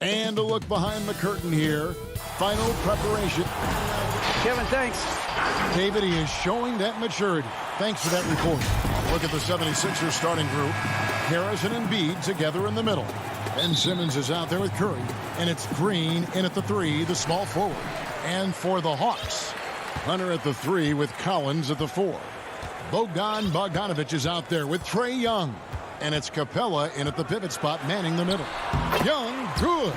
And a look behind the curtain here. Final preparation. Kevin, thanks. David, he is showing that maturity. Thanks for that report. Look at the 76ers starting group. Harrison and Embiid together in the middle. Ben Simmons is out there with Curry. And it's Green in at the 3, the small forward. And for the Hawks, Hunter at the 3 with Collins at the 4. Bogdanovic is out there with Trae Young. And it's Capella in at the pivot spot, manning the middle. Young, good.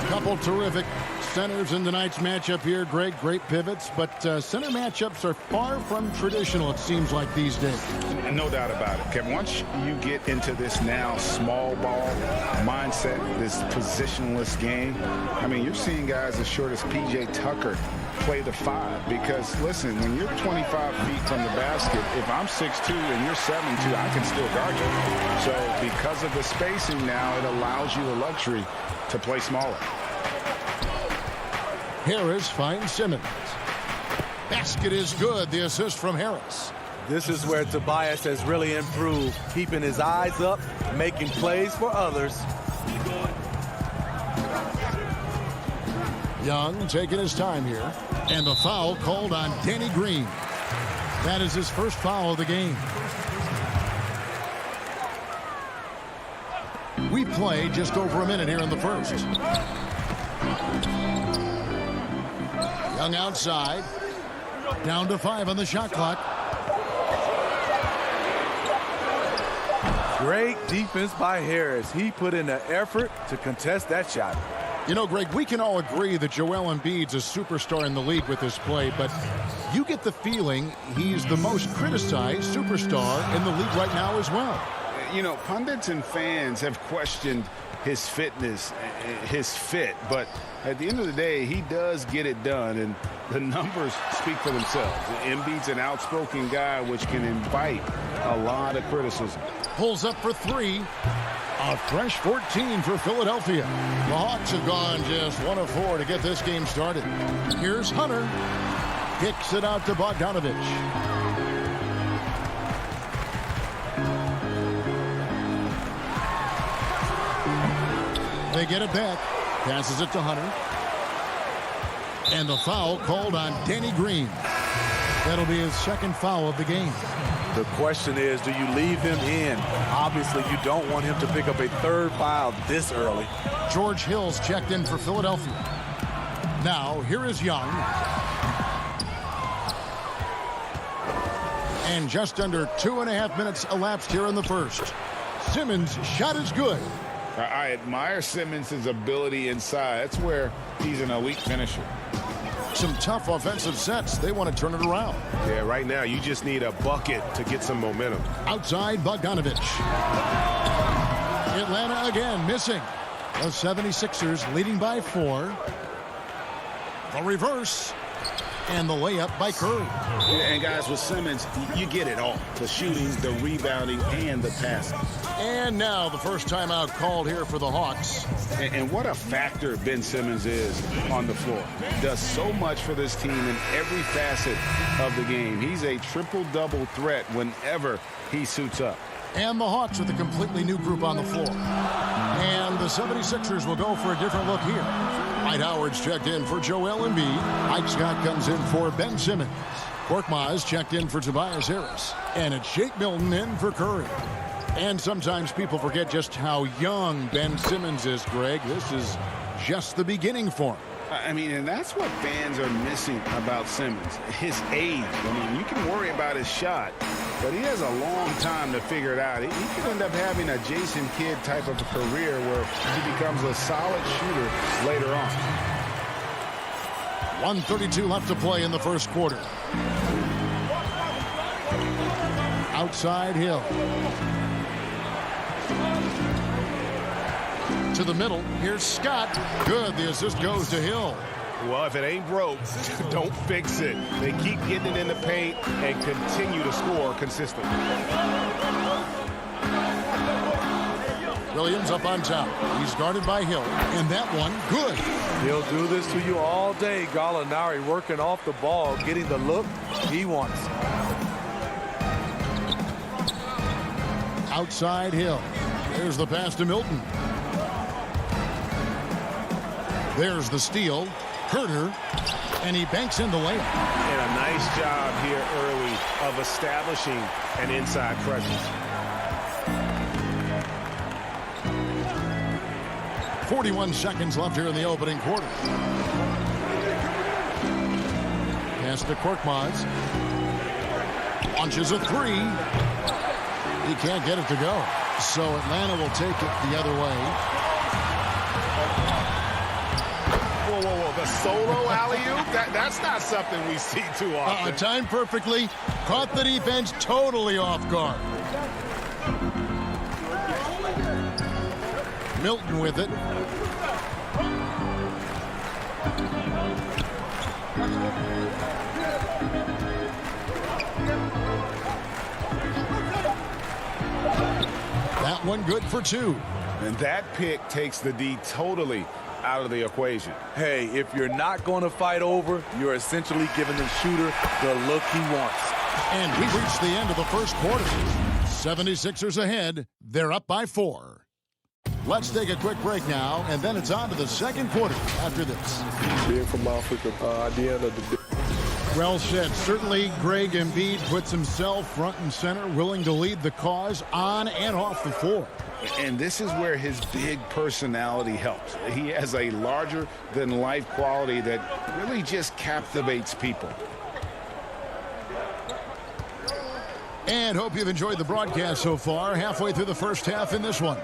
Couple terrific centers in tonight's matchup here, Greg. Great pivots, but center matchups are far from traditional, it seems like, these days. No doubt about it, Kevin. Once you get into this now small ball mindset, this positionless game, I mean, you're seeing guys as short as P.J. Tucker play the 5, because listen, when you're 25 feet from the basket, if I'm 6'2" and you're 7'2", I can still guard you. So because of the spacing now, it allows you the luxury to play smaller. Harris finds Simmons. Basket is good. The assist from Harris. This is where Tobias has really improved, keeping his eyes up, making plays for others. Young taking his time here. And the foul called on Danny Green. That is his first foul of the game. We play just over a minute here in the first. Young outside. Down to 5 on the shot clock. Great defense by Harris. He put in the effort to contest that shot. You know, Greg, we can all agree that Joel Embiid's a superstar in the league with this play, but you get the feeling he's the most criticized superstar in the league right now as well. You know, pundits and fans have questioned his fitness, his fit, but at the end of the day, he does get it done, and the numbers speak for themselves. Embiid's an outspoken guy, which can invite a lot of criticism. Pulls up for 3. A fresh 14 for Philadelphia. The Hawks have gone just 1 of 4 to get this game started. Here's Hunter. Kicks it out to Bogdanovic. They get it back. Passes it to Hunter. And the foul called on Danny Green. That'll be his second foul of the game. The question is, do you leave him in? Obviously, you don't want him to pick up a third foul this early. George Hill's checked in for Philadelphia. Now, here is Young. And just under 2.5 minutes elapsed here in the first. Simmons' shot is good. I admire Simmons' ability inside. That's where he's an elite finisher. Some tough offensive sets. They want to turn it around. Yeah, right now you just need a bucket to get some momentum. Outside Bogdanovic. Atlanta again missing. The 76ers leading by 4. The reverse. And the layup by Curry. Yeah, and guys, with Simmons, you get it all. The shooting, the rebounding, and the passing. And now the first timeout called here for the Hawks. And what a factor Ben Simmons is on the floor. Does so much for this team in every facet of the game. He's a triple-double threat whenever he suits up. And the Hawks with a completely new group on the floor. And the 76ers will go for a different look here. Dwight Howard's checked in for Joel Embiid. Mike Scott comes in for Ben Simmons. Korkmaz checked in for Tobias Harris. And it's Shake Milton in for Curry. And sometimes people forget just how young Ben Simmons is, Greg. This is just the beginning for him. I mean, and that's what fans are missing about Simmons, his age. I mean, you can worry about his shot, but he has a long time to figure it out. He could end up having a Jason Kidd type of a career where he becomes a solid shooter later on. 1:32 left to play in the first quarter. Outside Hill. To the middle. Here's Scott. Good. The assist goes to Hill. Well, if it ain't broke, don't fix it. They keep getting it in the paint and continue to score consistently. Williams up on top. He's guarded by Hill. And that one, good. He'll do this to you all day. Gallinari working off the ball, getting the look he wants. Outside Hill. Here's the pass to Milton. There's the steal. Herter, and he banks in the layup. And a nice job here early of establishing an inside presence. 41 seconds left here in the opening quarter. Pass to Korkmaz. Launches a three. He can't get it to go. So Atlanta will take it the other way. Whoa, whoa, whoa. The solo alley-oop? That's not something we see too often. Timed perfectly. Caught the defense totally off guard. Milton with it. That one good for two. And that pick takes the D totally out of the equation. Hey, if you're not going to fight over, you're essentially giving the shooter the look he wants. And we reached the end of the first quarter. 76ers ahead. They're up by 4. Let's take a quick break now, and then it's on to the second quarter after this. Being from Africa, at the end of the day. Well said. Certainly, Greg Embiid puts himself front and center, willing to lead the cause on and off the floor. And this is where his big personality helps. He has a larger-than-life quality that really just captivates people. And hope you've enjoyed the broadcast so far. Halfway through the first half in this one.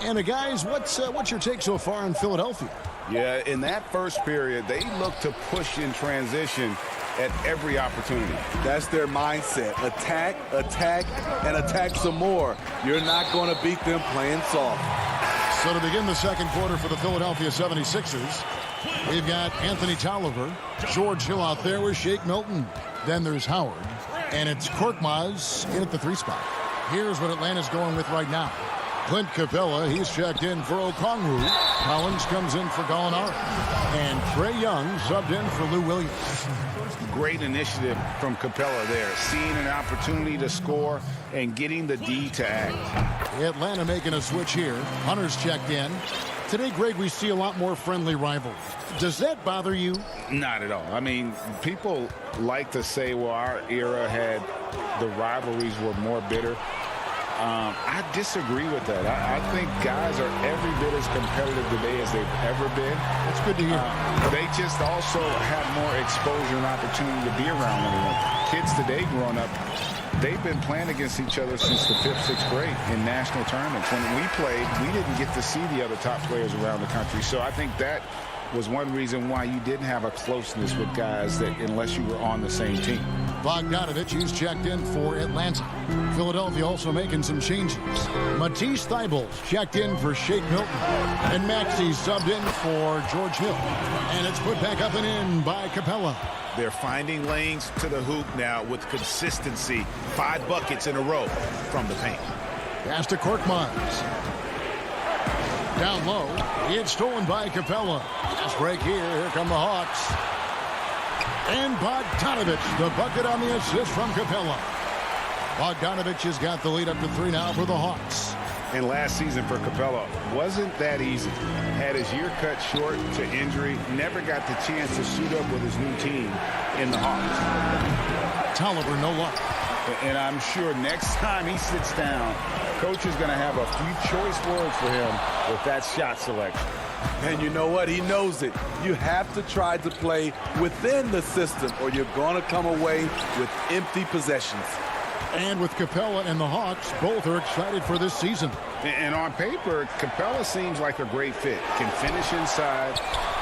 And guys, what's your take so far in Philadelphia? Yeah, in that first period, they looked to push in transition at every opportunity. That's their mindset. Attack, attack, and attack some more. You're not going to beat them playing soft. So to begin the second quarter for the Philadelphia 76ers, we've got Anthony Tolliver, George Hill out there with Shake Milton. Then there's Howard, and it's Korkmaz in at the 3 spot. Here's what Atlanta's going with right now. Clint Capella, he's checked in for Okongwu. Collins comes in for Gallinari. And Trae Young subbed in for Lou Williams. Great initiative from Capella there, seeing an opportunity to score and getting the D to act. Atlanta making a switch here. Hunter's checked in. Today, Greg, we see a lot more friendly rivalry. Does that bother you? Not at all. I mean, people like to say, well, our era had the rivalries were more bitter. I disagree with that. I think guys are every bit as competitive today as they've ever been. That's good to hear. They just also have more exposure and opportunity to be around one another. Kids today growing up, they've been playing against each other since the 5th, 6th grade in national tournaments. When we played, we didn't get to see the other top players around the country. So I think that was one reason why you didn't have a closeness with guys that unless you were on the same team. Bogdanovich, he's checked in for Atlanta. Philadelphia also making some changes. Matisse Thybulle's checked in for Shake Milton. And Maxey subbed in for George Hill. And it's put back up and in by Capella. They're finding lanes to the hoop now with consistency. 5 buckets in a row from the paint. Pass to Korkmaz. Down low. It's stolen by Capella. Fast break here. Here come the Hawks. And Bogdanovich, the bucket on the assist from Capella. Bogdanovich has got the lead up to 3 now for the Hawks. And last season for Capella wasn't that easy. Had his year cut short to injury. Never got the chance to suit up with his new team in the Hawks. Tolliver, no luck. And I'm sure next time he sits down, coach is going to have a few choice words for him with that shot selection. And you know what? He knows it. You have to try to play within the system or you're going to come away with empty possessions. And with Capella and the Hawks, both are excited for this season. And on paper, Capella seems like a great fit. Can finish inside,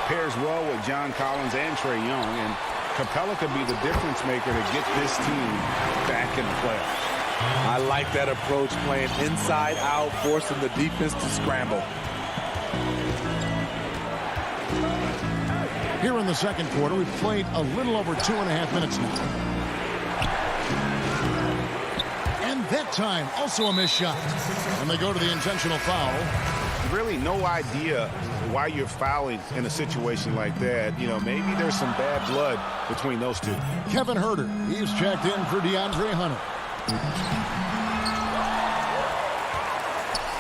pairs well with John Collins and Trae Young. And Capella could be the difference maker to get this team back in the playoffs. I like that approach, playing inside out, forcing the defense to scramble. Here in the second quarter, we've played a little over 2.5 minutes now. And that time, also a missed shot. And they go to the intentional foul. Really no idea why you're fouling in a situation like that. You know, maybe there's some bad blood between those two. Kevin Herter, he's checked in for DeAndre Hunter.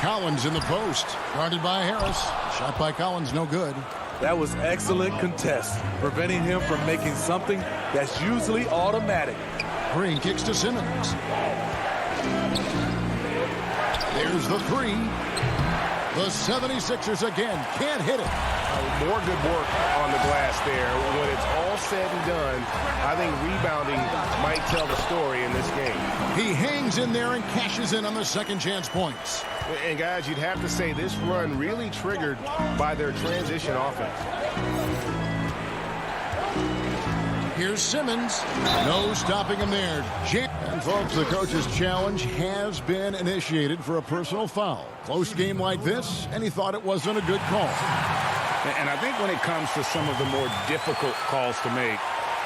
Collins in the post, guarded by Harris. Shot by Collins, no good. That was excellent contest, preventing him from making something that's usually automatic. Green kicks to Simmons. There's the three. The 76ers again can't hit it. More good work on the glass there. When it's all said and done, I think rebounding might tell the story in this game. He hangs in there and cashes in on the second chance points. And guys, you'd have to say this run really triggered by their transition offense. Here's Simmons. No stopping him there. And folks, the coach's challenge has been initiated for a personal foul. Close game like this, and he thought it wasn't a good call. And I think when it comes to some of the more difficult calls to make,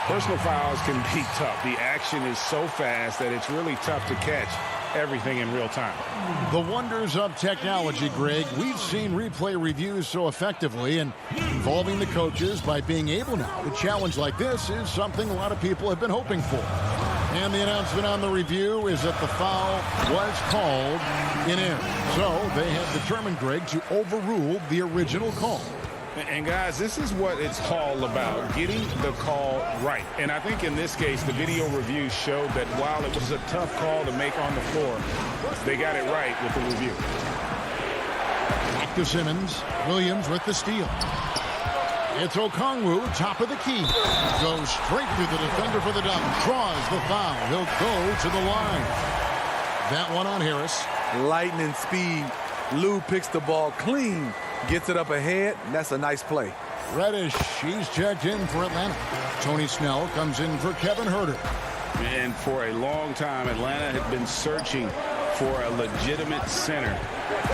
personal fouls can be tough. The action is so fast that it's really tough to catch everything in real time. The wonders of technology, Greg. We've seen replay reviews so effectively, and involving the coaches by being able now to challenge like this is something a lot of people have been hoping for. And the announcement on the review is that the foul was called in error. So they have determined, Greg, to overrule the original call. And guys, this is what it's all about, getting the call right. And I think in this case, the video review showed that while it was a tough call to make on the floor, they got it right with the review. Back to Simmons. Williams with the steal. It's Okongwu, top of the key. Goes straight through the defender for the dunk. Draws the foul. He'll go to the line. That one on Harris. Lightning speed. Lou picks the ball clean. Gets it up ahead, and that's a nice play. Reddish, he's checked in for Atlanta. Tony Snell comes in for Kevin Huerter. And for a long time, Atlanta had been searching for a legitimate center.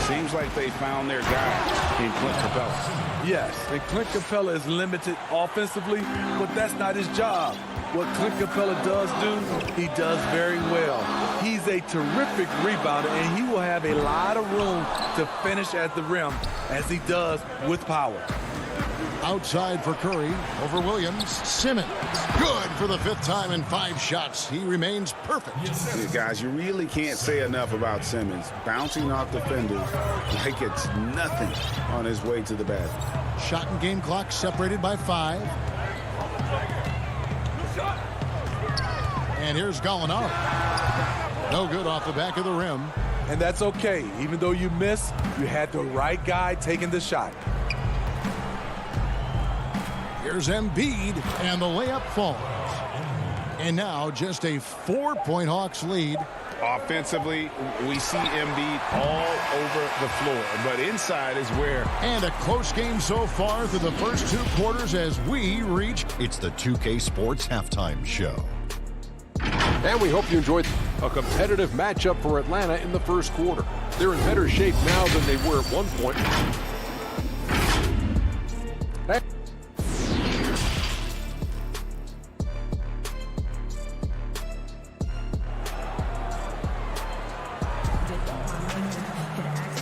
Seems like they found their guy in Clint Capella. Yes, and Clint Capella is limited offensively, but that's not his job. What Clint Capella does do, he does very well. He's a terrific rebounder, and he will have a lot of room to finish at the rim, as he does with power. Outside for Curry, over Williams. Simmons, good for the fifth time in 5 shots. He remains perfect. Yeah, guys, you really can't say enough about Simmons. Bouncing off defenders like it's nothing on his way to the basket. Shot and game clock separated by 5. And here's Gallinari. No good off the back of the rim. And that's okay. Even though you miss, you had the right guy taking the shot. Here's Embiid, and the layup falls. And now just a 4-point Hawks lead. Offensively, we see Embiid all over the floor, but inside is where. And a close game so far through the first 2 quarters as we reach. It's the 2K Sports Halftime Show. And we hope you enjoyed a competitive matchup for Atlanta in the first quarter. They're in better shape now than they were at one point.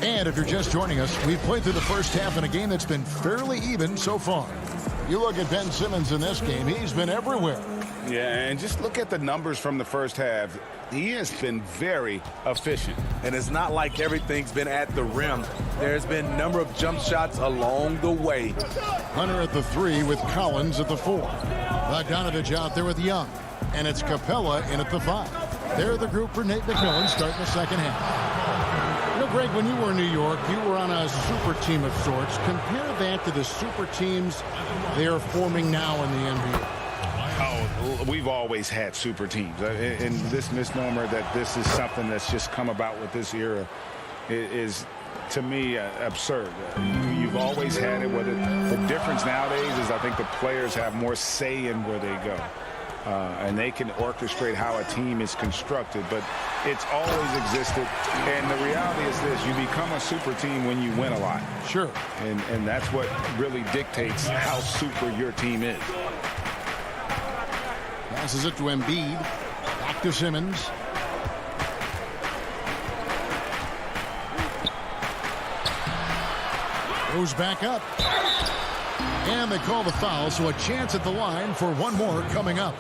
And if you're just joining us, we've played through the first half in a game that's been fairly even so far. You look at Ben Simmons in this game, he's been everywhere. Yeah, and just look at the numbers from the first half. He has been very efficient. And it's not like everything's been at the rim. There's been a number of jump shots along the way. Hunter at the 3 with Collins at the 4. Bogdanovich out there with Young. And it's Capella in at the 5. They're the group for Nate McMillan starting the second half. You know, Greg, when you were in New York, you were on a super team of sorts. Compare that to the super teams they are forming now in the NBA. Oh, we've always had super teams. And this misnomer that this is something that's just come about with this era is, to me, absurd. You've always had it. Whether the difference nowadays is I think the players have more say in where they go. And they can orchestrate how a team is constructed. But it's always existed. And the reality is this. You become a super team when you win a lot. Sure. And that's what really dictates how super your team is. Passes it to Embiid. Back to Simmons. Goes back up. And they call the foul, so a chance at the line for one more coming up.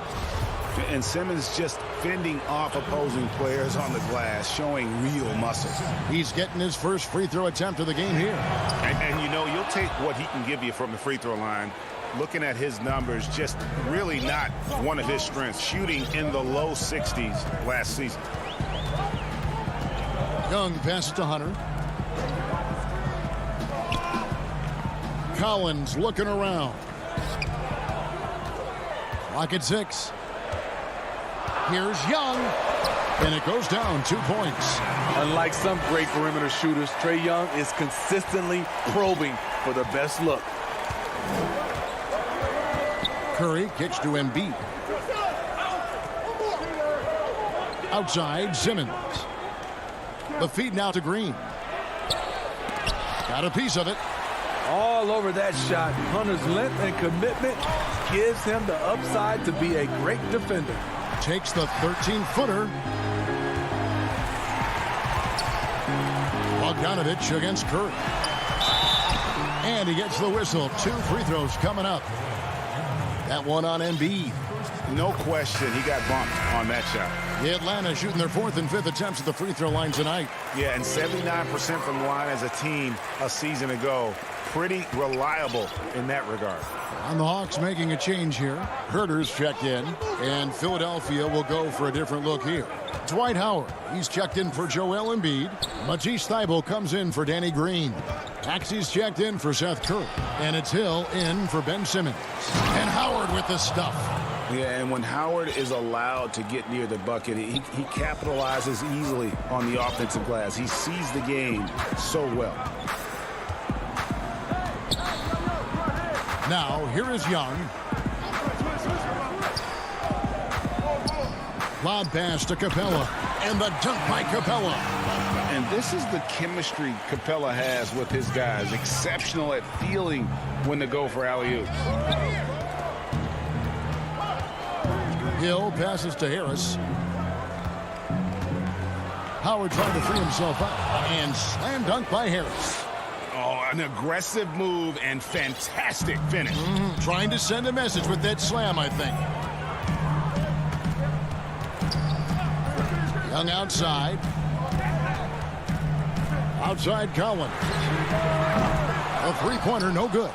And Simmons just fending off opposing players on the glass, showing real muscle. He's getting his first free throw attempt of the game here. And you know, you'll take what he can give you from the free throw line. Looking at his numbers, just really not one of his strengths. Shooting in the low 60s last season. Young passes to Hunter. Collins looking around. Clock at 6. Here's Young. And it goes down 2 points. Unlike some great perimeter shooters, Trae Young is consistently probing for the best look. Curry kicks to Embiid. Outside, Simmons. The feed now to Green. Got a piece of it. All over that shot. Hunter's length and commitment gives him the upside to be a great defender. Takes the 13-footer. Bogdanovich against Curry. And he gets the whistle. 2 free throws coming up. That one on Embiid. No question, he got bumped on that shot. The Atlanta shooting their 4th and 5th attempts at the free throw line tonight. Yeah, and 79% from the line as a team a season ago. Pretty reliable in that regard. And the Hawks making a change here. Herter's checked in, and Philadelphia will go for a different look here. Dwight Howard, he's checked in for Joel Embiid. Matisse Thybulle comes in for Danny Green. Taxi's checked in for Seth Curry. And it's Hill in for Ben Simmons. And Howard with the stuff. Yeah, and when Howard is allowed to get near the bucket, he capitalizes easily on the offensive glass. He sees the game so well. Now, here is Young. Lob pass to Capella. And the dunk by Capella. And this is the chemistry Capella has with his guys. Exceptional at feeling when to go for alley-oops. Hill passes to Harris. Howard trying to free himself up. And slam dunk by Harris. Oh, an aggressive move and fantastic finish. Trying to send a message with that slam, I think. Young outside. Outside Collins. A three-pointer, no good.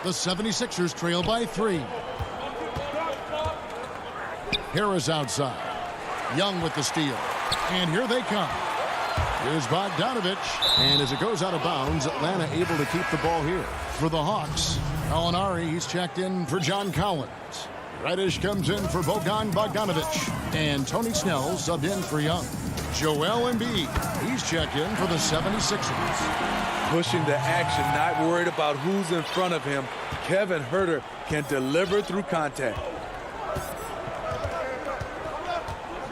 The 76ers trail by 3. Harris outside. Young with the steal. And here they come. Here's Bogdanovich. And as it goes out of bounds, Atlanta able to keep the ball here. For the Hawks, Gallinari, he's checked in for John Collins. Reddish comes in for Bogdanovich. And Tony Snell subbed in for Young. Joel Embiid, he's checked in for the 76ers. Pushing the action, not worried about who's in front of him. Kevin Huerter can deliver through contact.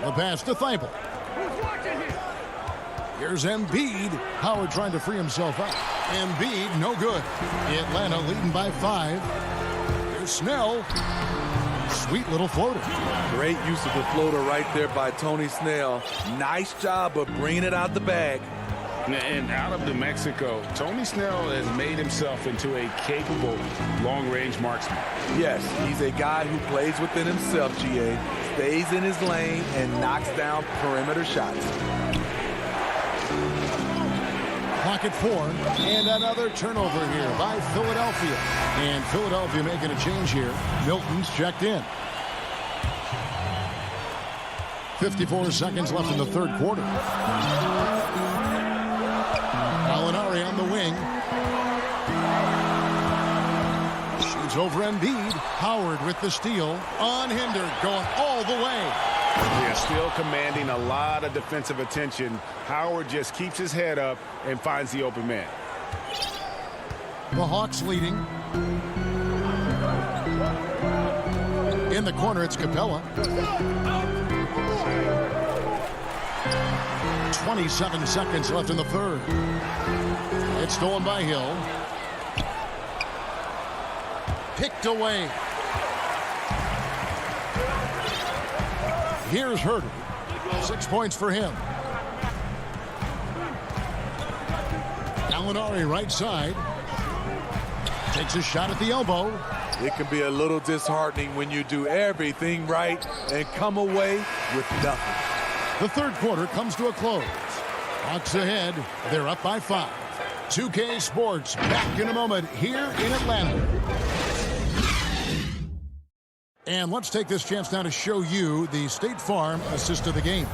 The pass to Thybulle. Here's Embiid. Howard trying to free himself up. Embiid, no good. Atlanta leading by 5. Here's Snell. Sweet little floater. Great use of the floater right there by Tony Snell. Nice job of bringing it out the bag. And out of New Mexico, Tony Snell has made himself into a capable long-range marksman. Yes, he's a guy who plays within himself, GA. Stays in his lane and knocks down perimeter shots. Clock at 4. And another turnover here by Philadelphia. And Philadelphia making a change here. Milton's checked in. 54 seconds left in the third quarter. Gallinari on the wing. Shoots over Embiid. Howard with the steal. Unhindered, going all the way. Yeah, still commanding a lot of defensive attention. Howard just keeps his head up and finds the open man. The Hawks leading. In the corner, it's Capella. 27 seconds left in the third. It's stolen by Hill. Picked away. Here's Huerter. 6 points for him. Gallinari right side. Takes a shot at the elbow. It can be a little disheartening when you do everything right and come away with nothing. The third quarter comes to a close. Hawks ahead. They're up by 5. 2K Sports back in a moment here in Atlanta. And let's take this chance now to show you the State Farm assist of the game.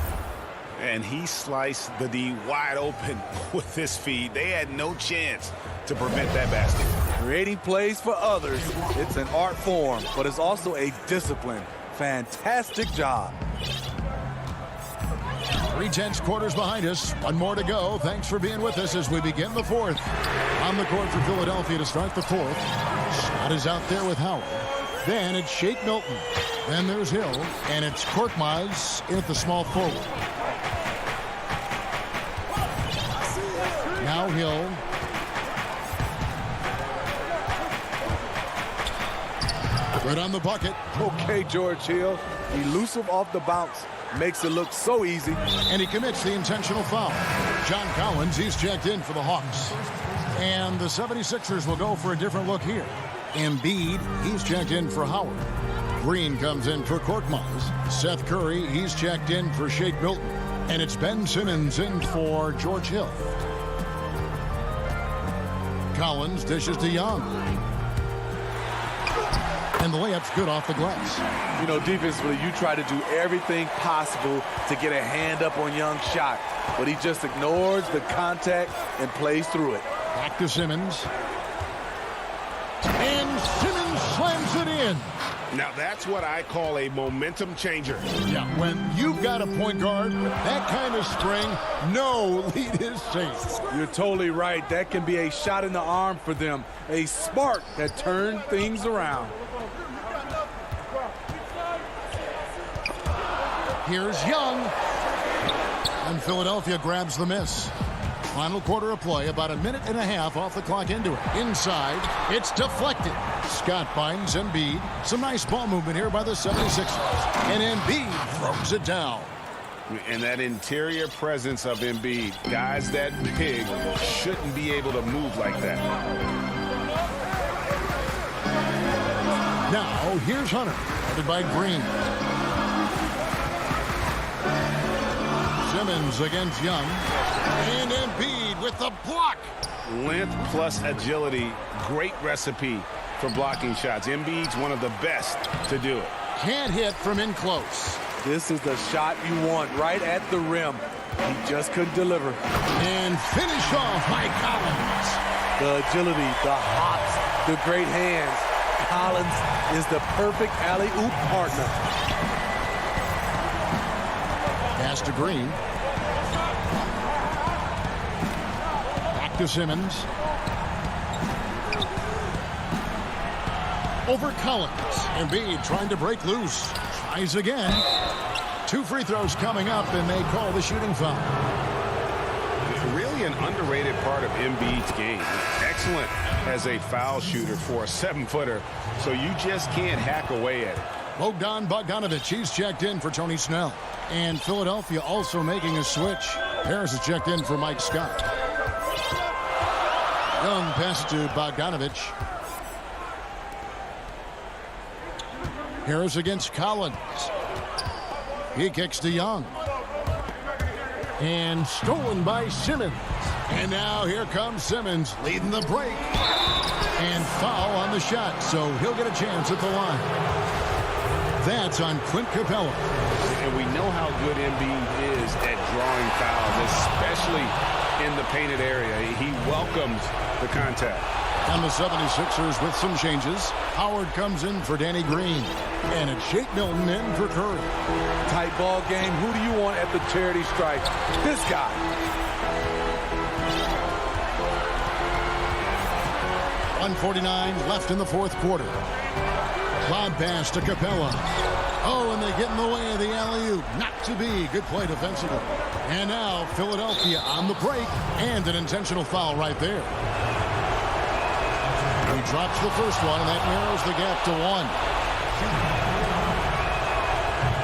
And he sliced the D wide open with this feed. They had no chance to prevent that basket. Creating plays for others, it's an art form, but it's also a discipline. Fantastic job. 3/10 quarters behind us. One more to go. Thanks for being with us as we begin the fourth. On the court for Philadelphia to start the fourth. Scott is out there with Howard. Then it's Shake Milton. Then there's Hill. And it's Korkmaz at the small forward. Now Hill. Good on the bucket. Okay, George Hill. Elusive off the bounce. Makes it look so easy. And he commits the intentional foul. John Collins, he's checked in for the Hawks. And the 76ers will go for a different look here. Embiid, he's checked in for Howard. Green comes in for Korkmaz. Seth Curry, he's checked in for Shake Milton. And it's Ben Simmons in for George Hill. Collins dishes to Young. And the layup's good off the glass. You know, defensively, you try to do everything possible to get a hand up on Young's shot, but he just ignores the contact and plays through it. Back to Simmons. And Simmons slams it in. Now that's what I call a momentum changer. Yeah, when you've got a point guard, that kind of spring, no lead is safe. You're totally right. That can be a shot in the arm for them, a spark that turned things around. Here's Young. And Philadelphia grabs the miss. Final quarter of play, about a minute and a half off the clock into it. Inside, it's deflected. Scott finds Embiid. Some nice ball movement here by the 76ers. And Embiid throws it down. And that interior presence of Embiid, guys that big shouldn't be able to move like that. Now, here's Hunter, headed by Green. Simmons against Young. And Embiid with the block. Length plus agility, great recipe for blocking shots. Embiid's one of the best to do it. Can't hit from in close. This is the shot you want, right at the rim. He just couldn't deliver. And finish off by Collins. The agility, the hops, the great hands. Collins is the perfect alley-oop partner. Pass to Green. Back to Simmons. Over Collins. Embiid trying to break loose. Tries again. 2 free throws coming up, and they call the shooting foul. Really an underrated part of Embiid's game. Excellent as a foul shooter for a 7-footer, so you just can't hack away at it. Bogdanovic, he's checked in for Tony Snell. And Philadelphia also making a switch. Harris is checked in for Mike Scott. Young passes to Bogdanovic. Harris against Collins. He kicks to Young. And stolen by Simmons. And now here comes Simmons leading the break. And foul on the shot, so he'll get a chance at the line. That's on Clint Capella. And we know how good Embiid is at drawing fouls, especially in the painted area. He welcomes the contact. And the 76ers with some changes. Howard comes in for Danny Green. And it's Shake Milton in for Curry. Tight ball game. Who do you want at the charity stripe? This guy. .149 left in the fourth quarter. Lob pass to Capella. Oh, and they get in the way of the alley-oop. Not to be. Good play defensively. And now Philadelphia on the break. And an intentional foul right there. He drops the first one, and that narrows the gap to 1.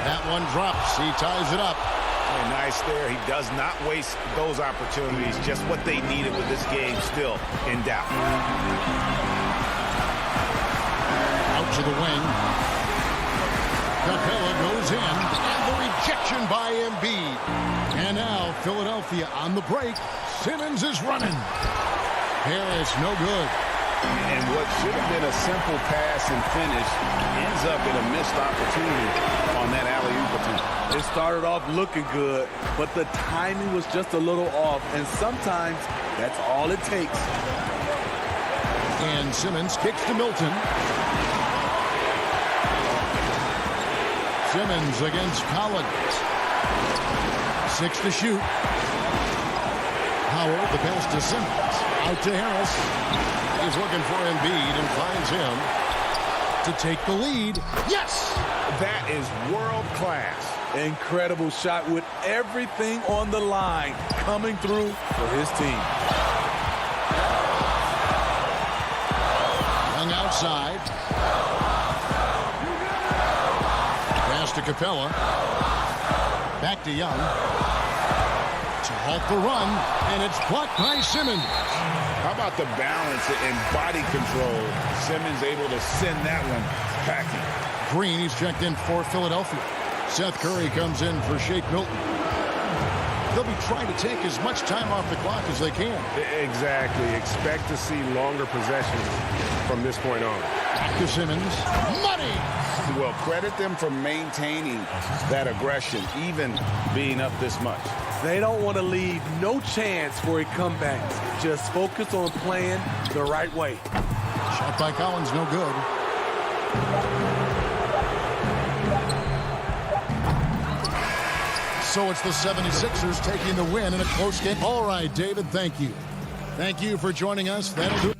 That one drops. He ties it up. Oh, nice there. He does not waste those opportunities. Just what they needed with this game still in doubt. to the wing. Capella goes in, and the rejection by Embiid. And now Philadelphia on the break. Simmons is running. Harris, no good. And what should have been a simple pass and finish ends up in a missed opportunity on that alley-oop attempt. It started off looking good, but the timing was just a little off, and sometimes that's all it takes. And Simmons kicks to Milton. Simmons against Collins. 6 to shoot. Howard, the pass to Simmons. Out to Harris. He's looking for Embiid and finds him to take the lead. Yes! That is world class. Incredible shot with everything on the line coming through for his team. Young outside. Pass to Capella. Back to Young. To halt the run, and it's blocked by Simmons. How about the balance and body control? Simmons able to send that one packing. Green, he's checked in for Philadelphia. Seth Curry comes in for Shake Milton. They'll be trying to take as much time off the clock as they can. Exactly. Expect to see longer possessions from this point on. Back to Simmons. Money! Well, credit them for maintaining that aggression, even being up this much. They don't want to leave no chance for a comeback. Just focus on playing the right way. Shot by Collins, no good. So it's the 76ers taking the win in a close game. All right, David, thank you. Thank you for joining us. That'll do it.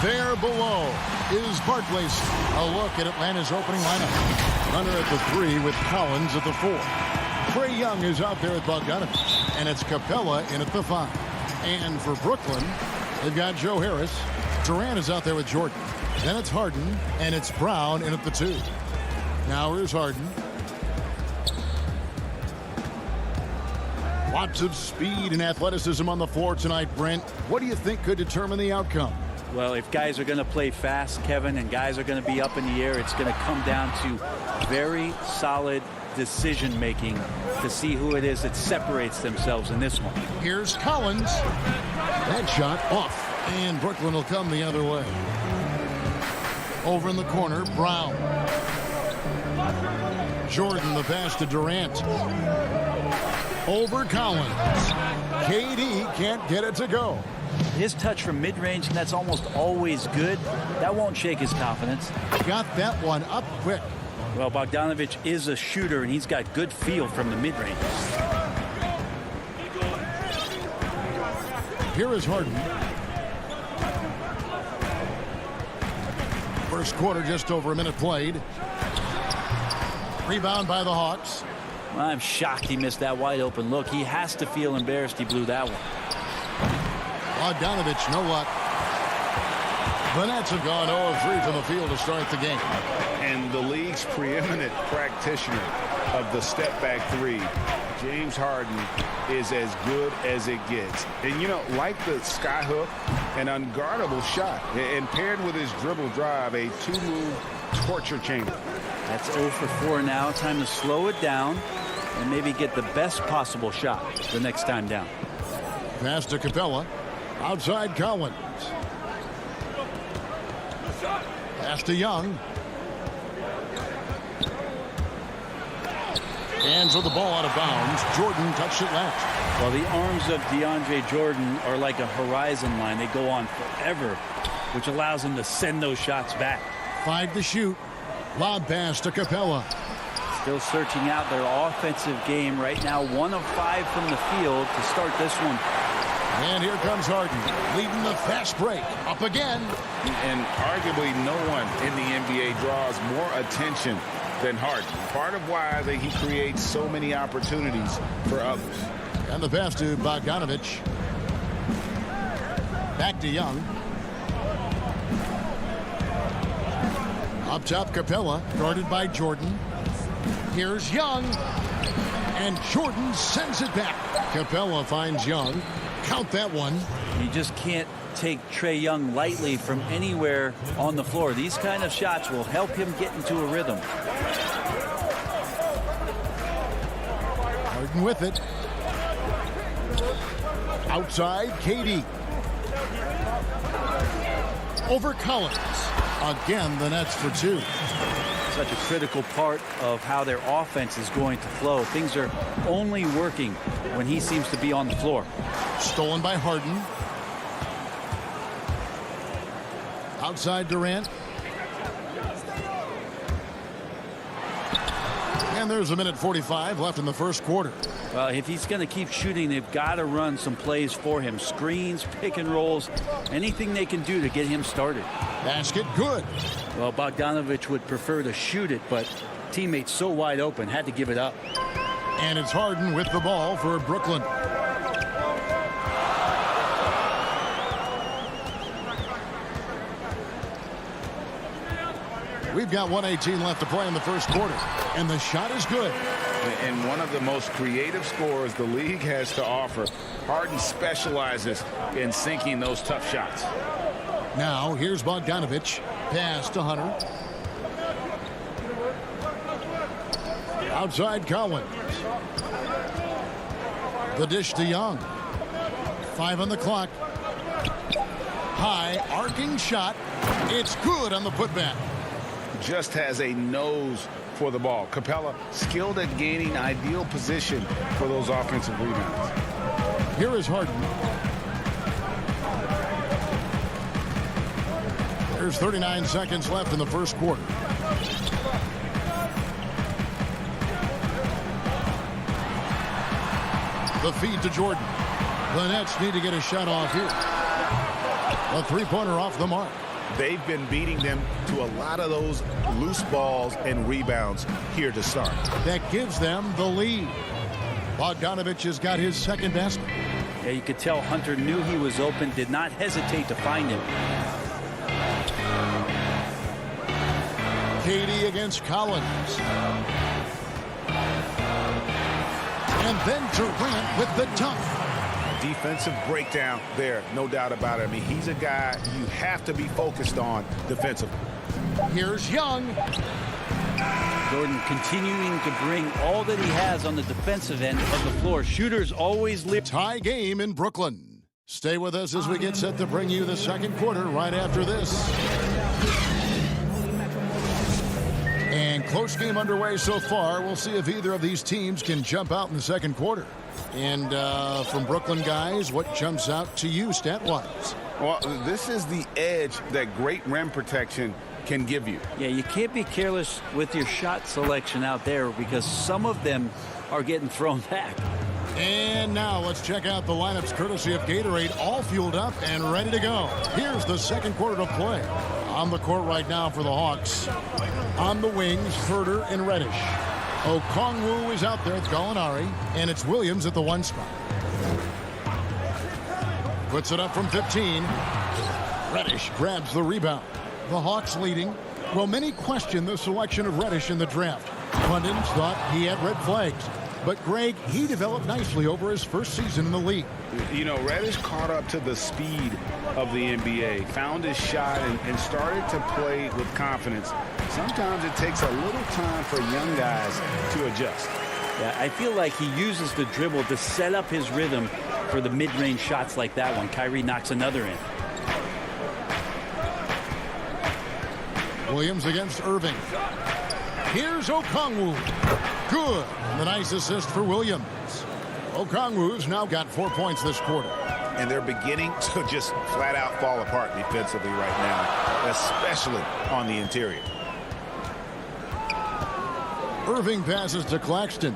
There below is Barclays. A look at Atlanta's opening lineup. Runner at the 3 with Collins at the 4. Trae Young is out there at Bogdanovich. And it's Capella in at the 5. And for Brooklyn, they've got Joe Harris. Durant is out there with Jordan. Then it's Harden. And it's Brown in at the 2. Now here's Harden. Lots of speed and athleticism on the floor tonight, Brent. What do you think could determine the outcome? Well, if guys are going to play fast, Kevin, and guys are going to be up in the air, it's going to come down to very solid decision-making to see who it is that separates themselves in this one. Here's Collins. That shot off. And Brooklyn will come the other way. Over in the corner, Brown. Jordan, the pass to Durant. Over Collins. KD can't get it to go. His touch from mid-range, and that's almost always good. That won't shake his confidence. Got that one up quick. Well, Bogdanovich is a shooter, and he's got good feel from the mid-range. Here is Harden. First quarter, just over a minute played. Rebound by the Hawks. Well, I'm shocked he missed that wide open look. He has to feel embarrassed he blew that one. Bogdanovich, no luck. The Nets have gone 0-3 from the field to start the game. And the league's preeminent practitioner of the step-back 3, James Harden, is as good as it gets. And, you know, like the skyhook, an unguardable shot. And paired with his dribble drive, a 2-move torture chamber. That's 0 for 4 now. Time to slow it down and maybe get the best possible shot the next time down. Pass to Capella. Outside Collins. Pass to Young. Hands with the ball out of bounds. Jordan touched it left. Well, the arms of DeAndre Jordan are like a horizon line. They go on forever, which allows him to send those shots back. 5 to shoot. Lob pass to Capella. Still searching out their offensive game right now. 1 of 5 from the field to start this one. And here comes Harden, leading the fast break. Up again. And arguably no one in the NBA draws more attention than Harden. Part of why he creates so many opportunities for others. And the pass to Bogdanovich. Back to Young. Up top, Capella, guarded by Jordan. Here's Young. And Jordan sends it back. Capella finds Young. Count that one. You just can't take Trae Young lightly from anywhere on the floor. These kind of shots will help him get into a rhythm. Harden with it. Outside, KD. Over Collins. Again, the Nets for two. Such a critical part of how their offense is going to flow. Things are only working when he seems to be on the floor. Stolen by Harden. Outside Durant. And there's a minute 45 left in the first quarter. Well, if he's going to keep shooting, they've got to run some plays for him. Screens, pick and rolls, anything they can do to get him started. Basket good. Well, Bogdanovich would prefer to shoot it, but teammates so wide open, had to give it up. And it's Harden with the ball for Brooklyn. We've got 1:18 left to play in the first quarter, and the shot is good. And one of the most creative scorers the league has to offer. Harden specializes in sinking those tough shots. Now, here's Bogdanovich. Pass to Hunter. Outside Collins. The dish to Young. 5 on the clock. High, arcing shot. It's good on the putback. Just has a nose for the ball. Capella skilled at gaining ideal position for those offensive rebounds. Here is Harden. There's 39 seconds left in the first quarter. The feed to Jordan. The Nets need to get a shot off here. A three-pointer off the mark. They've been beating them to a lot of those loose balls and rebounds here to start. That gives them the lead. Bogdanovich has got his second basket. Yeah, you could tell Hunter knew he was open, did not hesitate to find him. KD against Collins. And then Durant with the dunk. Defensive breakdown there, no doubt about it. I mean, he's a guy you have to be focused on defensively. Here's Young. Jordan continuing to bring all that he has on the defensive end of the floor. Shooters always live. Tie game in Brooklyn. Stay with us as we get set to bring you the second quarter right after this. And close game underway so far. We'll see if either of these teams can jump out in the second quarter. And from Brooklyn guys, what jumps out to you stat-wise? Well, this is the edge that great rim protection can give you. Yeah, you can't be careless with your shot selection out there because some of them are getting thrown back. And now let's check out the lineups courtesy of Gatorade, all fueled up and ready to go. Here's the second quarter to play. On the court right now for the Hawks. On the wings, Herter and Reddish. Okongwu is out there with Gallinari, and it's Williams at the 1 spot. Puts it up from 15. Reddish grabs the rebound. The Hawks leading. Well, many question the selection of Reddish in the draft. Pundits thought he had red flags. But, Greg, he developed nicely over his first season in the league. You know, Reddish caught up to the speed of the NBA, found his shot, and started to play with confidence. Sometimes it takes a little time for young guys to adjust. Yeah, I feel like he uses the dribble to set up his rhythm for the mid-range shots like that one. Kyrie knocks another in. Williams against Irving. Here's Okongwu. Good. The nice assist for Williams. Okongwu's now got 4 points this quarter. And they're beginning to just flat out fall apart defensively right now, especially on the interior. Irving passes to Claxton.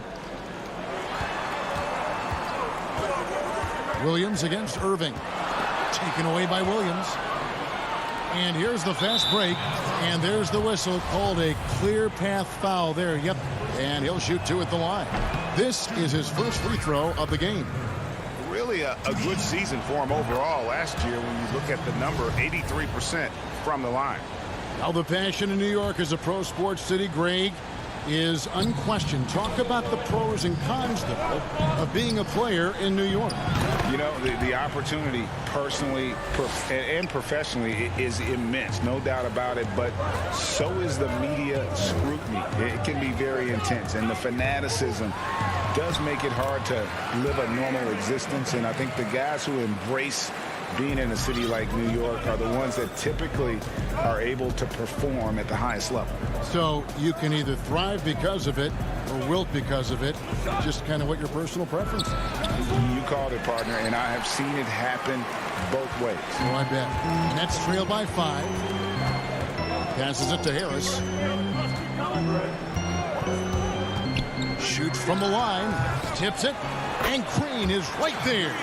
Williams against Irving. Taken away by Williams. And here's the fast break. And there's the whistle, called a clear path foul there. Yep. And he'll shoot 2 at the line. This is his first free throw of the game. Really a good season for him overall last year when you look at the number, 83% from the line. Now the passion in New York is a pro sports city, Greg, is unquestioned. Talk about the pros and cons, though, of being a player in New York. You know, the opportunity personally and professionally is immense, no doubt about it, but so is the media scrutiny. It can be very intense, and the fanaticism does make it hard to live a normal existence, and I think the guys who embrace being in a city like New York are the ones that typically are able to perform at the highest level. So you can either thrive because of it or wilt because of it, just kind of what your personal preference is. You called it, partner, and I have seen it happen both ways. Oh, I bet. Nets trail by 5. Passes it to Harris. Shoots from the line. Tips it. And Green is right there.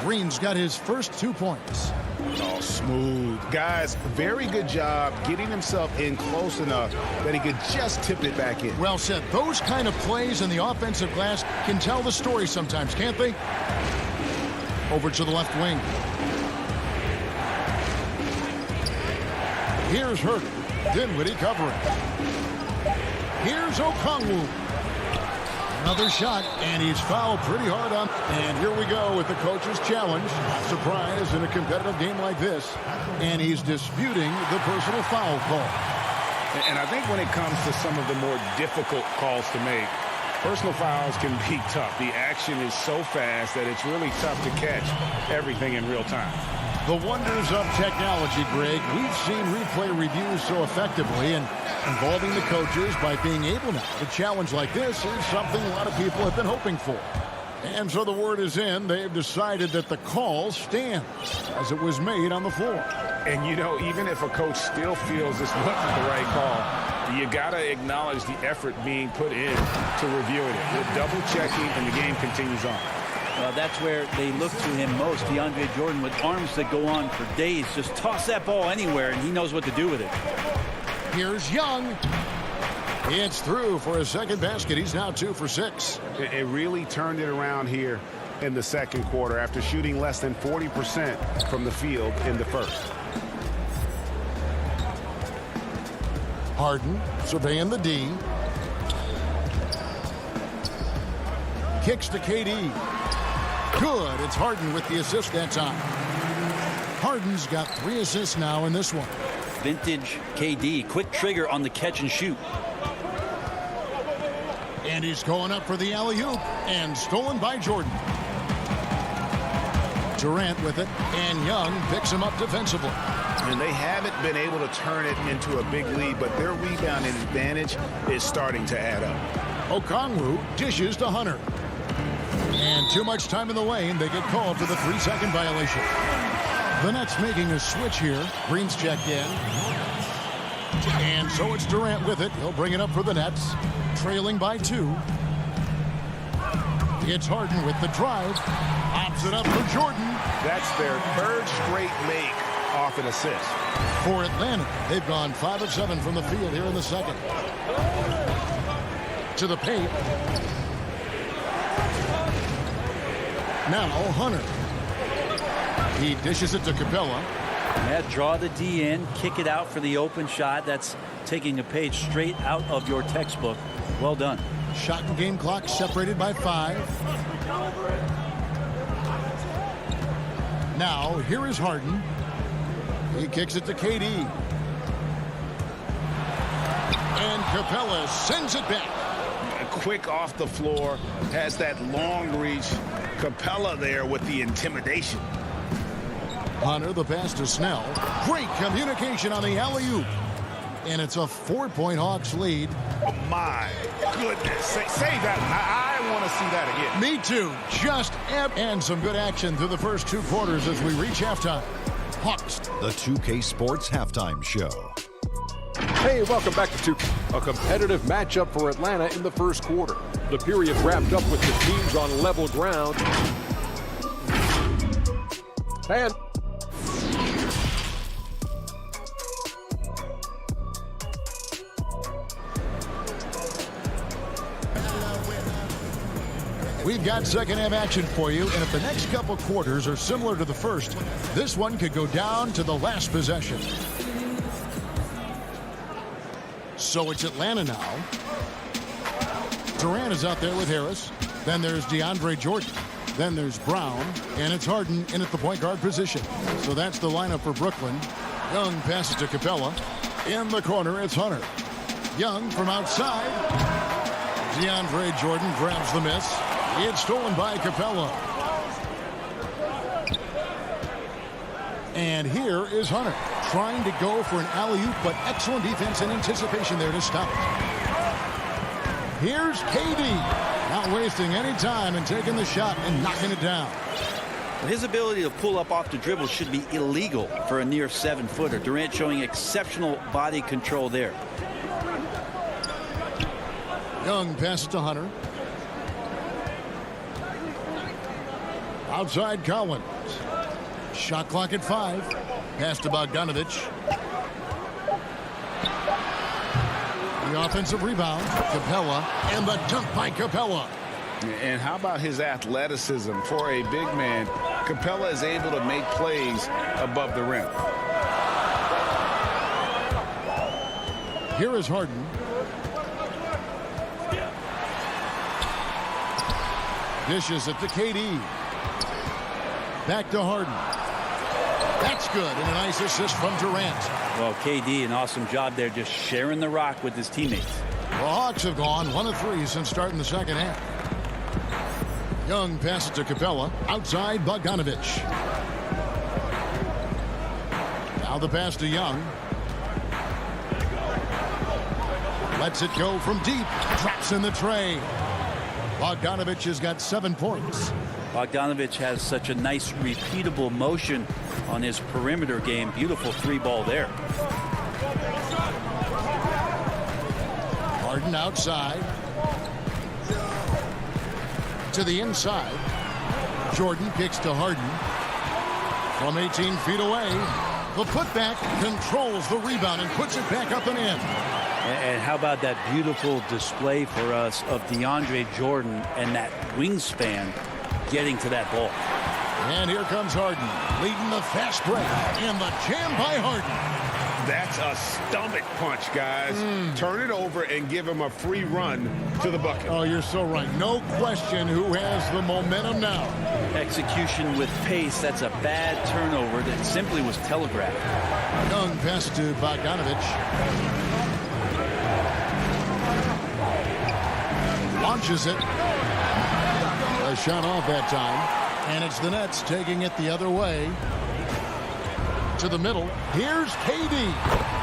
Green's got his first 2 points. Oh, smooth. Guys, very good job getting himself in close enough that he could just tip it back in. Well said. Those kind of plays in the offensive glass can tell the story sometimes, can't they? Over to the left wing. Here's Hurt. Dinwiddie covering. Here's Okongwu. Another shot, and he's fouled pretty hard on. And here we go with the coach's challenge. Surprise in a competitive game like this. And he's disputing the personal foul call. And I think when it comes to some of the more difficult calls to make, personal fouls can be tough. The action is so fast that it's really tough to catch everything in real time. The wonders of technology, Greg. We've seen replay reviews so effectively, and involving the coaches by being able now to challenge like this is something a lot of people have been hoping for. And so the word is in. They've decided that the call stands as it was made on the floor. And, you know, even if a coach still feels this wasn't the right call, you got to acknowledge the effort being put in to reviewing it. They're double-checking, and the game continues on. That's where they look to him most. DeAndre Jordan with arms that go on for days. Just toss that ball anywhere, and he knows what to do with it. Here's Young. It's through for his second basket. He's now 2 for 6. It really turned it around here in the second quarter after shooting less than 40% from the field in the first. Harden surveying the D. Kicks to KD. Good. It's Harden with the assist that time. Harden's got 3 assists now in this one. Vintage KD. Quick trigger on the catch and shoot. And he's going up for the alley-oop. And stolen by Jordan. Durant with it. And Young picks him up defensively. And they haven't been able to turn it into a big lead, but their rebounding advantage is starting to add up. Okongwu dishes to Hunter. And too much time in the lane. They get called for the 3-second violation. The Nets making a switch here. Green's checked in. And so it's Durant with it. He'll bring it up for the Nets. Trailing by 2. It's Harden with the drive. Pops it up for Jordan. That's their third straight make off an assist. For Atlanta, they've gone 5 of 7 from the field here in the second. To the paint. Now Hunter. He dishes it to Capella. Yeah, draw the D in, kick it out for the open shot. That's taking a page straight out of your textbook. Well done. Shot and game clock separated by 5. Now here is Harden. He kicks it to KD. And Capella sends it back. Quick off the floor, has that long reach. Capella there with the intimidation. Hunter, the pass to Snell. Great communication on the alley-oop. And it's a 4-point Hawks lead. Oh my goodness. Say that. I want to see that again. Me too. Just and some good action through the first 2 quarters as we reach halftime. Hawks. The 2K Sports Halftime Show. Hey, welcome back to 2K. A competitive matchup for Atlanta in the first quarter. The period wrapped up with the teams on level ground. And we've got second half action for you, and if the next couple quarters are similar to the first, this one could go down to the last possession. So it's Atlanta now. Durant is out there with Harris. Then there's DeAndre Jordan. Then there's Brown, and it's Harden in at the point guard position. So that's the lineup for Brooklyn. Young passes to Capella. In the corner, it's Hunter. Young from outside. DeAndre Jordan grabs the miss. It's stolen by Capella. And here is Hunter trying to go for an alley-oop, but excellent defense and anticipation there to stop it. Here's KD. Not wasting any time and taking the shot and knocking it down. His ability to pull up off the dribble should be illegal for a near 7-footer. Durant showing exceptional body control there. Young passes to Hunter. Outside Collins. Shot clock at 5. Pass to Bogdanovich. The offensive rebound. Capella. And the dunk by Capella. And how about his athleticism for a big man? Capella is able to make plays above the rim. Here is Harden. Dishes it to KD. Back to Harden. That's good, and a nice assist from Durant. Well, KD, an awesome job there, just sharing the rock with his teammates. The Hawks have gone 1 of 3 since starting the second half. Young passes to Capella. Outside Bogdanovich. Now the pass to Young. Lets it go from deep. Drops in the tray. Bogdanovich has got 7 points. Bogdanovich has such a nice repeatable motion on his perimeter game. Beautiful 3-ball there. Harden outside. To the inside. Jordan kicks to Harden. From 18 feet away. The putback controls the rebound and puts it back up and in. And how about that beautiful display for us of DeAndre Jordan and that wingspan getting to that ball. And here comes Harden, leading the fast break, and the jam by Harden. That's a stomach punch, guys. Turn it over and give him a free run to the bucket. Oh, you're so right. No question who has the momentum now. Execution with pace. That's a bad turnover that simply was telegraphed. Young pass to Bogdanovich. Launches it. A shot off that time. And it's the Nets taking it the other way. To the middle. Here's KD.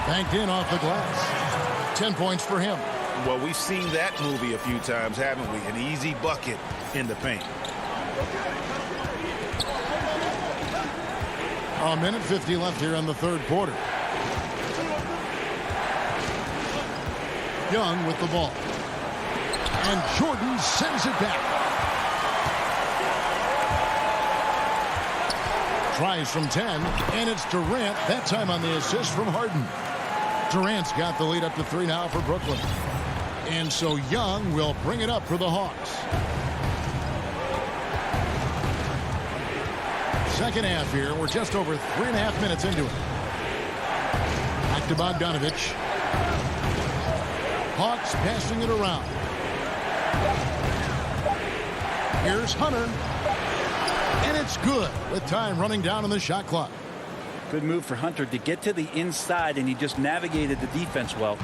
Banked in off the glass. 10 points for him. Well, we've seen that movie a few times, haven't we? An easy bucket in the paint. A minute 50 left here in the third quarter. Young with the ball. And Jordan sends it back. Tries from 10, and it's Durant, that time on the assist from Harden. Durant's got the lead up to 3 now for Brooklyn. And so Young will bring it up for the Hawks. Second half here. We're just over 3.5 minutes into it. Back to Bogdanovich. Hawks passing it around. Here's Hunter. And it's good with time running down on the shot clock. Good move for Hunter to get to the inside, and he just navigated the defense well.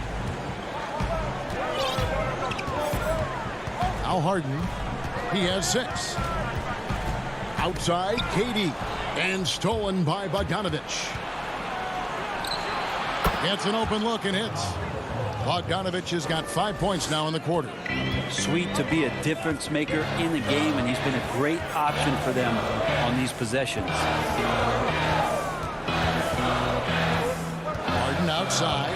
Now Harden. He has 6. Outside, KD. And stolen by Bogdanovich. Gets an open look and hits. Bogdanovich has got 5 points now in the quarter. Sweet to be a difference maker in the game, and he's been a great option for them on these possessions. Harden outside.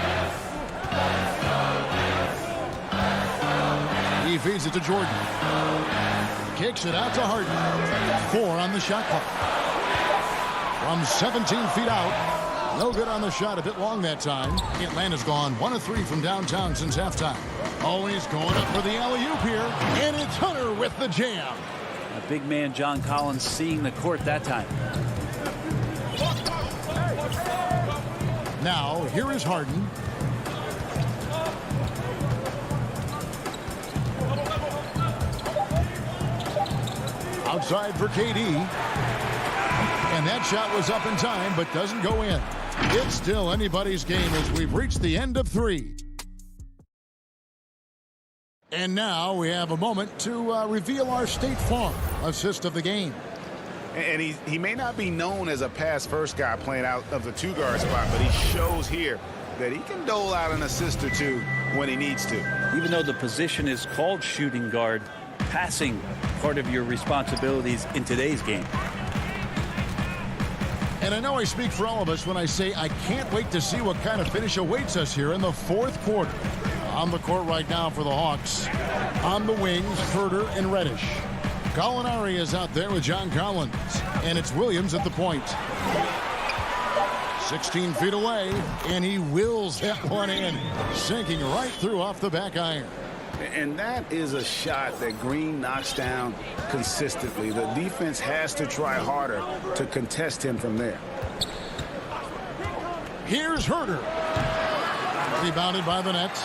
He feeds it to Jordan. Kicks it out to Harden. 4 on the shot clock. from 17 feet out. No good on the shot. A bit long that time. Atlanta's gone 1 of 3 from downtown since halftime. Always going up for the alley-oop here. And it's Hunter with the jam. A big man, John Collins, seeing the court that time. Now, here is Harden. Outside for KD. And that shot was up in time, but doesn't go in. It's still anybody's game as we've reached the end of 3. And now we have a moment to reveal our State Farm assist of the game. And he may not be known as a pass-first guy playing out of the 2-guard spot, but he shows here that he can dole out an assist or 2 when he needs to. Even though the position is called shooting guard, passing part of your responsibilities in today's game. And I know I speak for all of us when I say I can't wait to see what kind of finish awaits us here in the 4th quarter. On the court right now for the Hawks. On the wings, Herter and Reddish. Gallinari is out there with John Collins. And it's Williams at the point. 16 feet away, and he wills that one in. Sinking right through off the back iron. And that is a shot that Green knocks down consistently. The defense has to try harder to contest him from there. Here's Herter. Rebounded by the Nets.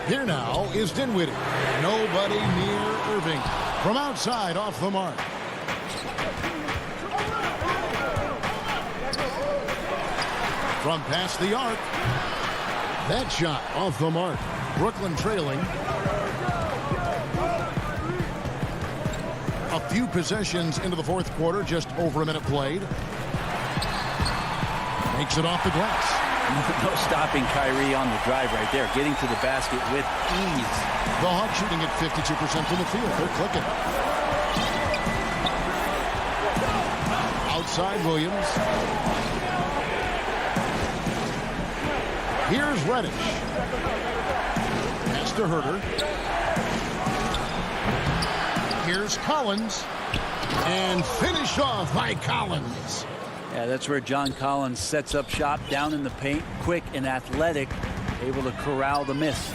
Here now is Dinwiddie. Nobody near Irving. From outside off the mark. From past the arc. That shot off the mark. Brooklyn trailing. A few possessions into the 4th quarter. Just over a minute played. Makes it off the glass. No stopping Kyrie on the drive right there. Getting to the basket with ease. The Hawks shooting at 52% from the field. They're clicking. Outside Williams. Here's Reddish. Pass to Herter. Here's Collins. And finished off by Collins. Yeah, that's where John Collins sets up shop down in the paint. Quick and athletic. Able to corral the miss.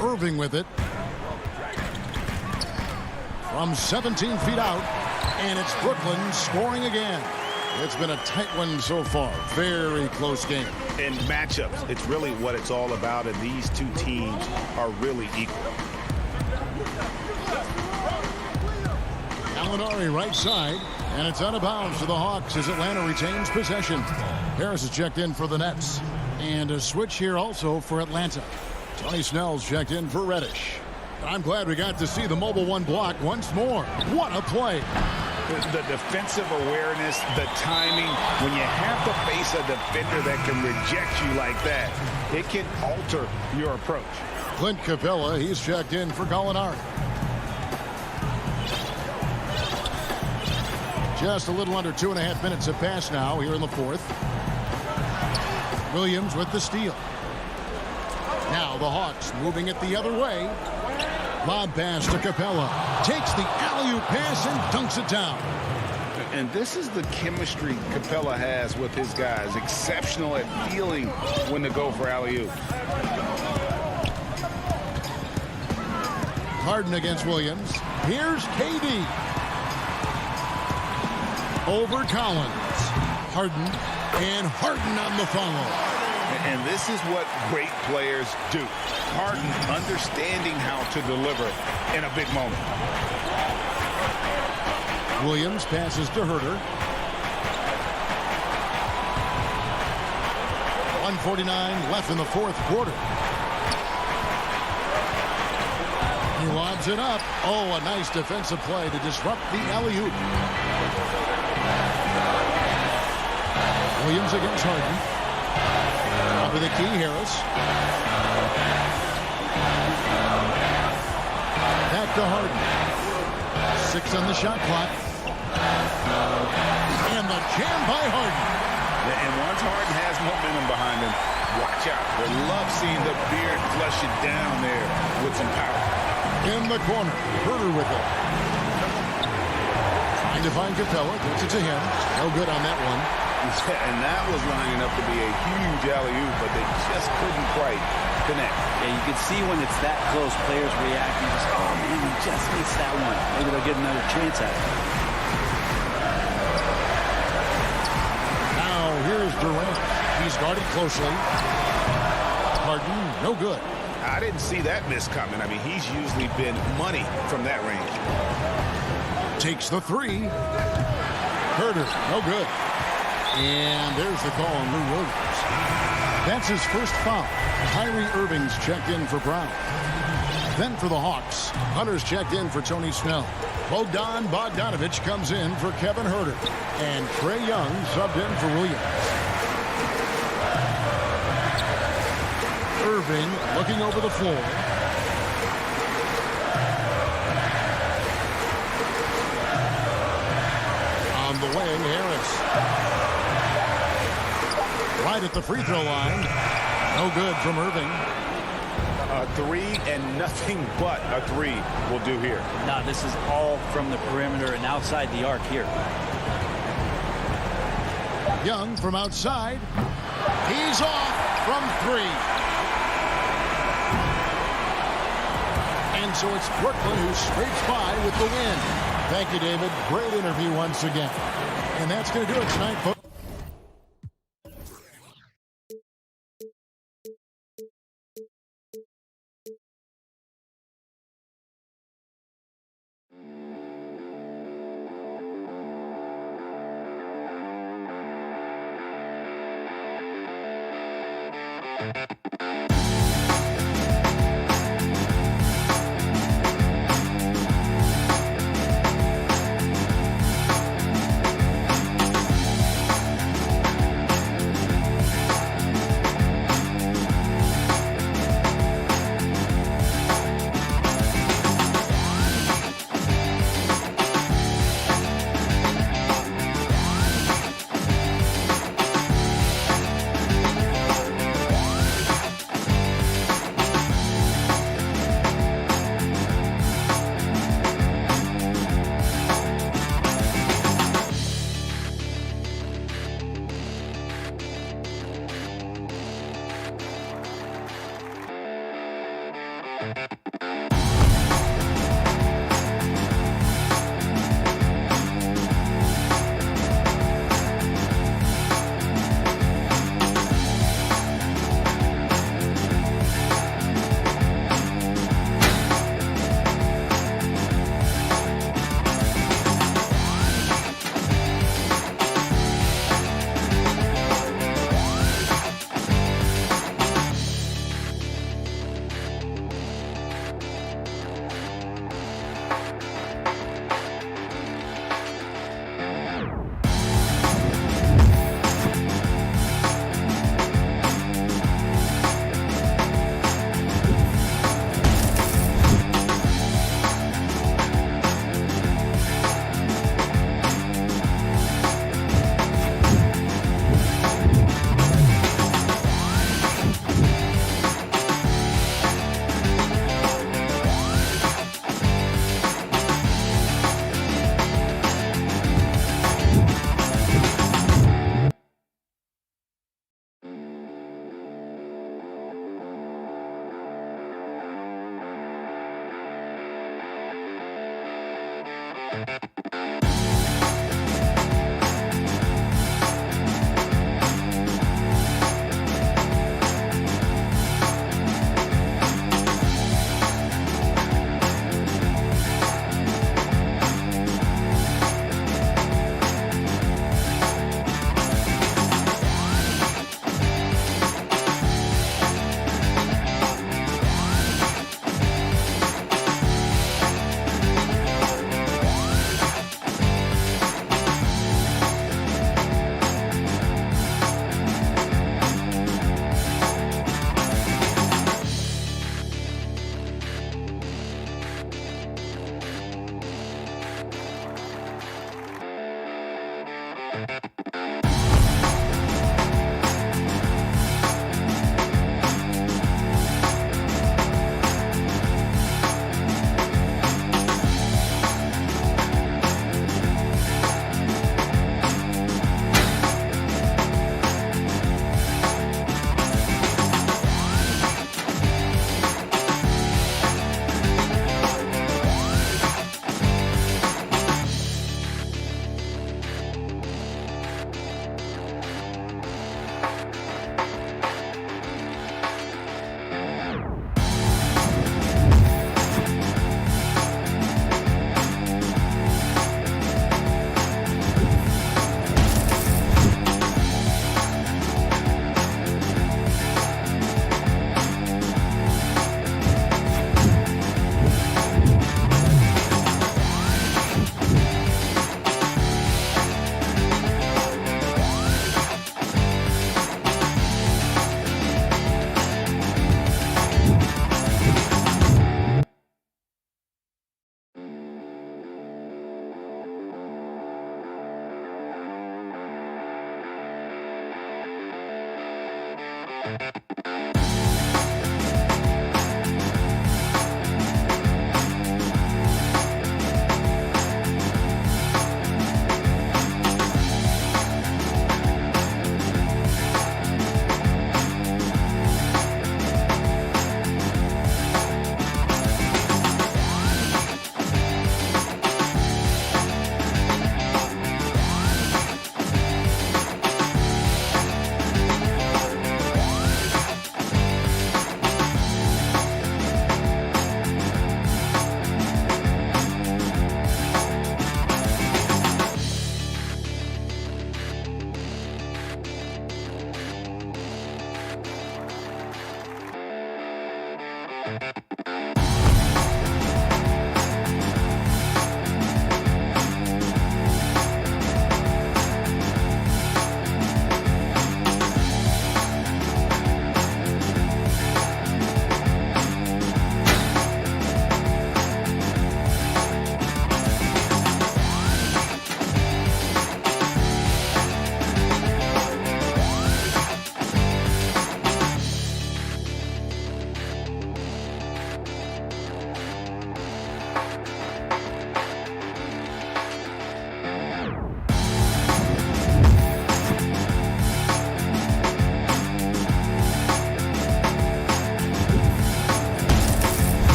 Irving with it. From 17 feet out. And it's Brooklyn scoring again. It's been a tight one so far. Very close game. In matchups, it's really what it's all about, and these 2 teams are really equal. Gallinari right side, and it's out of bounds to the Hawks as Atlanta retains possession. Harris is checked in for the Nets. And a switch here also for Atlanta. Tony Snell's checked in for Reddish. I'm glad we got to see the mobile 1 block once more. What a play. The defensive awareness, the timing, when you have to face a defender that can reject you like that, it can alter your approach. Clint Capella, he's checked in for Gallinari. Just a little under 2.5 minutes have passed now here in the 4th. Williams with the steal. Now the Hawks moving it the other way. Lob pass to Capella. Takes the alley-oop pass and dunks it down. And this is the chemistry Capella has with his guys. Exceptional at feeling when to go for alley-oop. Harden against Williams. Here's KD. Over Collins. Harden. And Harden on the follow. And this is what great players do. Harden understanding how to deliver in a big moment. Williams passes to Herter. 1:49 left in the 4th quarter. He lobs it up. Oh, a nice defensive play to disrupt the alley-oop. Williams against Harden. Up with the key, Harris. Back to Harden. 6 on the shot clock. And the jam by Harden. And once Harden has momentum behind him, watch out. They love seeing the beard flush it down there with some power. In the corner, Herder with it. Trying to find Capella, gets it to him. No good on that one. And that was lining up to be a huge alley-oop, but they just couldn't quite connect. Yeah, you can see when it's that close, players reacting. Just, oh, man, he just missed that one. Maybe they'll get another chance at it. Now, here's Durant. He's guarded closely. Harden, no good. I didn't see that miss coming. I mean, he's usually been money from that range. Takes the three. Herder, no good. And there's the call on Lou Williams. That's his first foul. Kyrie Irving's checked in for Brown. Then for the Hawks, Hunter's checked in for Tony Snell. Bogdan Bogdanović comes in for Kevin Herder. And Trae Young subbed in for Williams. Irving looking over the floor. On the wing, Harris. Right at the free throw line. No good from Irving. A three and nothing but a three will do here. No, this is all from the perimeter and outside the arc here. Young from outside. He's off from three. And so it's Brooklyn who scrapes by with the win. Thank you, David. Great interview once again. And that's going to do it tonight, folks.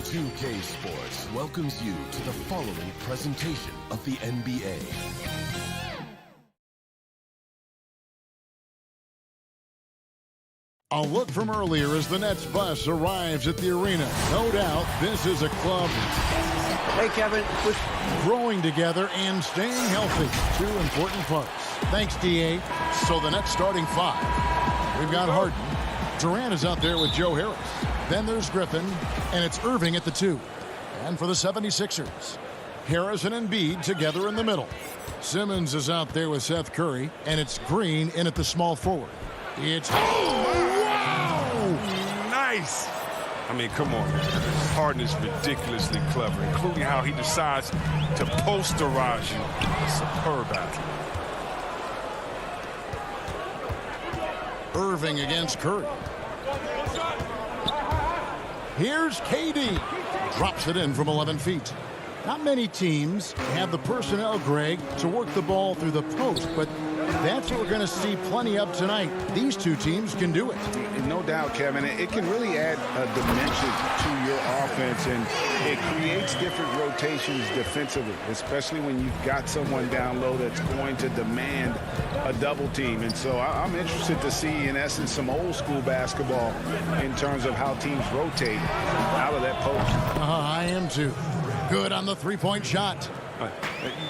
2K Sports welcomes you to the following presentation of the NBA. A look from earlier as the Nets bus arrives at the arena. No doubt this is a club Hey, Kevin. growing together and staying healthy. Two important parts. Thanks, DA. So the Nets starting five. We've got Harden. Durant is out there with Joe Harris. Then there's Griffin, and it's Irving at the 2. And for the 76ers, Harris and Embiid together in the middle. Simmons is out there with Seth Curry, and it's Green in at the small forward. It's... Wow! Nice! I mean, come on. Harden is ridiculously clever, including how he decides to posterize you. Superb athlete. Irving against Curry. Here's KD. Drops it in from 11 feet. Not many teams have the personnel, Greg, to work the ball through the post, but that's what we're going to see plenty of tonight. These two teams can do it. No doubt, Kevin. It can really add a dimension to your offense, and it creates different rotations defensively, especially when you've got someone down low that's going to demand a double team. And so I'm interested to see, in essence, some old school basketball in terms of how teams rotate out of that post. I am too. Good on the three-point shot.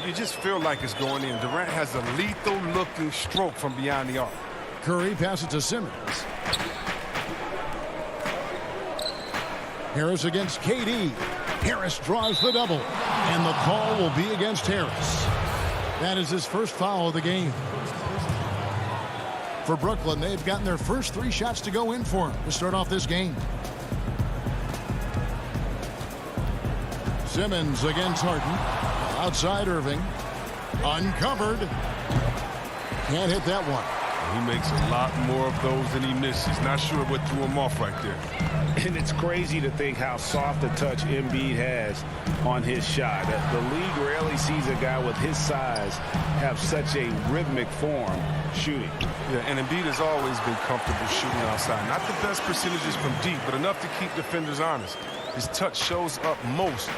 You just feel like it's going in. Durant has a lethal-looking stroke from beyond the arc. Curry passes to Simmons. Harris against KD. Harris draws the double, and the call will be against Harris. That is his first foul of the game. For Brooklyn, they've gotten their first 3 shots to go in for him to start off this game. Simmons against Harden. Outside Irving. Uncovered. Can't hit that one. He makes a lot more of those than he misses. Not sure what threw him off right there. And it's crazy to think how soft a touch Embiid has on his shot. The league rarely sees a guy with his size have such a rhythmic form shooting. Yeah, and Embiid has always been comfortable shooting outside. Not the best percentages from deep, but enough to keep defenders honest. His touch shows up most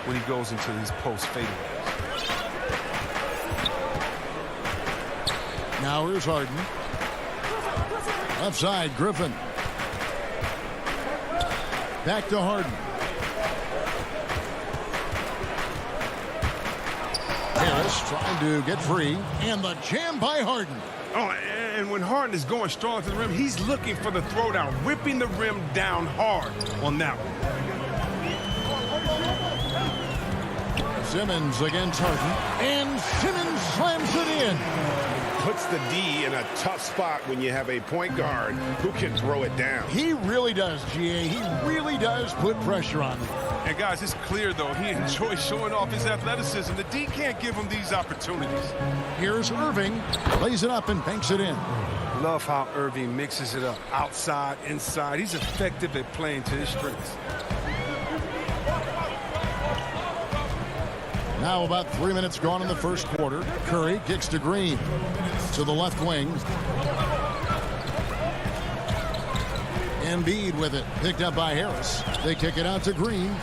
when he goes into his post fadeaway. Now here's Harden. Left side, Griffin. Back to Harden. Harris trying to get free. And the jam by Harden. Oh, and when Harden is going strong to the rim, he's looking for the throwdown, ripping the rim down hard on that one. Simmons against Harden. And Simmons slams it in. Puts the D in a tough spot when you have a point guard who can throw it down. He really does, GA. He really does put pressure on him. And guys, it's clear, though, he enjoys showing off his athleticism. The D can't give him these opportunities. Here's Irving. Lays it up and banks it in. Love how Irving mixes it up. Outside, inside. He's effective at playing to his strengths. Now about 3 minutes gone in the first quarter. Curry kicks to Green. To the left wing. Embiid with it. Picked up by Harris. They kick it out to Green.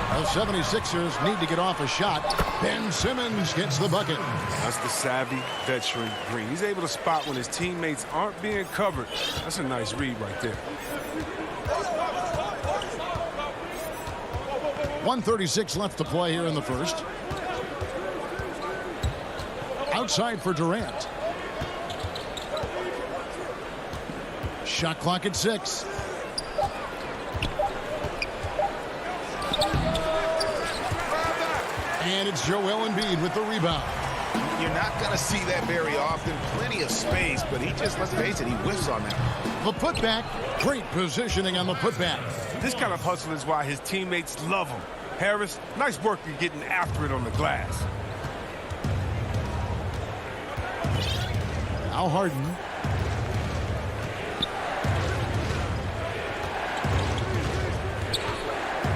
The 76ers need to get off a shot. Ben Simmons gets the bucket. That's the savvy veteran Green. He's able to spot when his teammates aren't being covered. That's a nice read right there. 1:36 left to play here in the first. Outside for Durant. Shot clock at 6. And it's Joel Embiid with the rebound. You're not going to see that very often. Plenty of space, but he just, let's face it, he whiffs on that. The putback. Great positioning on the putback. This kind of hustle is why his teammates love him. Harris, nice work in getting after it on the glass. Now Harden.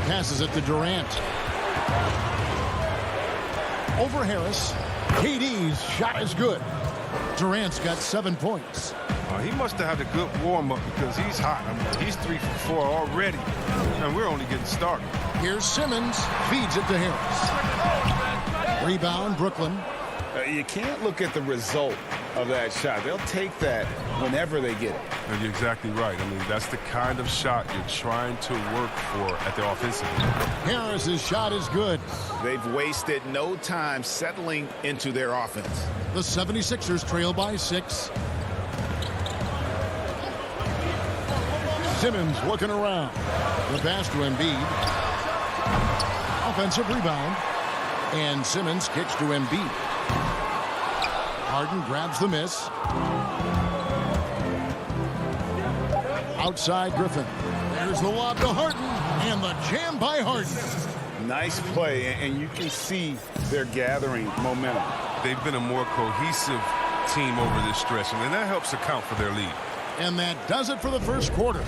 Passes it to Durant. Over Harris. KD's shot is good. Durant's got 7 points. He must have had a good warm-up because he's hot. I mean, he's 3 for 4 already, and we're only getting started. Here's Simmons. Feeds it to Harris. Rebound, Brooklyn. You can't look at the result of that shot. They'll take that whenever they get it. And you're exactly right. I mean, that's the kind of shot you're trying to work for at the offensive end. Harris's shot is good. They've wasted no time settling into their offense. The 76ers trail by 6. Simmons looking around. The pass to Embiid. Offensive rebound. And Simmons kicks to Embiid. Harden grabs the miss. Outside Griffin. There's the lob to Harden. And the jam by Harden. Nice play, and you can see they're gathering momentum. They've been a more cohesive team over this stretch, and that helps account for their lead. And that does it for the first quarter.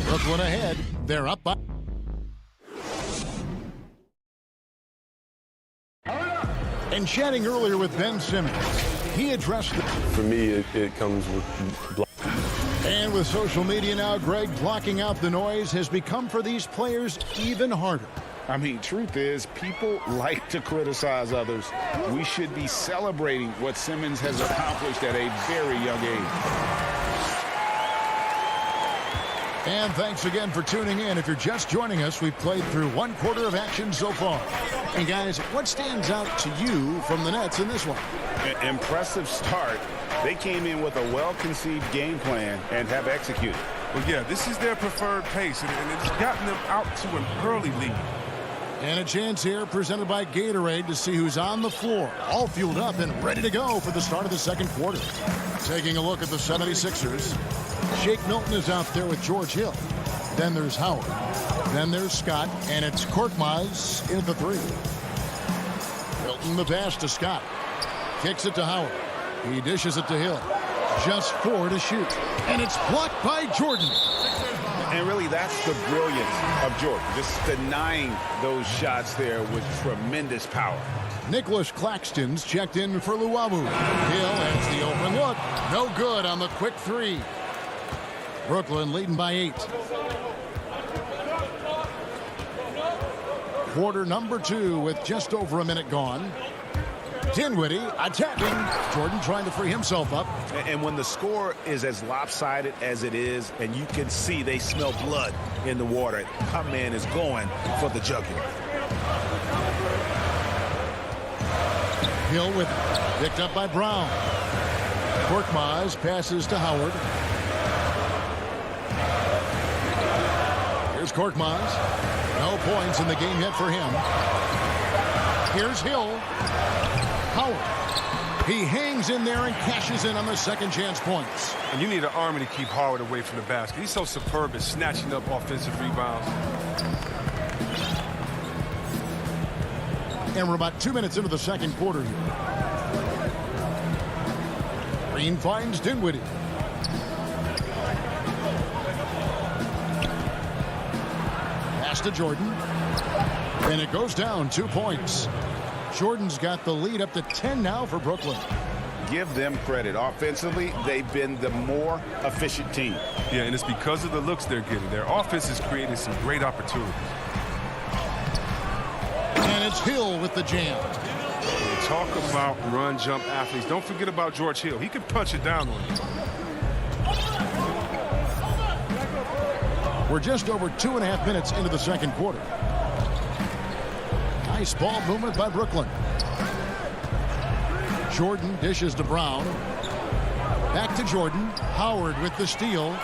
Brooklyn ahead. They're up by. And chatting earlier with Ben Simmons, he addressed the... For me, it comes with... And with social media now, Greg, blocking out the noise has become for these players even harder. I mean, truth is, people like to criticize others. We should be celebrating what Simmons has accomplished at a very young age. And thanks again for tuning in. If you're just joining us, we've played through 1 quarter of action so far. And guys, what stands out to you from the Nets in this one? Impressive start. They came in with a well-conceived game plan and have executed. Well, yeah, this is their preferred pace, and it's gotten them out to an early lead. And a chance here presented by Gatorade to see who's on the floor, all fueled up and ready to go for the start of the second quarter. Taking a look at the 76ers. Shake Milton is out there with George Hill. Then there's Howard. Then there's Scott, and it's Korkmaz in at the 3. Milton the pass to Scott. Kicks it to Howard. He dishes it to Hill. Just 4 to shoot. And it's blocked by Jordan. And really, that's the brilliance of Jordan. Just denying those shots there with tremendous power. Nicholas Claxton's checked in for Luwawu. Hill has the open look. No good on the quick 3. Brooklyn leading by 8. Quarter number 2 with just over a minute gone. Dinwiddie attacking. Jordan trying to free himself up. And when the score is as lopsided as it is, and you can see they smell blood in the water, my man is going for the jugular. Hill with it. Picked up by Brown. Korkmaz passes to Howard. Here's Korkmaz. No points in the game yet for him. Here's Hill. Howard. He hangs in there and cashes in on the second chance points. And you need an army to keep Howard away from the basket. He's so superb at snatching up offensive rebounds. And we're about 2 minutes into the second quarter here. Green finds Dinwiddie. Pass to Jordan. And it goes down 2 points. Jordan's got the lead up to 10 now for Brooklyn. Give them credit. Offensively, they've been the more efficient team. Yeah, and it's because of the looks they're getting. Their offense is creating some great opportunities. it's Hill with the jam. You talk about run jump athletes. Don't forget about George Hill. He can punch it down on you. We're just over 2.5 minutes into the second quarter. Nice ball movement by Brooklyn. Jordan dishes to Brown. Back to Jordan. Howard with the steal.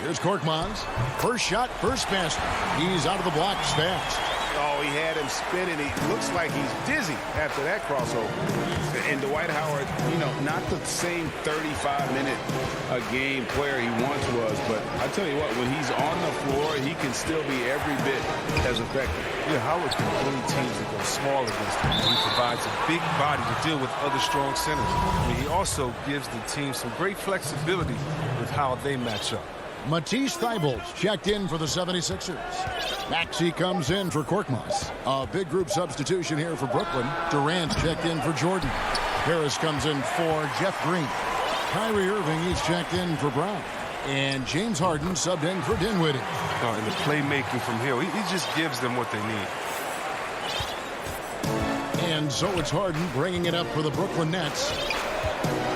Here's Korkmaz. First shot, first basket. He's out of the blocks fast. Oh, he had him spinning. He looks like he's dizzy after that crossover. And Dwight Howard, you know, not the same 35-minute-a-game player he once was, but I tell you what, when he's on the floor, he can still be every bit as effective. Yeah, Howard can bully teams that go small against him. He provides a big body to deal with other strong centers. I mean, he also gives the team some great flexibility with how they match up. Matisse Thybulle's checked in for the 76ers. Maxey comes in for Korkmaz. A big group substitution here for Brooklyn. Durant checked in for Jordan. Harris comes in for Jeff Green. Kyrie Irving, he's checked in for Brown. And James Harden subbed in for Dinwiddie. And the playmaking from Hill, he just gives them what they need. And so it's Harden bringing it up for the Brooklyn Nets.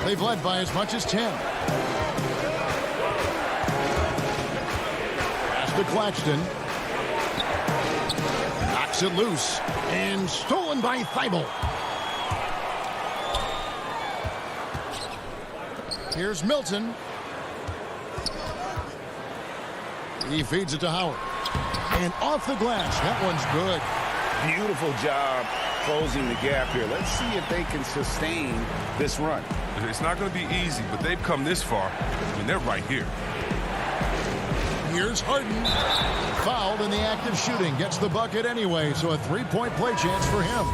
They've led by as much as 10. To Claxton. Knocks it loose. And stolen by Thibault. Here's Milton. He feeds it to Howard. And off the glass. That one's good. Beautiful job closing the gap here. Let's see if they can sustain this run. It's not going to be easy, but they've come this far. I mean, they're right here. Here's Harden. Fouled in the act of shooting. Gets the bucket anyway, so a three-point play chance for him.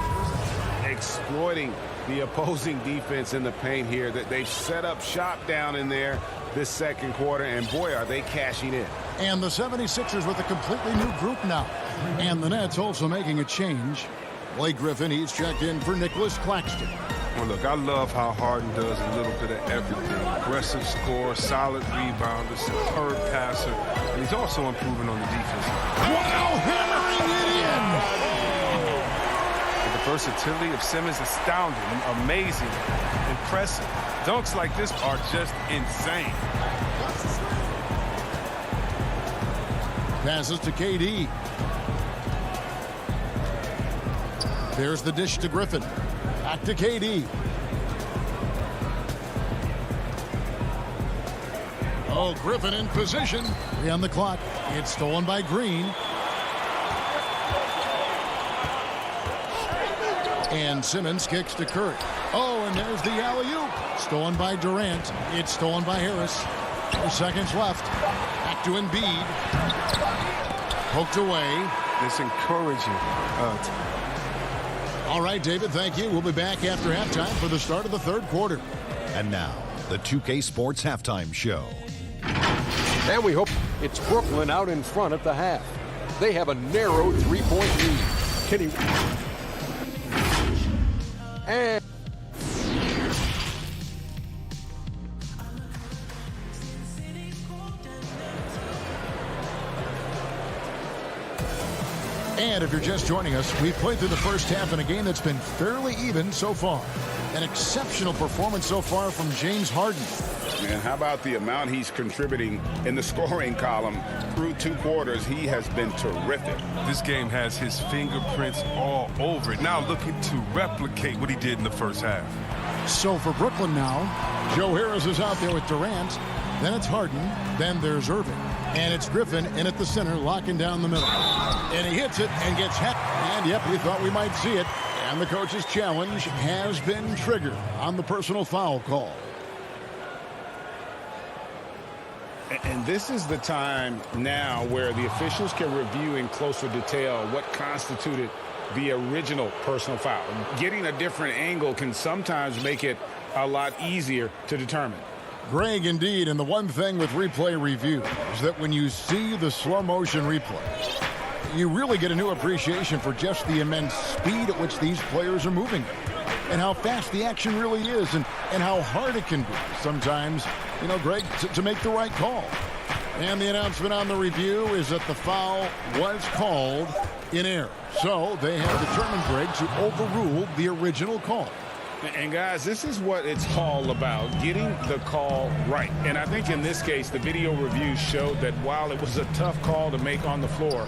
Exploiting the opposing defense in the paint here. That they've set up shop down in there this second quarter, and boy, are they cashing in. And the 76ers with a completely new group now. And the Nets also making a change. Blake Griffin, he's checked in for Nicholas Claxton. Well, look, I love how Harden does a little bit of everything. Aggressive scorer, solid rebounder, superb passer, and he's also improving on the defense. Wow, hammering it in! The versatility of Simmons, astounding, amazing, impressive. Dunks like this are just insane. Passes to KD. There's the dish to Griffin. Back to KD. Oh, Griffin in position. 3 on the clock. It's stolen by Green. And Simmons kicks to Curry. Oh, and there's the alley-oop. Stolen by Durant. It's stolen by Harris. 4 seconds left. Back to Embiid. Poked away. It's encouraging. All right, David, thank you. We'll be back after halftime for the start of the third quarter. And now, the 2K Sports Halftime Show. And we hope it's Brooklyn out in front at the half. They have a narrow three-point lead. Kenny. And if you're just joining us, we've played through the first half in a game that's been fairly even so far. An exceptional performance so far from James Harden. And how about the amount he's contributing in the scoring column through 2 quarters? He has been terrific. This game has his fingerprints all over it. Now looking to replicate what he did in the first half. So for Brooklyn now, Joe Harris is out there with Durant. Then it's Harden. Then there's Irving. And it's Griffin in at the center, locking down the middle. And he hits it and gets hit. And, yep, we thought we might see it. And the coach's challenge has been triggered on the personal foul call. And this is the time now where the officials can review in closer detail what constituted the original personal foul. Getting a different angle can sometimes make it a lot easier to determine. Greg, indeed, and the one thing with replay review is that when you see the slow motion replay, you really get a new appreciation for just the immense speed at which these players are moving and how fast the action really is and how hard it can be sometimes, you know, Greg, to make the right call. And the announcement on the review is that the foul was called in error. So they have determined, Greg, to overrule the original call. And guys, this is what it's all about, getting the call right. And I think in this case, the video review showed that while it was a tough call to make on the floor,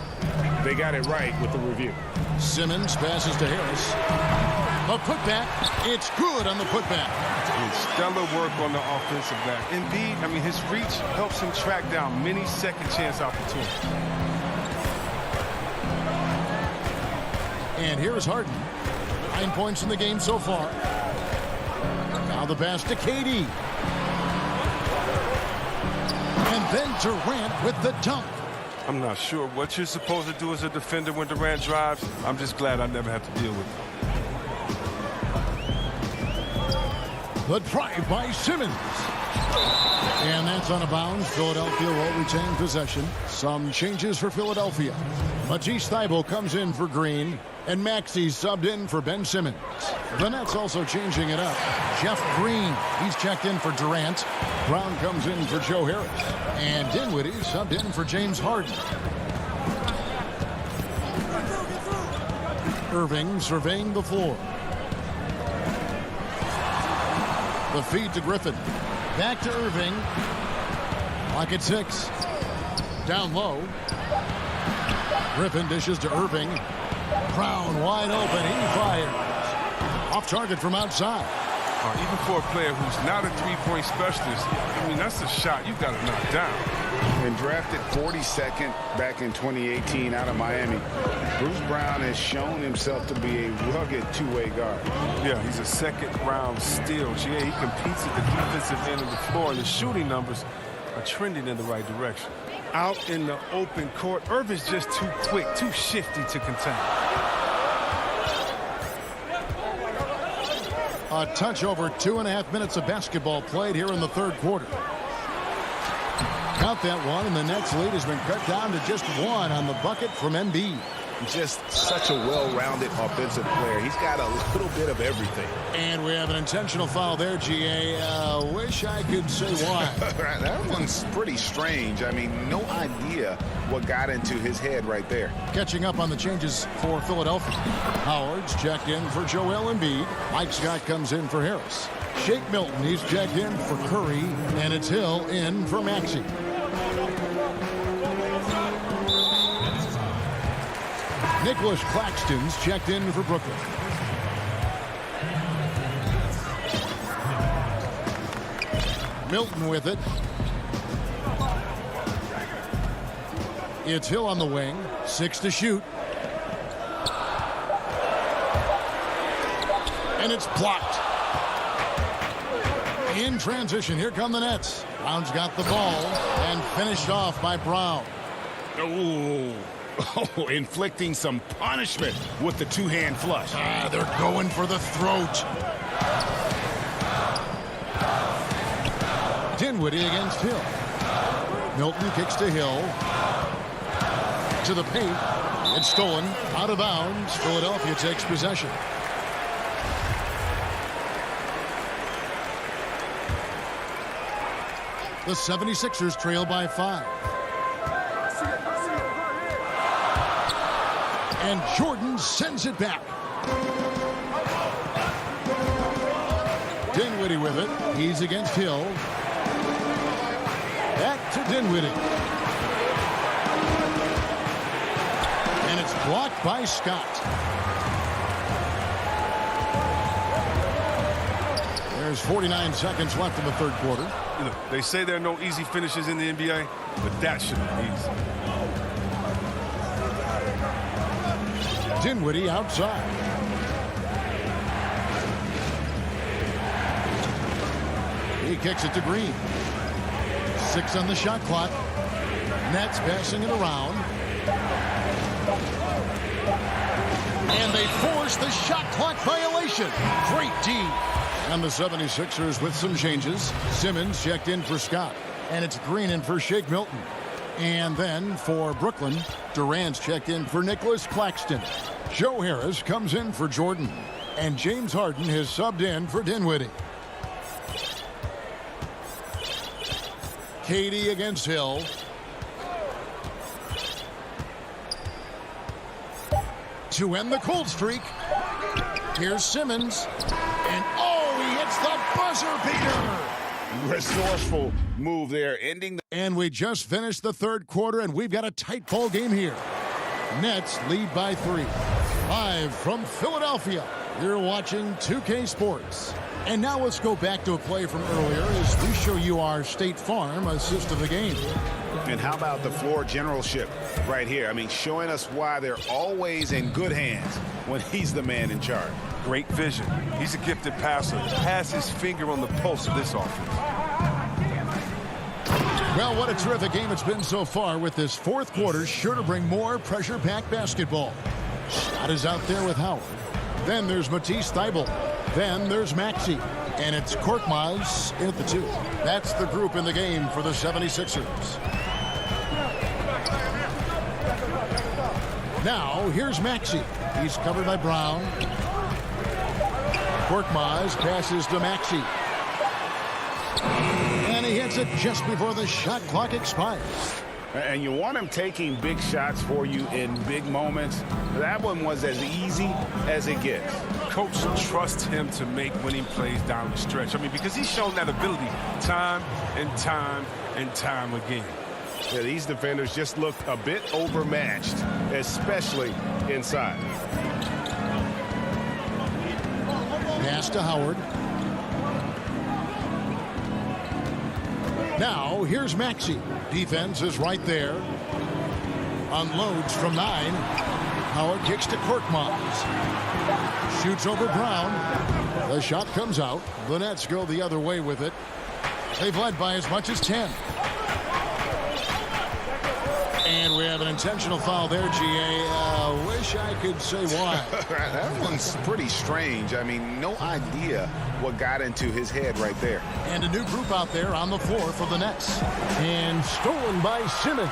they got it right with the review. Simmons passes to Harris. A putback. It's good on the putback. Stellar work on the offensive back. Embiid, I mean, his reach helps him track down many second chance opportunities. And here's Harden. 9 points in the game so far. Now the pass to KD. And then Durant with the dunk. I'm not sure what you're supposed to do as a defender when Durant drives. I'm just glad I never have to deal with it. The drive by Simmons. And that's on a bounds. Philadelphia will retain possession. Some changes for Philadelphia. Matisse Thybulle comes in for Green. And Maxey subbed in for Ben Simmons. The Nets also changing it up. Jeff Green, he's checked in for Durant. Brown comes in for Joe Harris. And Dinwiddie subbed in for James Harden. Irving surveying the floor. The feed to Griffin. Back to Irving. Clock at 6. Down low. Griffin dishes to Irving. Brown wide open. He fires. Off target from outside. Even for a player who's not a three-point specialist, I mean, that's a shot you've got to knock down. And drafted 42nd back in 2018 out of Miami, Bruce Brown has shown himself to be a rugged two-way guard. Yeah, he's a second-round steal. GA, he competes at the defensive end of the floor, and the shooting numbers are trending in the right direction. Out in the open court, Irving's just too quick, too shifty to contain. A touch over 2.5 minutes of basketball played here in the third quarter. Count that one, and the Nets lead has been cut down to just 1 on the bucket from Embiid. Just such a well-rounded offensive player. He's got a little bit of everything. And we have an intentional foul there, GA. Wish I could say why. That one's pretty strange. I mean, no idea what got into his head right there. Catching up on the changes for Philadelphia. Howard's checked in for Joel Embiid. Mike Scott comes in for Harris. Shake Milton, he's checked in for Curry. And it's Hill in for Maxey. Nicholas Claxton's checked in for Brooklyn. Milton with it. It's Hill on the wing. 6 to shoot. And it's blocked. In transition, here come the Nets. Brown's got the ball and finished off by Brown. Oh, inflicting some punishment with the two-hand flush. They're going for the throat. Dinwiddie against Hill. Milton kicks to Hill. To the paint. It's stolen. Out of bounds. Philadelphia takes possession. The 76ers trail by 5. And Jordan sends it back. Dinwiddie with it. He's against Hill. Back to Dinwiddie. And it's blocked by Scott. There's 49 seconds left in the third quarter. You know, they say there are no easy finishes in the NBA, but that should be easy. Dinwiddie outside. He kicks it to Green. 6 on the shot clock. Nets passing it around. And they force the shot clock violation. Great D. And the 76ers with some changes. Simmons checked in for Scott. And it's Green in for Shake Milton. And then for Brooklyn, Durant's checked in for Nicholas Claxton. Joe Harris comes in for Jordan. And James Harden has subbed in for Dinwiddie. KD against Hill. to end the cold streak. Here's Simmons. And, oh, he hits the buzzer beater. Resourceful move there, ending the... And we just finished the third quarter, and we've got a tight ball game here. Nets lead by 3. Live from Philadelphia, you're watching 2K Sports. And now let's go back to a play from earlier as we show you our State Farm assist of the game. And how about the floor generalship right here? I mean, showing us why they're always in good hands when he's the man in charge. Great vision. He's a gifted passer. Has his finger on the pulse of this offense. Well, what a terrific game it's been so far, with this fourth quarter sure to bring more pressure-packed basketball. Shot is out there with Howard. Then there's Matisse Thybulle. Then there's Maxey. And it's Korkmaz in at the 2. That's the group in the game for the 76ers. Now, here's Maxey. He's covered by Brown. Korkmaz passes to Maxey. And he hits it just before the shot clock expires. And you want him taking big shots for you in big moments. That one was as easy as it gets. Coach trusts him to make winning plays down the stretch. I mean, because he's shown that ability time and time and time again. Yeah, these defenders just look a bit overmatched, especially inside. Pass to Howard. Now, here's Maxey. Defense is right there. Unloads from 9. Howard kicks to Korkmaz. Shoots over Brown. The shot comes out. The Nets go the other way with it. They've led by as much as 10. And we have an intentional foul there, G.A. Wish I could say why. That one's pretty strange. I mean, no idea what got into his head right there. And a new group out there on the floor for the Nets. And stolen by Simmons.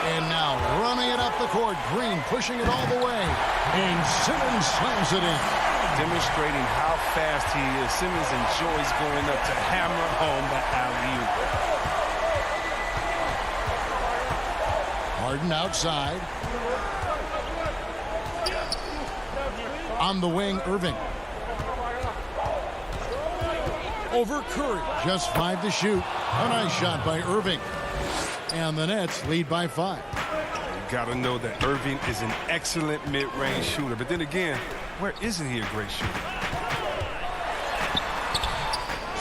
And now running it up the court. Green pushing it all the way. And Simmons slams it in. Demonstrating how fast he is. Simmons enjoys going up to hammer home the alley-oop. Harden outside. On the wing, Irving. Over Curry. Just 5 to shoot. A nice shot by Irving. And the Nets lead by 5. You got to know that Irving is an excellent mid-range shooter. But then again, where isn't he a great shooter?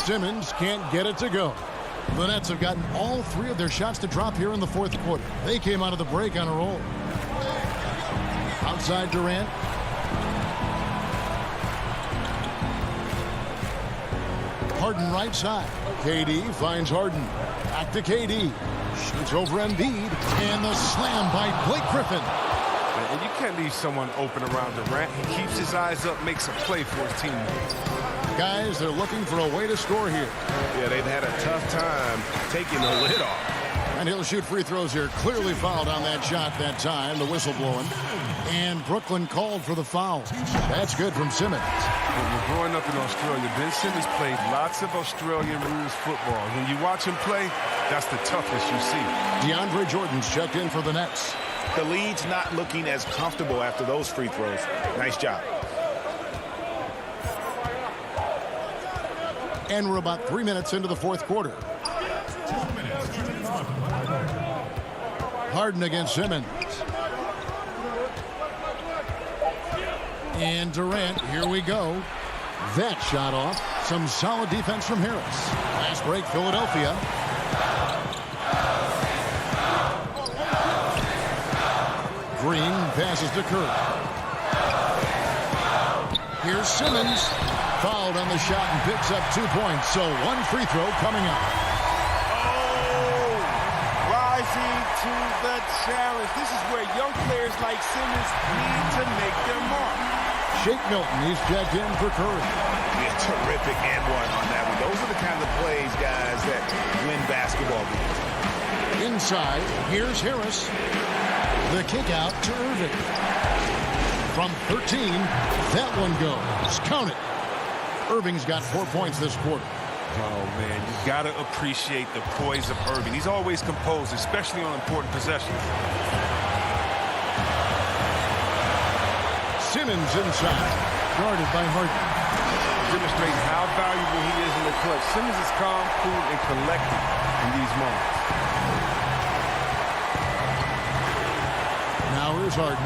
Simmons can't get it to go. The Nets have gotten all 3 of their shots to drop here in the fourth quarter. They came out of the break on a roll. Outside Durant. Harden right side. KD finds Harden. Back to KD. Shoots over Embiid. And the slam by Blake Griffin. And you can't leave someone open around Durant. He keeps his eyes up, makes a play for his teammates. Guys, they're looking for a way to score here. Yeah, they've had a tough time taking the lid off. And he'll shoot free throws here. Clearly fouled on that shot that time. The whistle blowing. And Brooklyn called for the foul. That's good from Simmons. When you're growing up in Australia, Ben Simmons played lots of Australian rules football. When you watch him play, that's the toughness you see. DeAndre Jordan's checked in for the Nets. The lead's not looking as comfortable after those free throws. Nice job. And we're about 3 minutes into the fourth quarter. Harden against Simmons. And Durant, here we go. That shot off. Some solid defense from Harris. Last break, Philadelphia. Green passes to Curry. Here's Simmons. Fouled on the shot and picks up 2 points. So 1 free throw coming up. Oh, rising to the challenge. This is where young players like Simmons need to make their mark. Shake Milton, he's checked in for Curry. Yeah, terrific and one on that one. Those are the kind of plays, guys, that win basketball games. Inside, here's Harris. The kick out to Irving. From 13, that one goes. Count it. Irving's got 4 points this quarter. Oh, man, you got to appreciate the poise of Irving. He's always composed, especially on important possessions. Simmons inside, guarded by Harden. Demonstrating how valuable he is in the clutch. Simmons is calm, cool, and collected in these moments. Now here's Harden.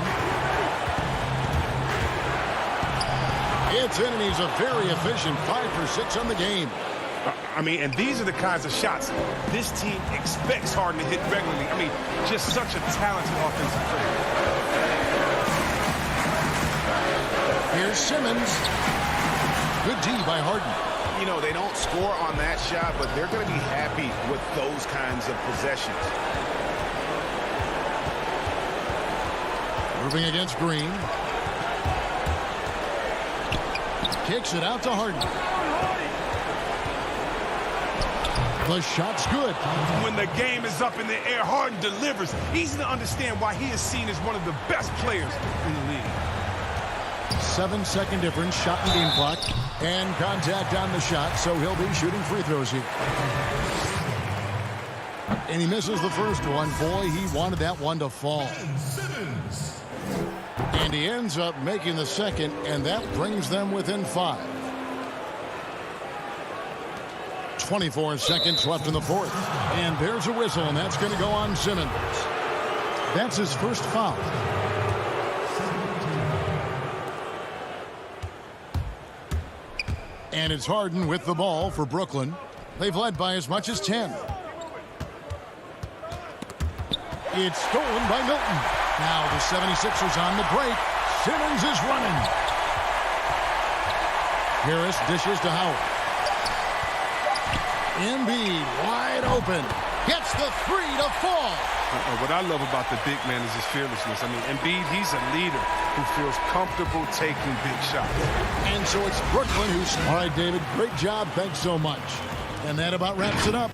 It's in, and he's a very efficient 5 for 6 on the game. I mean, and these are the kinds of shots this team expects Harden to hit regularly. I mean, just such a talented offensive player. Here's Simmons. Good D by Harden. You know, they don't score on that shot, but they're going to be happy with those kinds of possessions. Moving against Green. Kicks it out to Harden. The shot's good. When the game is up in the air, Harden delivers. Easy to understand why he is seen as one of the best players in the league. 7-second difference, shot and game clock, and contact on the shot, so he'll be shooting free throws here. And he misses the first one. Boy, he wanted that one to fall. And he ends up making the second, and that brings them within 5. 24 seconds left in the fourth. And there's a whistle, and that's going to go on Simmons. That's his first foul. And it's Harden with the ball for Brooklyn. They've led by as much as 10. It's stolen by Milton. Now the 76ers on the break. Simmons is running. Harris dishes to Howard. Embiid wide open. Gets the 3 to fall. What I love about the big man is his fearlessness. I mean, Embiid, he's a leader who feels comfortable taking big shots. And so it's Brooklyn who's... All right, David, great job. Thanks so much. And that about wraps it up.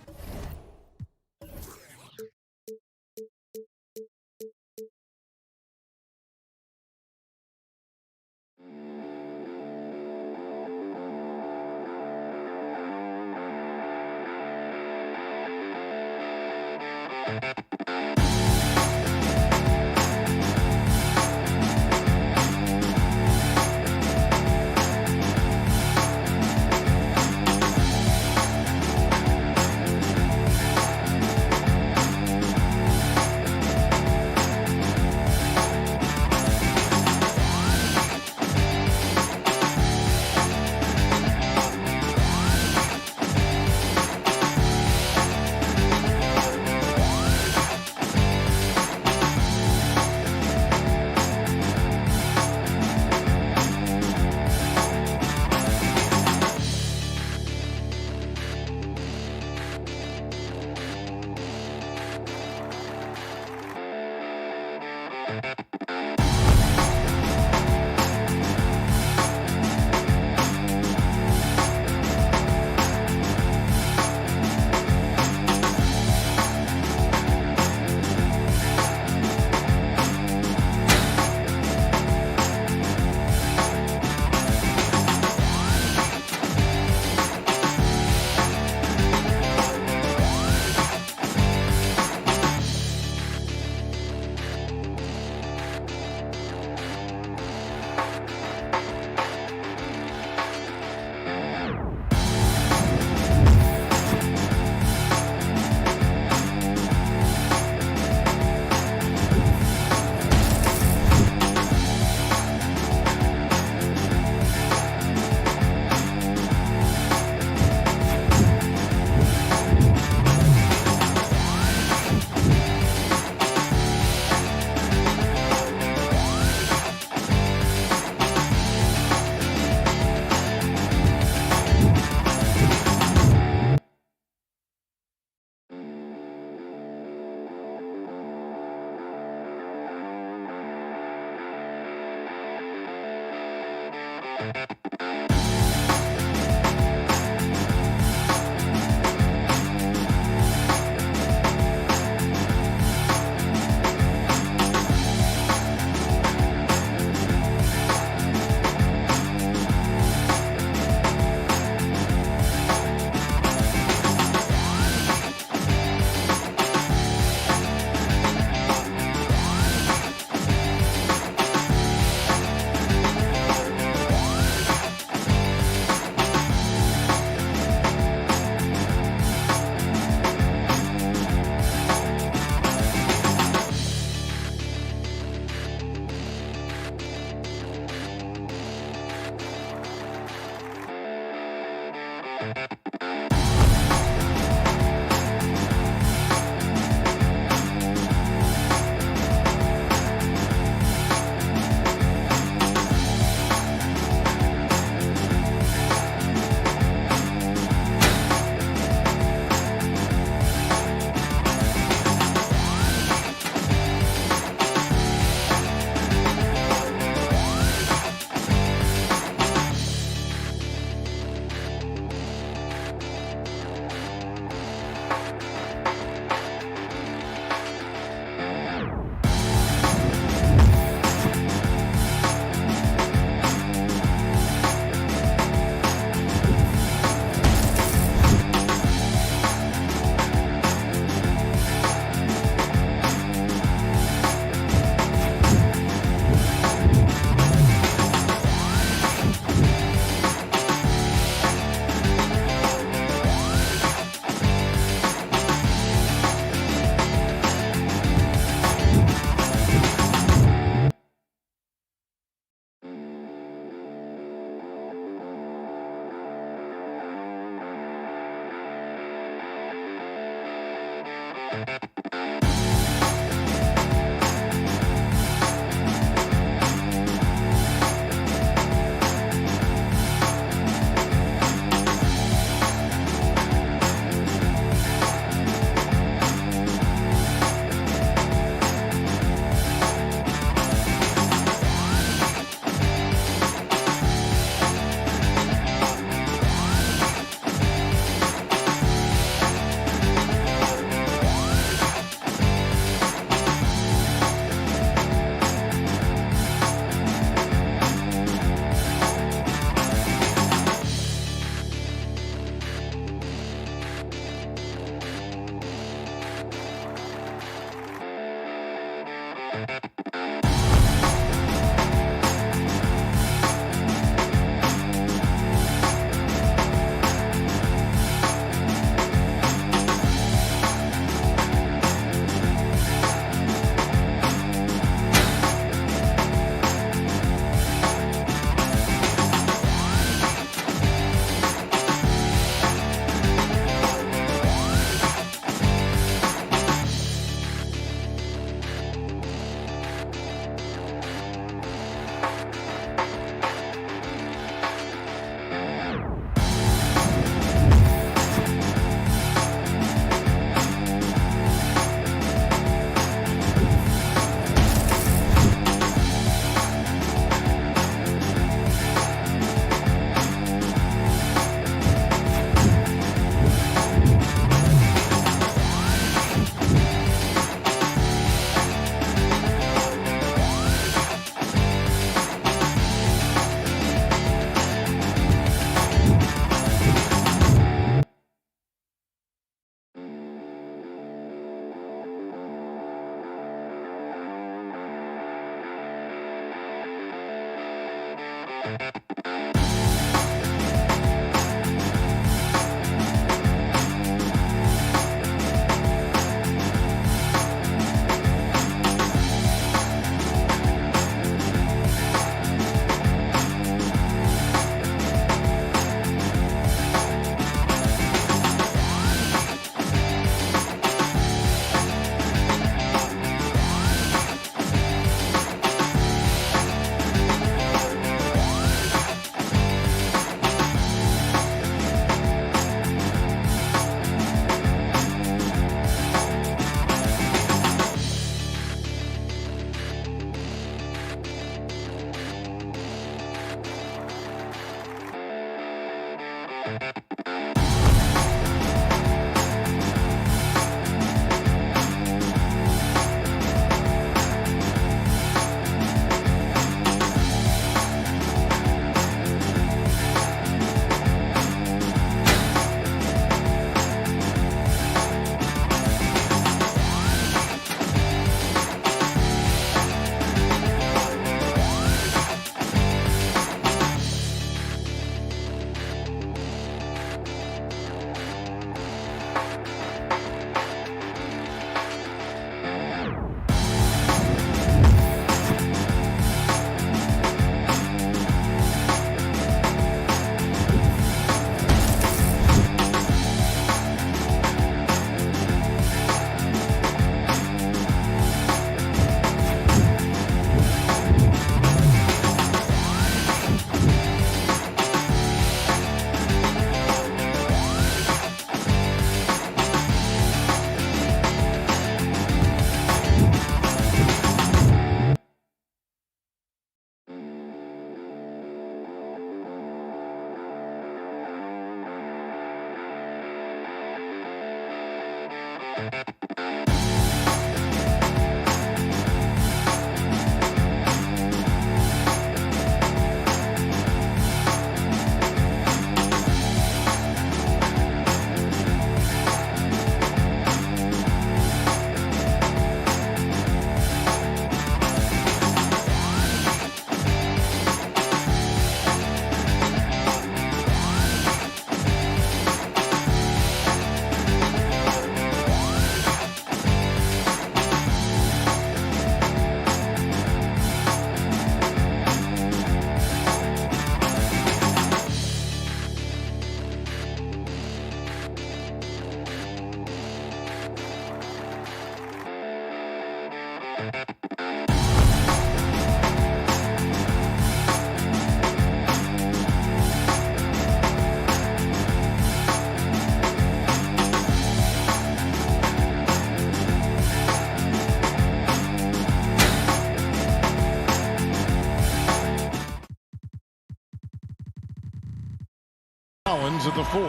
Collins at the 4.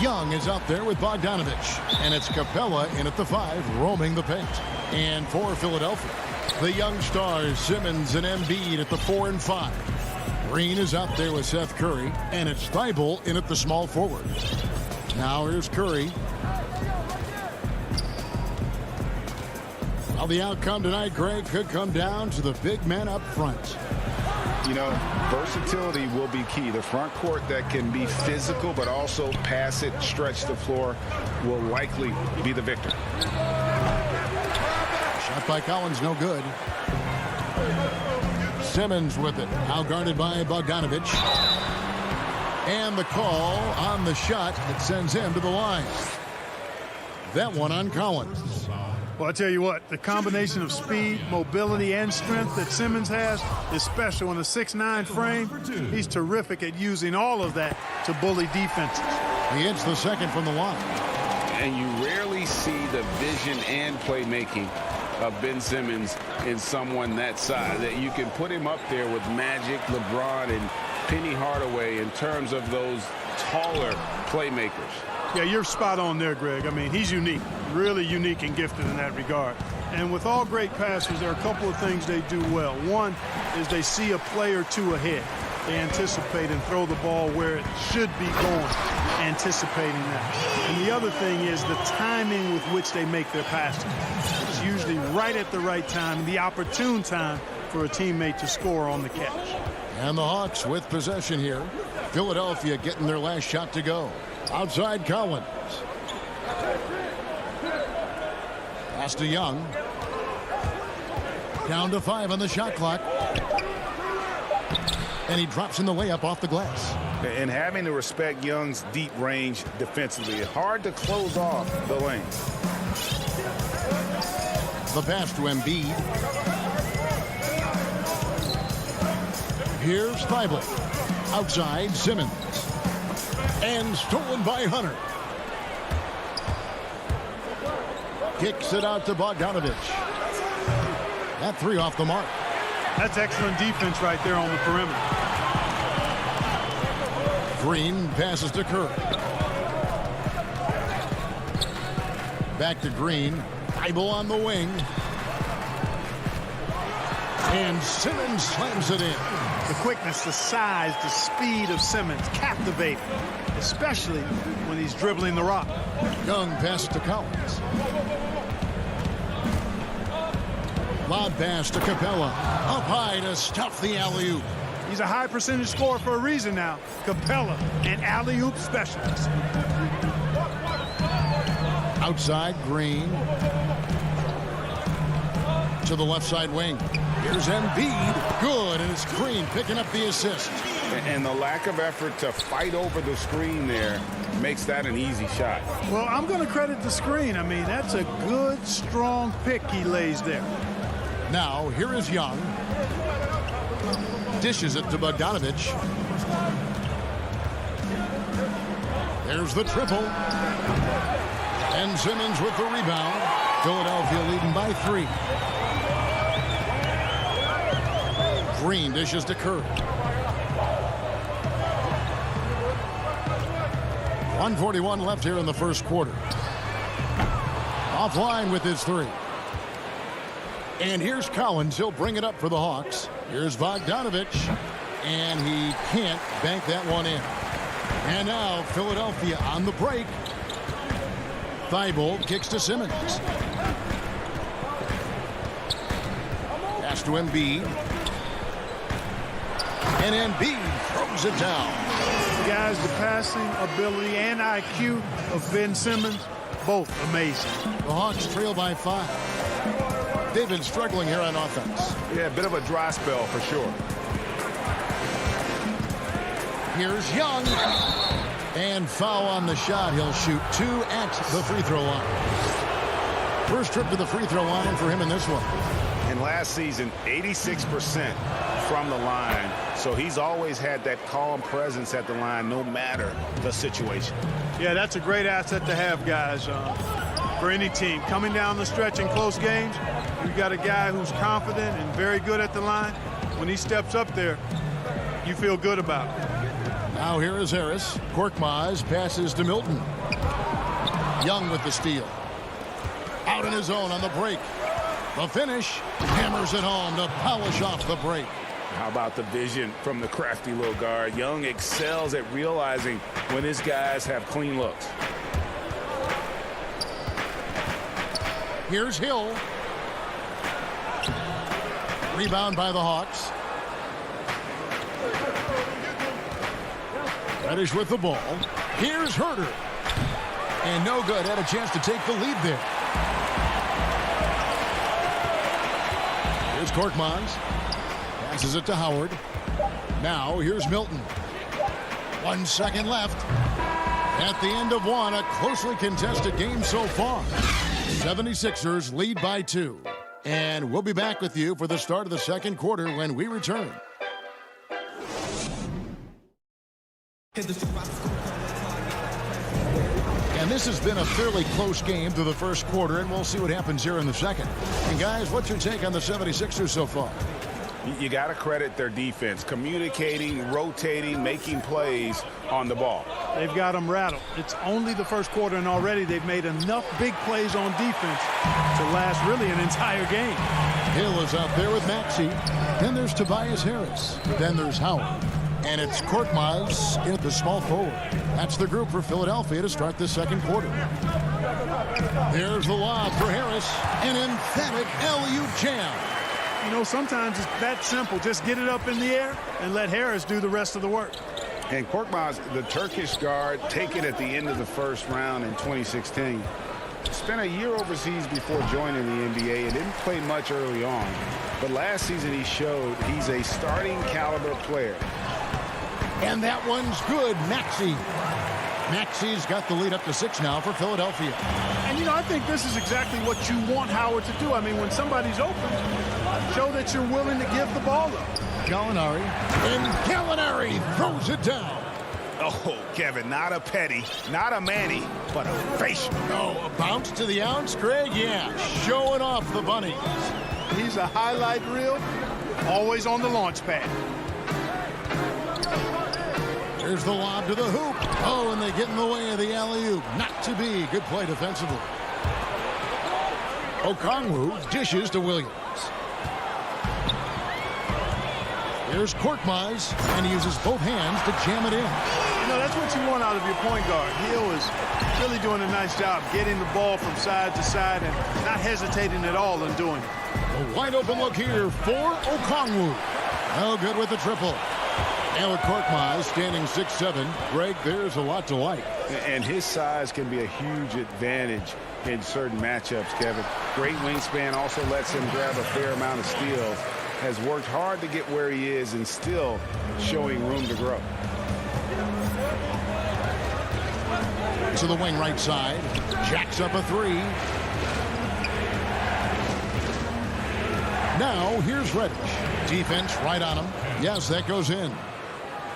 Young is out there with Bogdanovich. And it's Capella in at the 5, roaming the paint. And for Philadelphia, the young stars Simmons and Embiid at the 4 and 5. Green is out there with Seth Curry. And it's Thibault in at the small forward. Now here's Curry. Well, the outcome tonight, Greg, could come down to the big man up front. You know, versatility will be key. The front court that can be physical but also pass it, stretch the floor will likely be the victor. Shot by Collins, no good. Simmons with it, now guarded by Bogdanovich. And the call on the shot that sends him to the line. That one on Collins. Well, I tell you what, the combination of speed, mobility, and strength that Simmons has is special in a 6'9" frame. He's terrific at using all of that to bully defenses. He hits the second from the line. And you rarely see the vision and playmaking of Ben Simmons in someone that size, that you can put him up there with Magic, LeBron, and Penny Hardaway in terms of those taller playmakers. Yeah, you're spot on there, Greg. I mean, he's unique, really unique and gifted in that regard. And with all great passers, there are a couple of things they do well. One is they see a play or two ahead. They anticipate and throw the ball where it should be going, anticipating that. And the other thing is the timing with which they make their passes. It's usually right at the right time, the opportune time for a teammate to score on the catch. And the Hawks with possession here. Philadelphia getting their last shot to go. Outside Collins. Pass to Young. Down to 5 on the shot clock. And he drops in the layup off the glass. And having to respect Young's deep range defensively, it's hard to close off the lane. The pass to Embiid. Here's Thibault. Outside Simmons. And stolen by Hunter. Kicks it out to Bogdanovich. That 3 off the mark. That's excellent defense right there on the perimeter. Green passes to Curry. Back to Green. Thibault on the wing. And Simmons slams it in. The quickness, the size, the speed of Simmons captivating, especially when he's dribbling the rock. Young passes to Collins. Lob pass to Capella. Up high to stuff the alley-oop. He's a high percentage scorer for a reason now. Capella, an alley-oop specialist. Outside Green. To the left side wing. Here's Embiid. Good, and it's Green picking up the assist. And the lack of effort to fight over the screen there makes that an easy shot. Well, I'm going to credit the screen. I mean, that's a good, strong pick he lays there. Now, here is Young. Dishes it to Bogdanovich. There's the triple. And Simmons with the rebound. Philadelphia leading by 3. Green dishes to Curry. 1:41 left here in the first quarter. Offline with his 3. And here's Collins. He'll bring it up for the Hawks. Here's Bogdanovich. And he can't bank that one in. And now Philadelphia on the break. Thibault kicks to Simmons. Pass to Embiid. And Embiid throws it down. Guys, the passing ability and IQ of Ben Simmons, both amazing. The Hawks trail by 5. They've been struggling here on offense. Yeah, a bit of a dry spell for sure. Here's Young. And foul on the shot. He'll shoot 2 at the free throw line. First trip to the free throw line for him in this one. And last season, 86% from the line. So he's always had that calm presence at the line no matter the situation. Yeah, that's a great asset to have, guys, for any team. Coming down the stretch in close games, you've got a guy who's confident and very good at the line. When he steps up there, you feel good about it. Now here is Harris. Korkmaz passes to Milton. Young with the steal. Out in his own on the break. The finish. Hammers it home to polish off the break. How about the vision from the crafty little guard? Young excels at realizing when his guys have clean looks. Here's Hill. Rebound by the Hawks. Reddish with the ball. Here's Herter. And no good. Had a chance to take the lead there. Here's Korkmaz. Passes it to Howard. Now here's Milton. 1 second left. At the end of one, a closely contested game so far. 76ers lead by 2. And we'll be back with you for the start of the second quarter when we return. And this has been a fairly close game through the first quarter, and we'll see what happens here in the second. And guys, what's your take on the 76ers so far? You got to credit their defense, communicating, rotating, making plays on the ball. They've got them rattled. It's only the first quarter, and already they've made enough big plays on defense to last really an entire game. Hill is out there with Maxey. Then there's Tobias Harris. Then there's Howard. And it's Korkmaz in at the small forward. That's the group for Philadelphia to start the second quarter. There's the lob for Harris. An emphatic alley-oop jam. You know, sometimes it's that simple. Just get it up in the air and let Harris do the rest of the work. And Korkmaz, the Turkish guard, taken at the end of the first round in 2016. Spent a year overseas before joining the NBA and didn't play much early on. But last season he showed he's a starting caliber player. And that one's good. Maxi's got the lead up to 6 now for Philadelphia. And, you know, I think this is exactly what you want Howard to do. I mean, when somebody's open, show that you're willing to give the ball up. Gallinari. And Gallinari throws it down. Oh, Kevin, not a petty, not a Manny, but a facial. Oh, a bounce to the ounce, Greg? Yeah, showing off the bunnies. He's a highlight reel, always on the launch pad. There's the lob to the hoop. Oh, and they get in the way of the alley-oop. Not to be. Good play defensively. Okongwu dishes to Williams. Here's Korkmaz, and he uses both hands to jam it in. You know, that's what you want out of your point guard. Hill is really doing a nice job getting the ball from side to side and not hesitating at all in doing it. A wide open look here for Okongwu. Oh, good with the triple. And with Korkmaz standing 6'7", Greg, there's a lot to like. And his size can be a huge advantage in certain matchups, Kevin. Great wingspan also lets him grab a fair amount of steals. Has worked hard to get where he is and still showing room to grow. To the wing right side. Jacks up a 3. Now here's Reddish. Defense right on him. Yes, that goes in.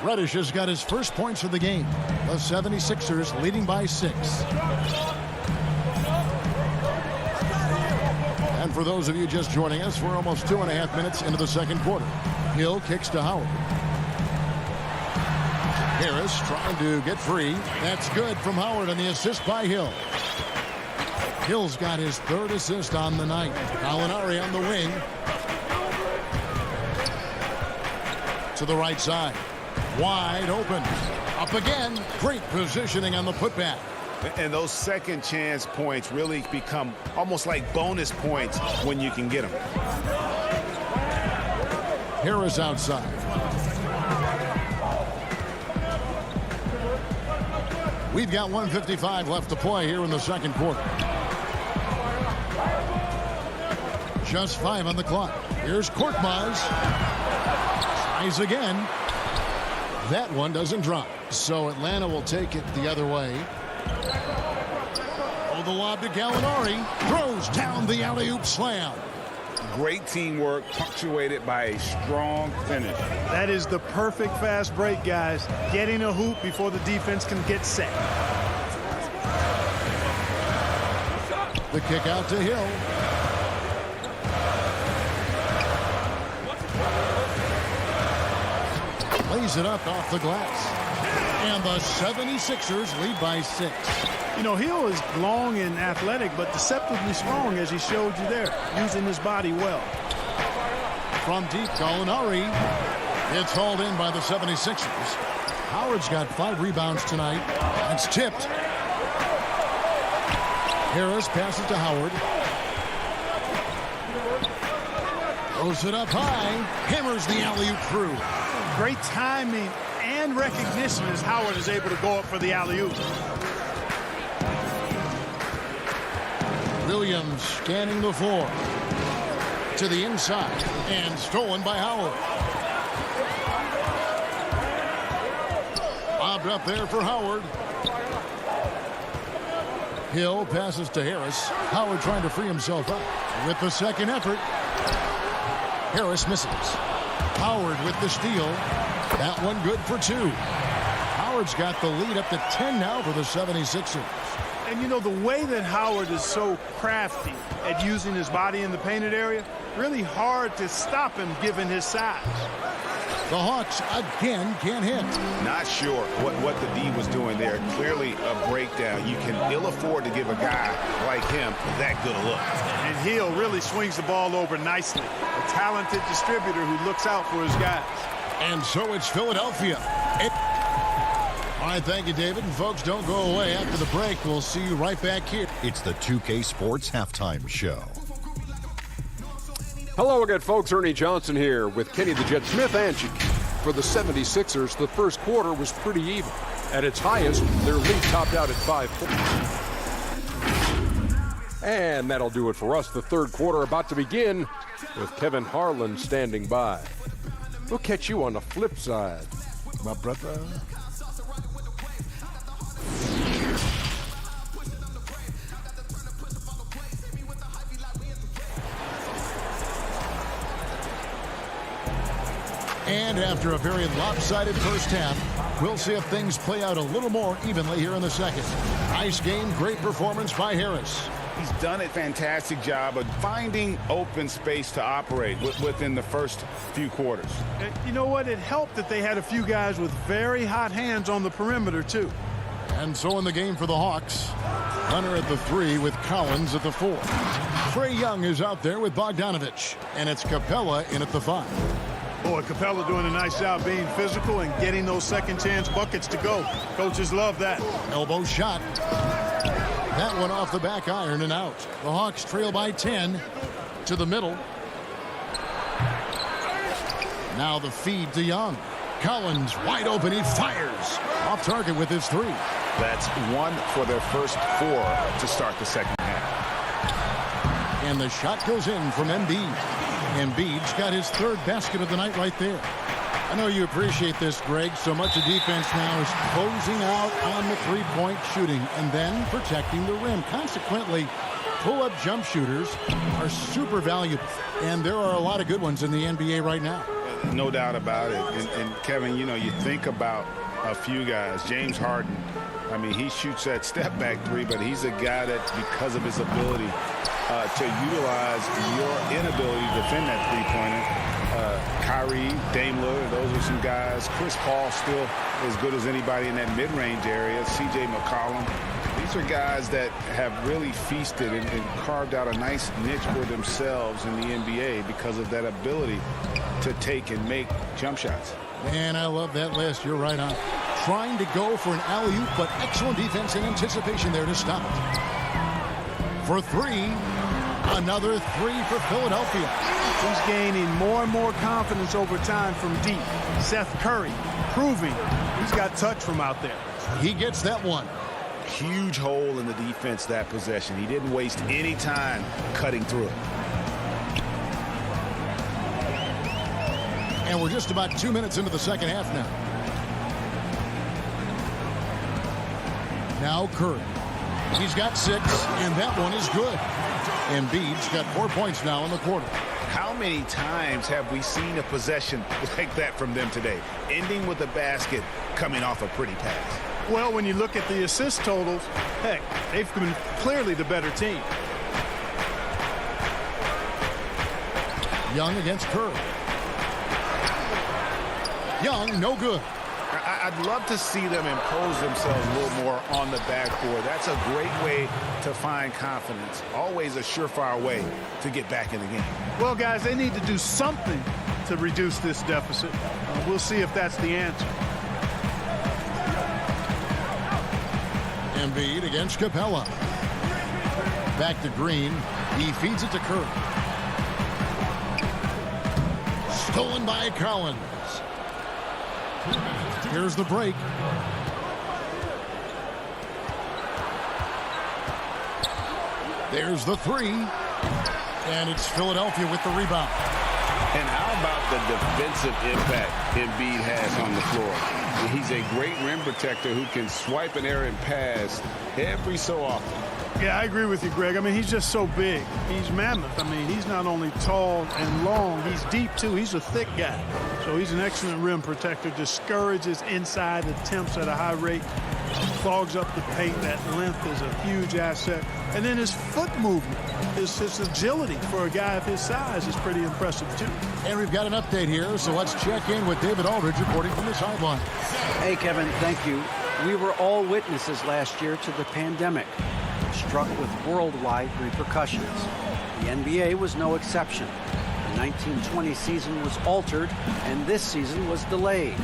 Reddish has got his first points of the game. The 76ers leading by 6. And for those of you just joining us, we're almost 2.5 minutes into the second quarter. Hill kicks to Howard. Harris trying to get free. That's good from Howard, and the assist by Hill. Hill's got his 3rd assist on the night. Gallinari on the wing. To the right side. Wide open. Up again. Great positioning on the putback. And those second chance points really become almost like bonus points when you can get them. Harris outside. We've got 1:55 left to play here in the second quarter. Just 5 on the clock. Here's Korkmaz. Tries again. That one doesn't drop. So Atlanta will take it the other way. Oh, the lob to Gallinari. Throws down the alley-oop slam. Great teamwork punctuated by a strong finish. That is the perfect fast break, guys. Getting a hoop before the defense can get set. The kick out to Hill. Lays it up off the glass. And the 76ers lead by 6. You know, Hill is long and athletic, but deceptively strong, as he showed you there, using his body well. From deep, Gallinari. It's hauled in by the 76ers. Howard's got 5 rebounds tonight. It's tipped. Harris passes to Howard. Throws it up high. Hammers the alley-oop through. Great timing and recognition as Howard is able to go up for the alley-oop. Williams scanning the floor. To the inside. And stolen by Howard. Lobbed up there for Howard. Hill passes to Harris. Howard trying to free himself up. With the second effort. Harris misses. Howard with the steal. That one good for 2. Howard's got the lead up to 10 now for the 76ers. And, you know, the way that Howard is so crafty at using his body in the painted area, really hard to stop him given his size. The Hawks again can't hit. Not sure what the D was doing there. Clearly a breakdown. You can ill afford to give a guy like him that good a look. And Hill really swings the ball over nicely. A talented distributor who looks out for his guys. And so it's Philadelphia. All right, thank you, David. And folks, don't go away. After the break, we'll see you right back here. It's the 2K Sports Halftime Show. Hello again, folks. Ernie Johnson here with Kenny the Jet Smith and for the 76ers. The first quarter was pretty even. At its highest, their lead topped out at 5 points. And that'll do it for us. The third quarter about to begin with Kevin Harlan standing by. We'll catch you on the flip side, my brother. And after a very lopsided first half, we'll see if things play out a little more evenly here in the second. Nice game, great performance by Harris. He's done a fantastic job of finding open space to operate within the first few quarters. You know what? It helped that they had a few guys with very hot hands on the perimeter, too. And so in the game for the Hawks, Hunter at the 3 with Collins at the 4. Trae Young is out there with Bogdanovich, and it's Capella in at the 5. Boy, Capella doing a nice job being physical and getting those second chance buckets to go. Coaches love that. Elbow shot. That one off the back iron and out. The Hawks trail by 10 to the middle. Now the feed to Young. Collins wide open. He fires. Off target with his 3. That's 1 for their first 4 to start the second half. And the shot goes in from Embiid. Embiid's got his 3rd basket of the night right there. I know you appreciate this, Greg. So much of defense now is closing out on the 3-point shooting and then protecting the rim. Consequently, pull-up jump shooters are super valuable. And there are a lot of good ones in the NBA right now. No doubt about it. And Kevin, you know, you think about a few guys. James Harden, I mean, he shoots that step-back 3, but he's a guy that, because of his ability to utilize your inability to defend that 3-pointer. Kyrie, Dame Lillard, those are some guys. Chris Paul still as good as anybody in that mid-range area. C.J. McCollum. These are guys that have really feasted and carved out a nice niche for themselves in the NBA because of that ability to take and make jump shots. Man, I love that list. You're right on. Trying to go for an alley-oop, but excellent defense and anticipation there to stop it. For 3, another 3 for Philadelphia. He's gaining more and more confidence over time from deep. Seth Curry proving he's got touch from out there. He gets that one. Huge hole in the defense that possession. He didn't waste any time cutting through it. And we're just about 2 minutes into the second half now. Now Curry. He's got 6, and that one is good. Embiid's got 4 points now in the quarter. How many times have we seen a possession like that from them today? Ending with a basket, coming off a pretty pass. Well, when you look at the assist totals, heck, they've been clearly the better team. Young against Curry. Young, no good. I'd love to see them impose themselves a little more on the backboard. That's a great way to find confidence. Always a surefire way to get back in the game. Well, guys, they need to do something to reduce this deficit. We'll see if that's the answer. Embiid against Capella. Back to Green. He feeds it to Curry. Stolen by Collins. Here's the break. There's the 3. And it's Philadelphia with the rebound. And how about the defensive impact Embiid has on the floor? He's a great rim protector who can swipe an errant pass every so often. Yeah, I agree with you, Greg. I mean, he's just so big. He's mammoth. I mean, he's not only tall and long, he's deep, too. He's a thick guy. So he's an excellent rim protector, discourages inside attempts at a high rate, clogs up the paint. That length is a huge asset. And then his foot movement, his agility for a guy of his size is pretty impressive, too. And we've got an update here, so let's check in with David Aldridge reporting from the sideline. Hey, Kevin, thank you. We were all witnesses last year to the pandemic, struck with worldwide repercussions. The NBA was no exception. The 1920 season was altered, and this season was delayed.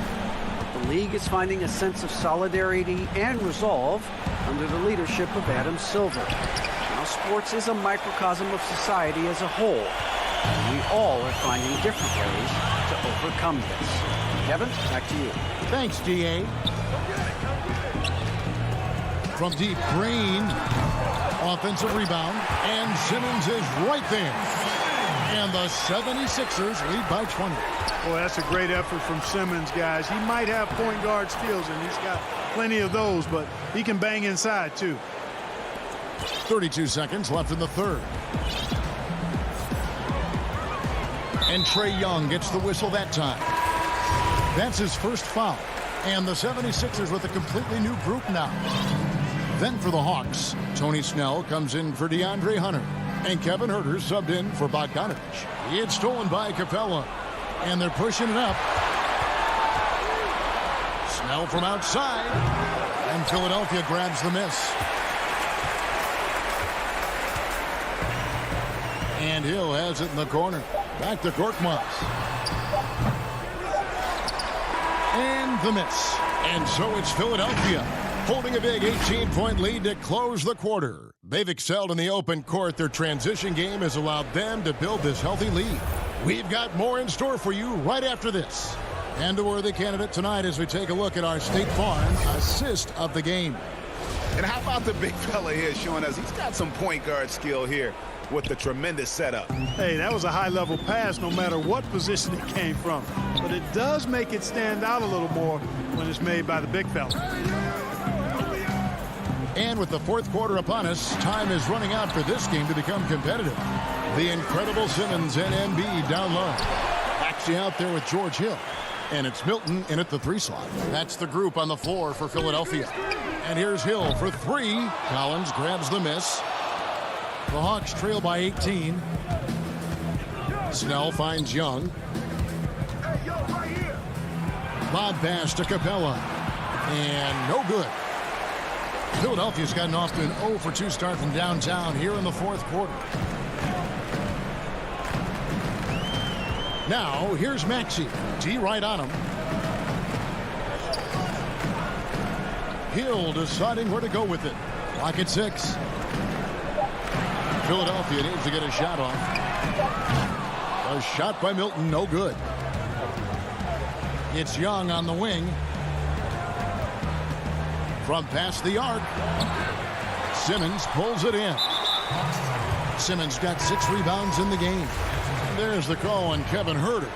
The league is finding a sense of solidarity and resolve under the leadership of Adam Silver. Now, sports is a microcosm of society as a whole. And we all are finding different ways to overcome this. Kevin, back to you. Thanks, D.A. From deep, Green. Offensive rebound. And Simmons is right there. And the 76ers lead by 20. Boy, that's a great effort from Simmons, guys. He might have point guard skills, and he's got plenty of those, but he can bang inside, too. 32 seconds left in the third. And Trae Young gets the whistle that time. That's his first foul. And the 76ers with a completely new group now. Then for the Hawks, Tony Snell comes in for DeAndre Hunter. And Kevin Huerter subbed in for Bogdanovich. It's stolen by Capella. And they're pushing it up. Snell from outside. And Philadelphia grabs the miss. And Hill has it in the corner. Back to Korkmaz. And the miss. And so it's Philadelphia holding a big 18-point lead to close the quarter. They've excelled in the open court. Their transition game has allowed them to build this healthy lead. We've got more in store for you right after this. And a worthy candidate tonight as we take a look at our State Farm assist of the game. And how about the big fella here showing us he's got some point guard skill here with the tremendous setup. Hey, that was a high-level pass no matter what position it came from. But it does make it stand out a little more when it's made by the big fella. And with the fourth quarter upon us, time is running out for this game to become competitive. The incredible Simmons and Embiid down low. Actually out there with George Hill. And it's Milton in at the 3 slot. That's the group on the floor for Philadelphia. And here's Hill for 3. Collins grabs the miss. The Hawks trail by 18. Snell finds Young. Lob pass to Capella. And no good. Philadelphia's gotten off to an 0 for 2 start from downtown here in the fourth quarter. Now, here's Maxey. D right on him. Hill deciding where to go with it. Clock at 6. Philadelphia needs to get a shot off. A shot by Milton, no good. It's Young on the wing. From past the arc. Simmons pulls it in. Simmons got 6 rebounds in the game. There's the call on Kevin Huerter.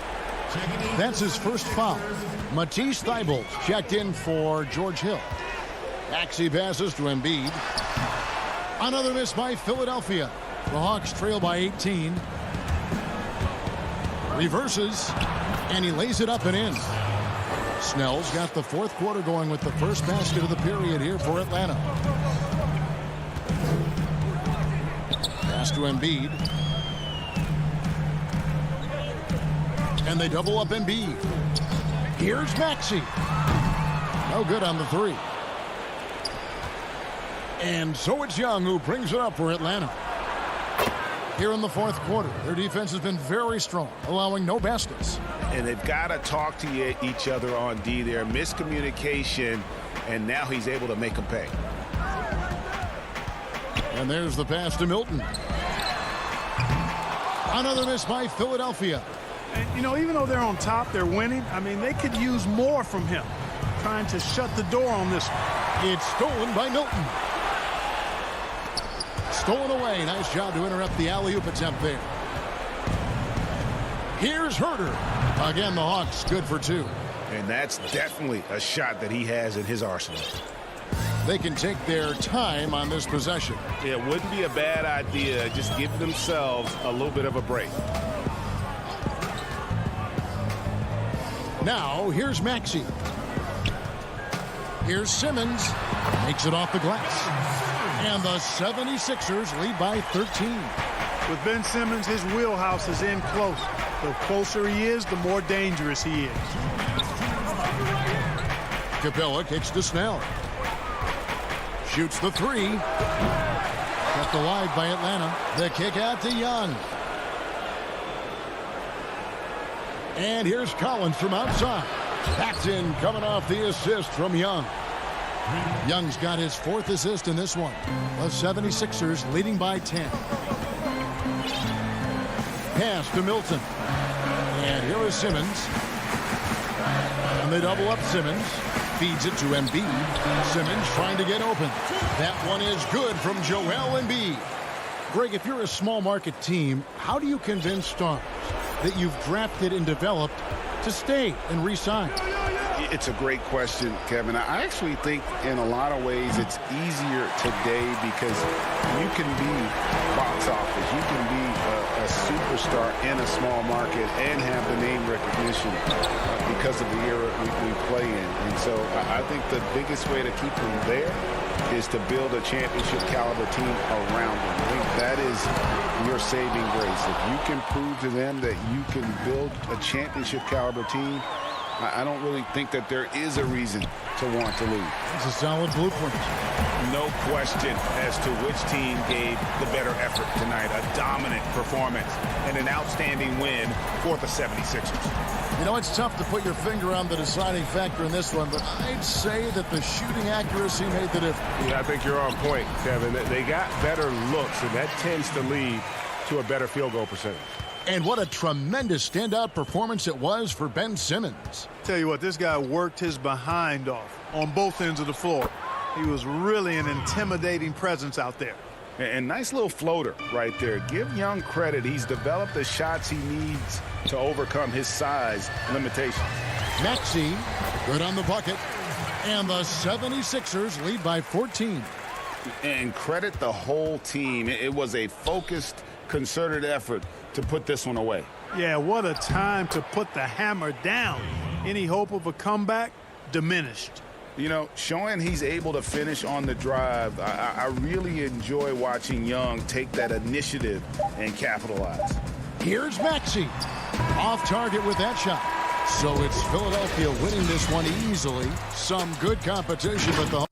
That's his first foul. Matisse Thybulle checked in for George Hill. Maxey passes to Embiid. Another miss by Philadelphia. The Hawks trail by 18. Reverses, and he lays it up and in. Snell's got the fourth quarter going with the first basket of the period here for Atlanta. Pass to Embiid. And they double up Embiid. Here's Maxey. No good on the 3. And so it's Young who brings it up for Atlanta. Here in the fourth quarter, their defense has been very strong, allowing no baskets. And they've got to talk to each other on D there. Miscommunication, and now he's able to make them pay. And there's the pass to Milton. Another miss by Philadelphia. And, you know, even though they're on top, they're winning. I mean, they could use more from him, trying to shut the door on this one. It's stolen by Milton. Stolen away. Nice job to interrupt the alley-oop attempt there. Here's Huerter. Again, the Hawks good for 2. And that's definitely a shot that he has in his arsenal. They can take their time on this possession. It wouldn't be a bad idea. Just give themselves a little bit of a break. Now, here's Maxey. Here's Simmons. Makes it off the glass. And the 76ers lead by 13. With Ben Simmons, his wheelhouse is in close. The closer he is, the more dangerous he is. Capella kicks to Snell. Shoots the 3. Kept alive by Atlanta. The kick out to Young. And here's Collins from outside. That's in, coming off the assist from Young. Young's got his 4th assist in this one. The 76ers leading by 10. pass to Milton. And here is Simmons. And they double up Simmons. Feeds it to Embiid. Simmons trying to get open. That one is good from Joel Embiid. Greg, if you're a small market team, how do you convince stars that you've drafted and developed to stay and re-sign? It's a great question, Kevin. I actually think in a lot of ways it's easier today because you can be box office. You can be a superstar in a small market and have the name recognition because of the era we play in. And so I think the biggest way to keep them there is to build a championship caliber team around them. I think that is your saving grace. If you can prove to them that you can build a championship caliber team, I don't really think that there is a reason to want to leave. It's a solid blueprint. No question as to which team gave the better effort tonight. A dominant performance and an outstanding win for the 76ers. You know, it's tough to put your finger on the deciding factor in this one, but I'd say that the shooting accuracy made the difference. Yeah, I think you're on point, Kevin. They got better looks, and that tends to lead to a better field goal percentage. And what a tremendous standout performance it was for Ben Simmons. Tell you what, this guy worked his behind off on both ends of the floor. He was really an intimidating presence out there. And nice little floater right there. Give Young credit. He's developed the shots he needs to overcome his size limitations. Maxey, good on the bucket. And the 76ers lead by 14. And credit the whole team. It was a focused, concerted effort to put this one away. Yeah, what a time to put the hammer down. Any hope of a comeback diminished. You know, showing he's able to finish on the drive, I really enjoy watching Young take that initiative and capitalize. Here's Maxey. Off target with that shot. So it's Philadelphia winning this one easily. Some good competition, but the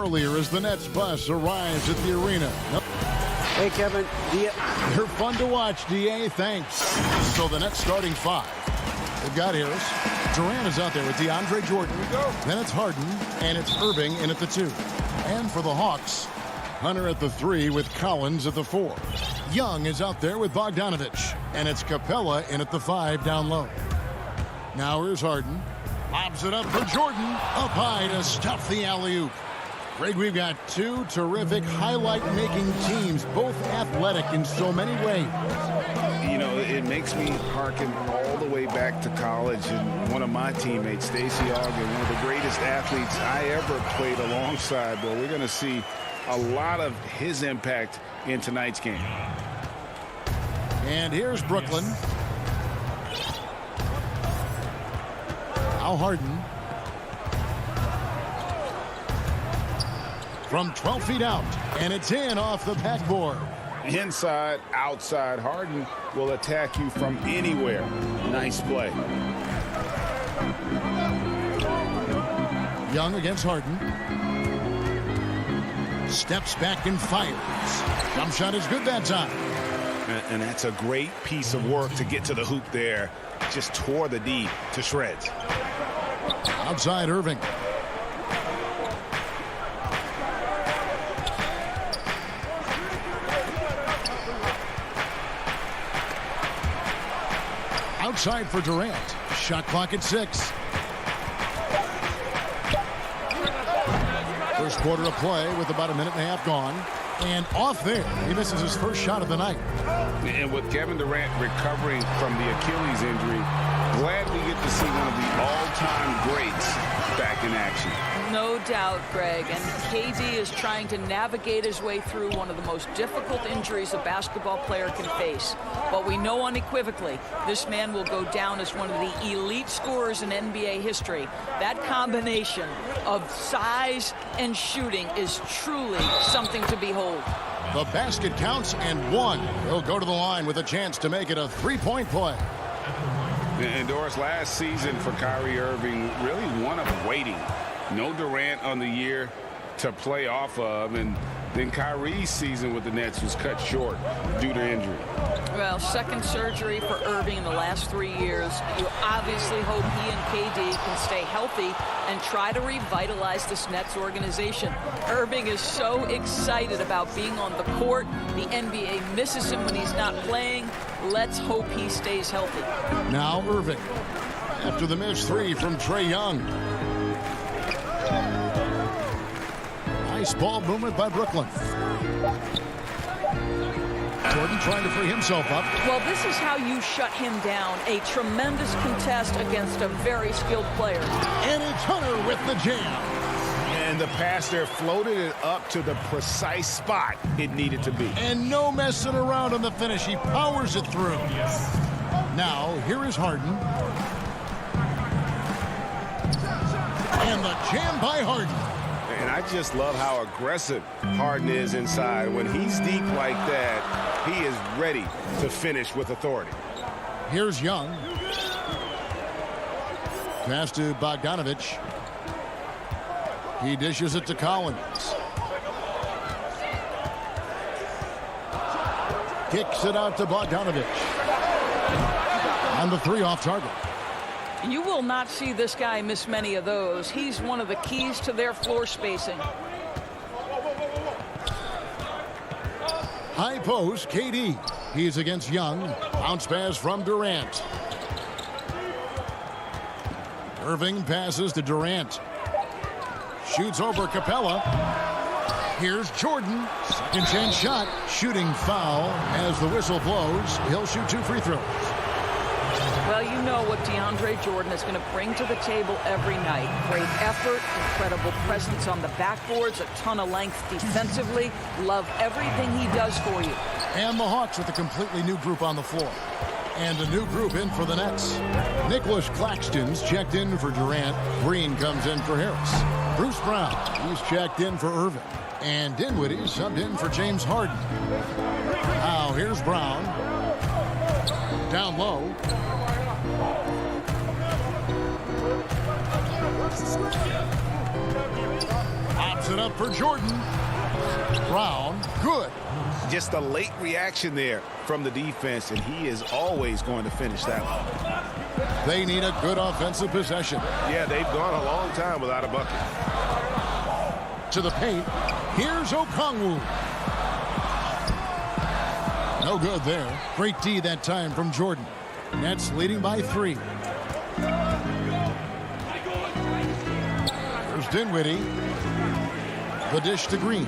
Earlier as the Nets bus arrives at the arena. Hey, Kevin. They're fun to watch, DA. Thanks. So the Nets starting five. They've got Harris. Durant is out there with DeAndre Jordan. Then it's Harden, and it's Irving in at the 2. And for the Hawks, Hunter at the 3 with Collins at the 4. Young is out there with Bogdanovich, and it's Capella in at the 5 down low. Now here's Harden. Lobs it up for Jordan. Up high to stuff the alley-oop. Greg, we've got two terrific highlight-making teams, both athletic in so many ways. You know, it makes me hearken all the way back to college, and one of my teammates, Stacey Ogden, one of the greatest athletes I ever played alongside. Well, we're going to see a lot of his impact in tonight's game. And here's Brooklyn. Al Harden. From 12 feet out, and it's in off the backboard. Inside, outside, Harden will attack you from anywhere. Nice play. Young against Harden. Steps back and fires. Jump shot is good that time. And that's a great piece of work to get to the hoop there. Just tore the D to shreds. Outside Irving. outside for Durant. Shot clock at 6. First quarter of play with about a minute and a half gone. And off there, he misses his first shot of the night. And with Kevin Durant recovering from the Achilles injury, glad we get to see one of the all-time greats back in action. No doubt, Greg. And KD is trying to navigate his way through one of the most difficult injuries a basketball player can face. But we know unequivocally this man will go down as one of the elite scorers in NBA history. That combination of size and shooting is truly something to behold. The basket counts and one. He'll go to the line with a chance to make it a three-point play. And Doris, last season for Kyrie Irving, really one of waiting. No Durant on the year to play off of, and then Kyrie's season with the Nets was cut short due to injury. Well, second surgery for Irving in the last 3 years. You obviously hope he and KD can stay healthy and try to revitalize this Nets organization. Irving is so excited about being on the court. The NBA misses him when he's not playing. Let's hope he stays healthy. Now Irving. After the missed three from Trae Young. Nice ball movement by Brooklyn. Jordan trying to free himself up. Well, this is how you shut him down. A tremendous contest against a very skilled player. And it's Hunter with the jam. And the pass there floated it up to the precise spot it needed to be. And no messing around on the finish. He powers it through. Now, here is Harden. And the jam by Harden. And I just love how aggressive Harden is inside. When he's deep like that, he is ready to finish with authority. Here's Young. Pass to Bogdanovich. He dishes it to Collins. Kicks it out to Bogdanovich. And the three off target. You will not see this guy miss many of those. He's one of the keys to their floor spacing. High post, KD. He's against Young. Bounce pass from Durant. Irving passes to Durant. Shoots over Capella. Here's Jordan. Second chance shot. Shooting foul as the whistle blows. He'll shoot 2 free throws. Well, you know what DeAndre Jordan is going to bring to the table every night. Great effort, incredible presence on the backboards, a ton of length defensively. Love everything he does for you. And the Hawks with a completely new group on the floor. And a new group in for the Nets. Nicholas Claxton's checked in for Durant. Green comes in for Harris. Bruce Brown, he's checked in for Irving. And Dinwiddie subbed in for James Harden. Now here's Brown. Down low. Pops it up for Jordan. Brown, good. Just a late reaction there from the defense, and he is always going to finish that one. They need a good offensive possession. Yeah, they've gone a long time without a bucket. To the paint. Here's Okongwu. No good there. Great D that time from Jordan. Nets leading by 3. There's Dinwiddie. The dish to Green.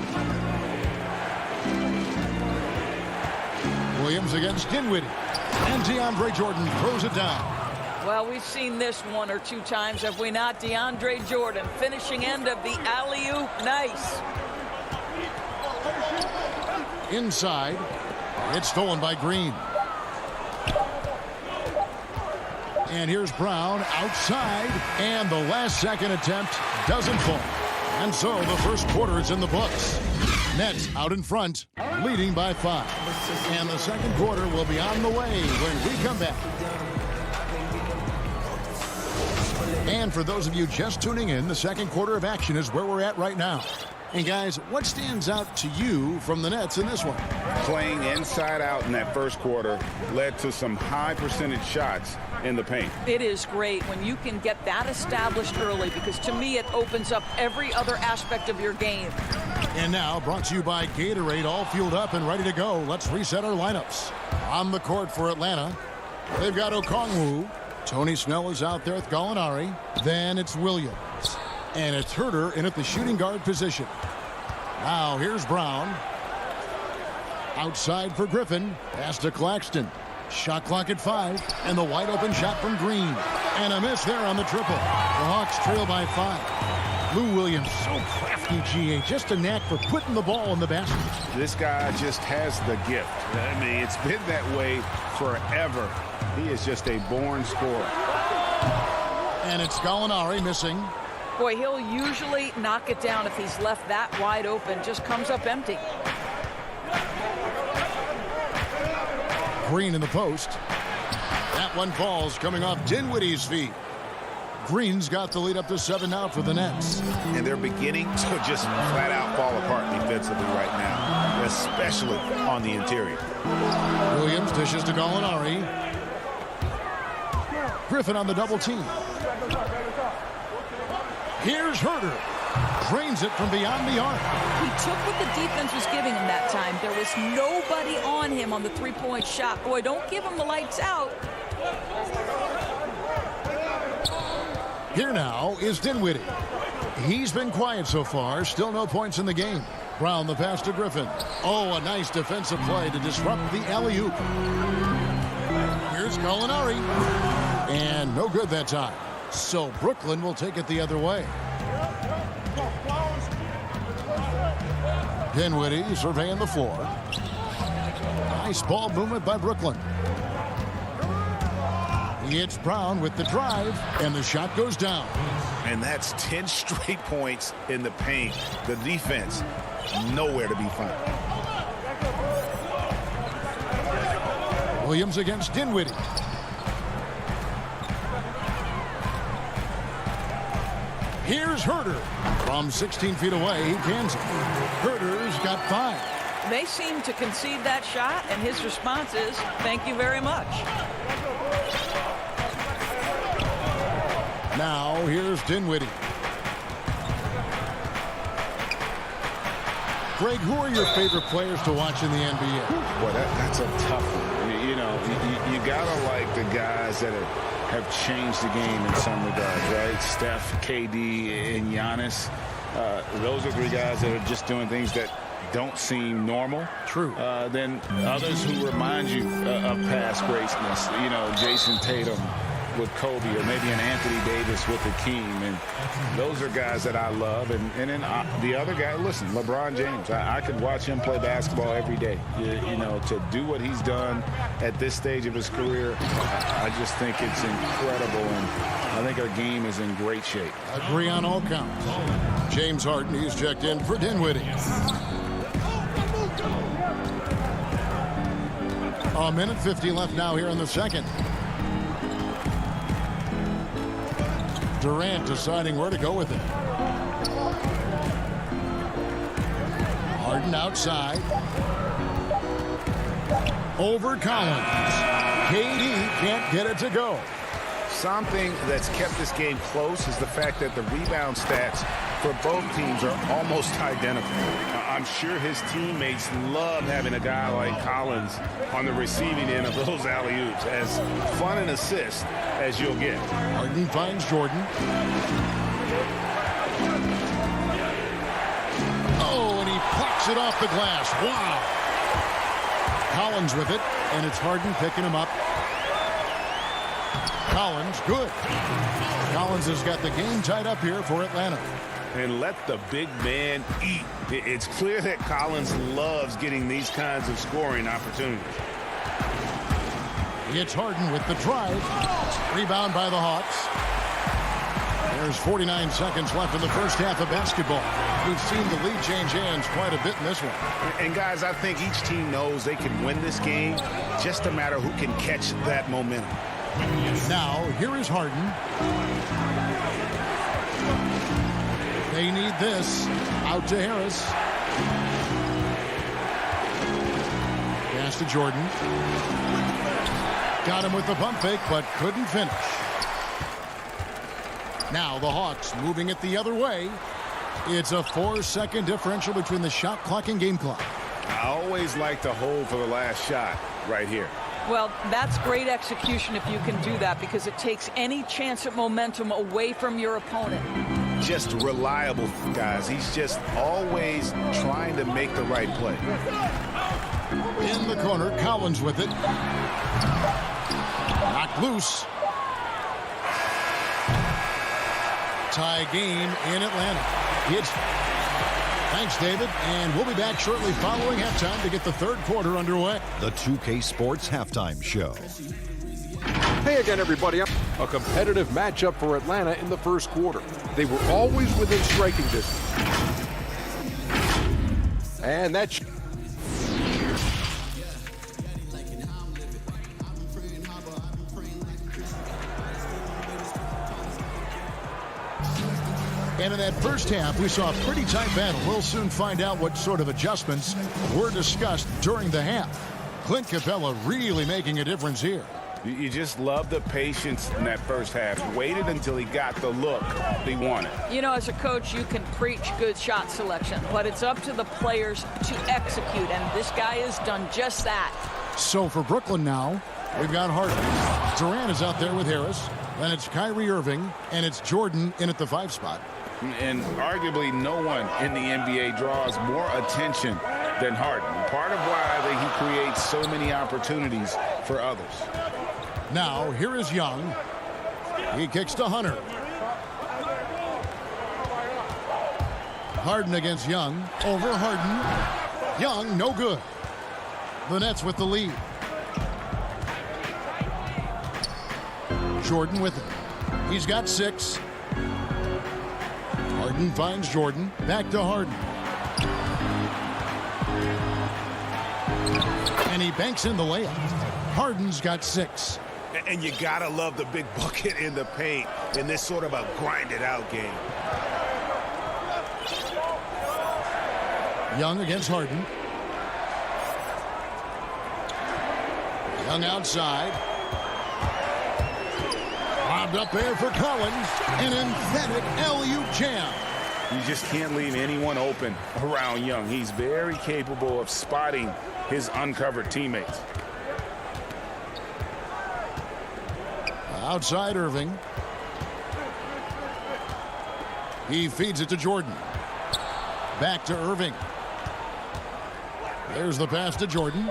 Williams against Dinwiddie. And DeAndre Jordan throws it down. Well, we've seen this 1 or 2 times, have we not? DeAndre Jordan, finishing end of the alley-oop. Nice. Inside. It's stolen by Green. And here's Brown outside. And the last second attempt doesn't fall. And so the first quarter is in the books. Nets out in front, leading by 5. And the second quarter will be on the way when we come back. And for those of you just tuning in, the second quarter of action is where we're at right now. And guys, what stands out to you from the Nets in this one? Playing inside out in that first quarter led to some high percentage shots in the paint. It is great when you can get that established early, because to me it opens up every other aspect of your game. And now, brought to you by Gatorade, all fueled up and ready to go. Let's reset our lineups. On the court for Atlanta, They've got Okongwu. Tony Snell is out there with Gallinari. Then it's Williams. And it's Herter in at the shooting guard position. Now here's Brown. Outside for Griffin. Pass to Claxton. Shot clock at 5. And the wide open shot from Green. And a miss there on the triple. The Hawks trail by 5. Lou Williams, so crafty, GA. Just a knack for putting the ball in the basket. This guy just has the gift. I mean, it's been that way forever. He is just a born scorer. And it's Gallinari missing. Boy, he'll usually knock it down if he's left that wide open. Just comes up empty. Green in the post. That one falls coming off Dinwiddie's feet. Green's got the lead up to 7 now for the Nets. And they're beginning to just flat out fall apart defensively right now, especially on the interior. Williams dishes to Gallinari. Griffin on the double team. Here's Herter. Drains it from beyond the arc. He took what the defense was giving him that time. There was nobody on him on the three-point shot. Boy, don't give him the lights out. Here now is Dinwiddie. He's been quiet so far. Still no points in the game. Brown the pass to Griffin. Oh, a nice defensive play to disrupt the alley-oop. Here's Gallinari. And no good that time. So Brooklyn will take it the other way. Dinwiddie surveying the floor. Nice ball movement by Brooklyn. It's Brown with the drive, and the shot goes down. And that's 10 straight points in the paint. The defense, nowhere to be found. Williams against Dinwiddie. Here's Herter. From 16 feet away, he cans it. Herter's got 5. They seem to concede that shot, and his response is, thank you very much. Now, here's Dinwiddie. Greg, who are your favorite players to watch in the NBA? Boy, that's a tough one. You know, you gotta like the guys that have changed the game in some regards, right? Steph, KD, and Giannis. Those are 3 guys that are just doing things that don't seem normal. True. Then others who remind you of past greatness. You know, Jason Tatum with Kobe, or maybe an Anthony Davis with Hakeem, and those are guys that I love. And then the other guy, listen, LeBron James, I could watch him play basketball every day. You know, to do what he's done at this stage of his career, I just think it's incredible, and I think our game is in great shape. Agree on all counts. James Harden, he's checked in for Dinwiddie. A minute 50 left now here in the second. Durant deciding where to go with it. Harden outside. Over Collins. KD can't get it to go. Something that's kept this game close is the fact that the rebound stats for both teams are almost identical. I'm sure his teammates love having a guy like Collins on the receiving end of those alley-oops. As fun an assist as you'll get. Harden finds Jordan. Oh, and he plucks it off the glass. Wow. Collins with it, and it's Harden picking him up. Collins, good. Collins has got the game tied up here for Atlanta. And let the big man eat. It's clear that Collins loves getting these kinds of scoring opportunities. It's Harden with the drive. Rebound by the Hawks. There's 49 seconds left in the first half of basketball. We've seen the lead change hands quite a bit in this one. And guys, I think each team knows they can win this game. Just a matter who can catch that momentum. Now, here is Harden. They need this. Out to Harris. Pass to Jordan. Got him with the pump fake, but couldn't finish. Now the Hawks moving it the other way. It's a 4-second differential between the shot clock and game clock. I always like to hold for the last shot right here. Well, that's great execution if you can do that, because it takes any chance at momentum away from your opponent. Just reliable, guys. He's just always trying to make the right play. In the corner, Collins with it. Knocked loose. Tie game in Atlanta. Thanks, David. And we'll be back shortly following halftime to get the third quarter underway. The 2K Sports Halftime Show. Hey again, everybody. A competitive matchup for Atlanta in the first quarter. They were always within striking distance. And that's... And in that first half, we saw a pretty tight battle. We'll soon find out what sort of adjustments were discussed during the half. Clint Capella really making a difference here. You just love the patience in that first half. Waited until he got the look he wanted. You know, as a coach, you can preach good shot selection, but it's up to the players to execute, and this guy has done just that. So for Brooklyn now, we've got Harden. Durant is out there with Harris. Then it's Kyrie Irving, and it's Jordan in at the 5 spot. And arguably no one in the NBA draws more attention than Harden. Part of why he creates so many opportunities for others. Now, here is Young. He kicks to Hunter. Harden against Young. Over Harden. Young, no good. The Nets with the lead. Jordan with it. He's got 6. Harden finds Jordan. Back to Harden. And he banks in the layup. Harden's got 6. And you gotta love the big bucket in the paint in this sort of a grinded-out game. Young against Harden. Young outside. Lobbed up there for Collins. An emphatic alley-oop jam. You just can't leave anyone open around Young. He's very capable of spotting his uncovered teammates. Outside Irving. He feeds it to Jordan. Back to Irving. There's the pass to Jordan.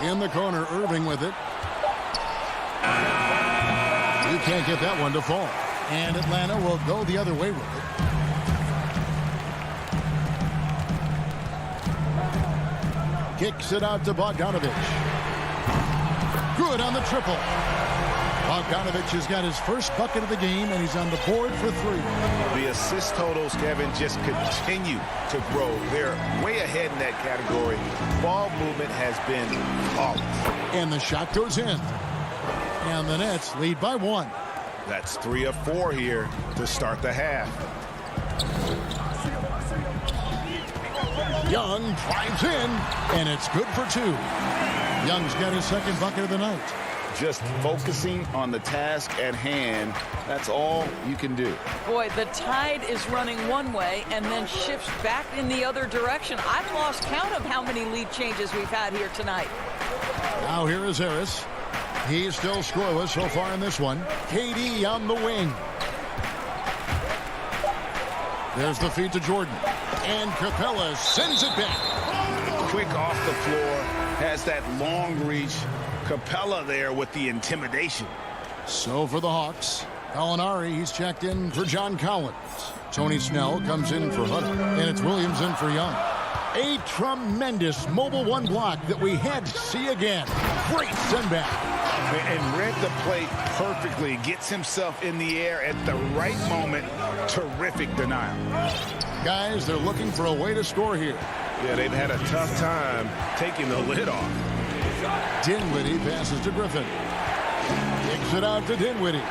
In the corner, Irving with it. You can't get that one to fall. And Atlanta will go the other way with it. Kicks it out to Bogdanovich. Good on the triple. Bogdanovich has got his first bucket of the game, and he's on the board for 3. The assist totals, Kevin, just continue to grow. They're way ahead in that category. Ball movement has been flawless. And the shot goes in. And the Nets lead by 1. That's 3 of 4 here to start the half. Young drives in, and it's good for 2. Young's got his second bucket of the night. Just focusing on the task at hand, that's all you can do. Boy, the tide is running one way and then shifts back in the other direction. I've lost count of how many lead changes we've had here tonight. Now here is Harris. He's still scoreless so far in this one. KD on the wing. There's the feed to Jordan. And Capella sends it back. Quick off the floor, has that long reach. Capella there with the intimidation. So for the Hawks, Gallinari, he's checked in for John Collins. Tony Snell comes in for Hunter, and it's Williams in for Young. A tremendous mobile 1 block that we had to see again. Great send back. And read the play perfectly. Gets himself in the air at the right moment. Terrific denial. Guys, they're looking for a way to score here. Yeah, they've had a tough time taking the lid off. Dinwiddie passes to Griffin. Kicks it out to Dinwiddie.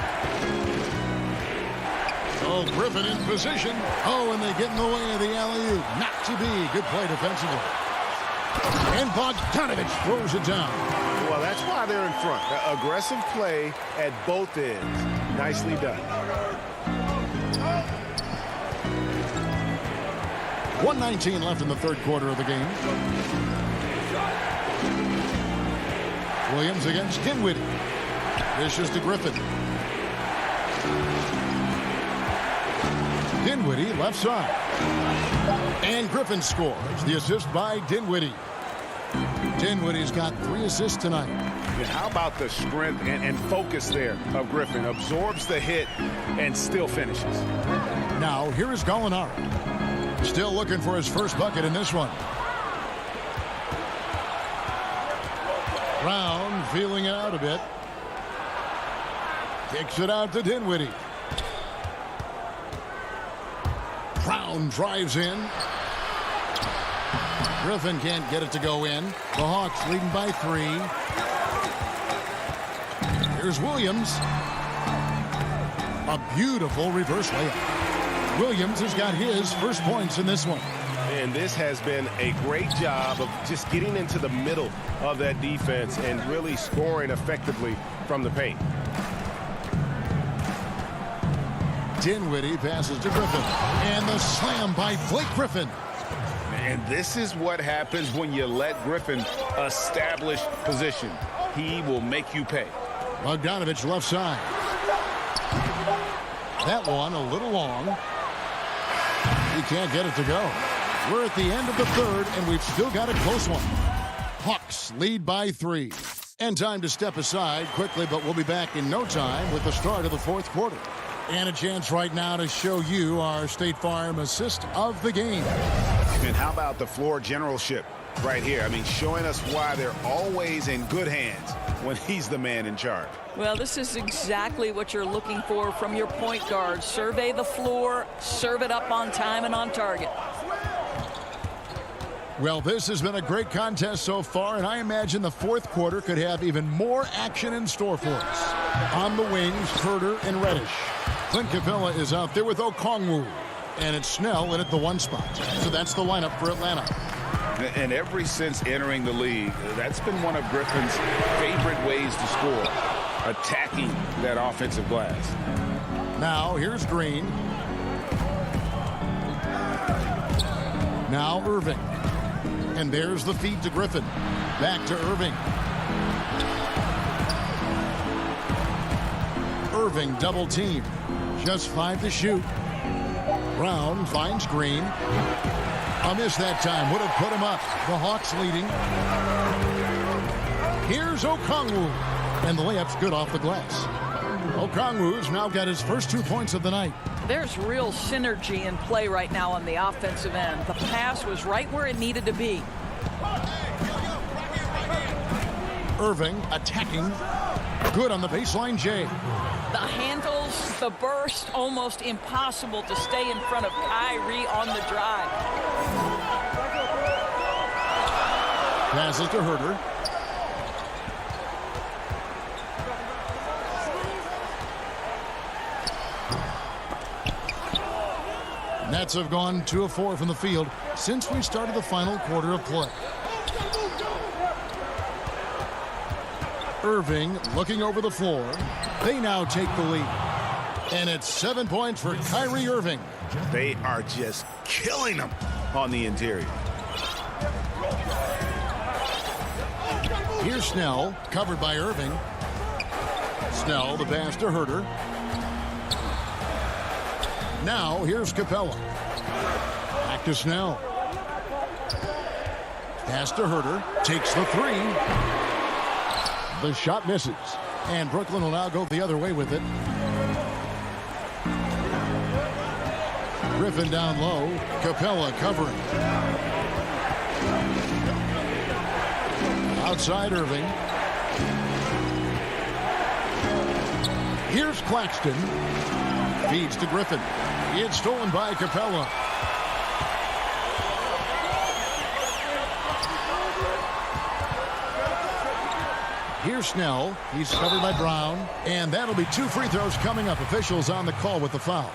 Oh, Griffin in position. Oh, and they get in the way of the alley-oop. Not to be. Good play defensively. And Bogdanovich throws it down. Well, that's why they're in front. Aggressive play at both ends. Nicely done. 1:19 left in the third quarter of the game. Williams against Dinwiddie. Dishes to Griffin. Dinwiddie left side. And Griffin scores. The assist by Dinwiddie. Dinwiddie's got 3 assists tonight. And how about the strength and focus there of Griffin? Absorbs the hit and still finishes. Now, here is Gallinari. Still looking for his first bucket in this one. Brown feeling it out a bit. Kicks it out to Dinwiddie. Brown drives in. Griffin can't get it to go in. The Hawks leading by 3. Here's Williams. A beautiful reverse layup. Williams has got his first points in this one. And this has been a great job of just getting into the middle of that defense and really scoring effectively from the paint. Dinwiddie passes to Griffin. And the slam by Blake Griffin. And this is what happens when you let Griffin establish position. He will make you pay. Bogdanovich left side. That one a little long. He can't get it to go. We're at the end of the third, and we've still got a close one. Hawks lead by 3. And time to step aside quickly, but we'll be back in no time with the start of the fourth quarter. And a chance right now to show you our State Farm assist of the game. And how about the floor generalship right here? I mean, showing us why they're always in good hands when he's the man in charge. Well, this is exactly what you're looking for from your point guard. Survey the floor, serve it up on time and on target. Well, this has been a great contest so far, and I imagine the fourth quarter could have even more action in store for us. On the wings, Herter and Reddish. Clint Capella is out there with Okongwu. And it's Snell in at the 1 spot. So that's the lineup for Atlanta. And ever since entering the league, that's been one of Griffin's favorite ways to score, attacking that offensive glass. Now, here's Green. Now, Irving. And there's the feed to Griffin. Back to Irving. Irving double team. Just 5 to shoot. Brown finds Green. A miss that time. Would have put him up. The Hawks leading. Here's Okongwu. And the layup's good off the glass. Okongwu's now got his first 2 points of the night. There's real synergy in play right now on the offensive end. The pass was right where it needed to be. Irving attacking. Good on the baseline, Jay. The handles, the burst, almost impossible to stay in front of Kyrie on the drive. Passes to Herter. Nets have gone 2 of 4 from the field since we started the final quarter of play. Irving looking over the floor. They now take the lead. And it's 7 points for Kyrie Irving. They are just killing them on the interior. Here's Snell, covered by Irving. Snell, the pass to Herter. Now, here's Capella. Back to Snell. Pass to Herter. Takes the 3. The shot misses. And Brooklyn will now go the other way with it. Griffin down low. Capella covering. Outside Irving. Here's Claxton. Feeds to Griffin. It's stolen by Capella. Here's Snell. He's covered by Brown. And that'll be 2 free throws coming up. Officials on the call with the foul.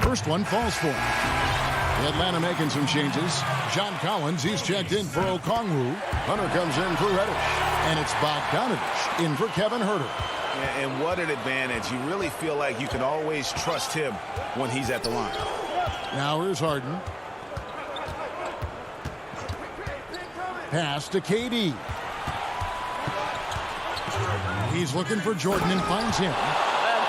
First one falls for him. Atlanta making some changes. John Collins, he's checked in for Okongwu. Hunter comes in for Reddish. And it's Bogdanovich in for Kevin Herter. And what an advantage. You really feel like you can always trust him when he's at the line. Now here's Harden. Pass to KD. He's looking for Jordan and finds him.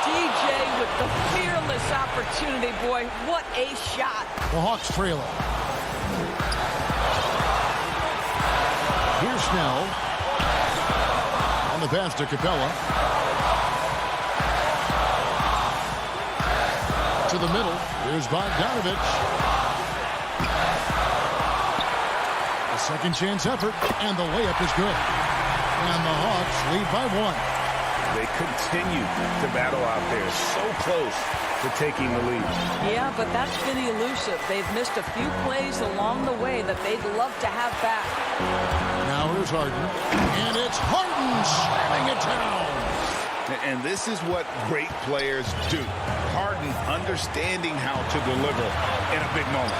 DJ with the fearless opportunity, boy. What a shot. The Hawks trail it. Here's Snell. On the pass to Capella. To the middle. Here's Bogdanovich. A second chance effort, and the layup is good. And the Hawks lead by 1. They continue to battle out there, so close to taking the lead. Yeah, but that's been elusive. They've missed a few plays along the way that they'd love to have back. Now here's Harden, and it's Harden slamming it down. And this is what great players do. Harden understanding how to deliver in a big moment.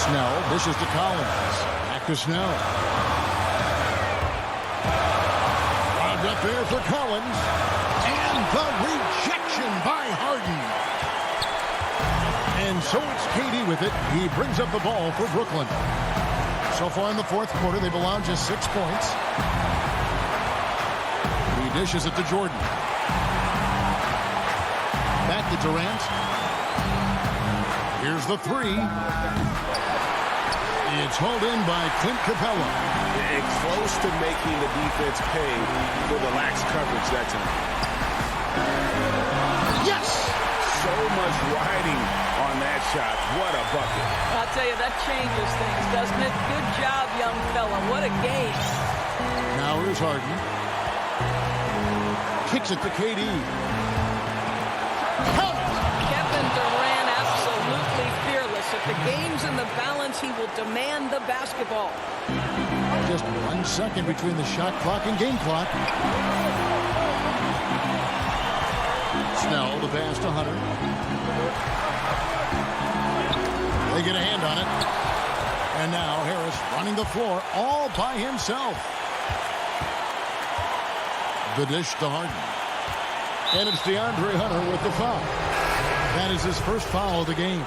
Snell dishes to Collins. Back to Snell. Lobbed up there for Collins. And the rejection by Harden. And so it's KD with it. He brings up the ball for Brooklyn. So far in the fourth quarter, they've allowed just 6 points. He dishes it to Jordan. Back to Durant. Here's the 3. It's hauled in by Clint Capella. It's close to making the defense pay for the lax coverage that time. Yes! So much riding on that shot. What a bucket. I'll tell you, that changes things, doesn't it? Good job, young fella. What a game. Now here's Harden. Kicks it to KD. Kevin Durant, absolutely fearless. If the game's in the balance, he will demand the basketball. Just 1 second between the shot clock and game clock. Snell, the pass to Hunter. They get a hand on it. And now Harris running the floor all by himself. The dish to Harden. And it's DeAndre Hunter with the foul. That is his first foul of the game.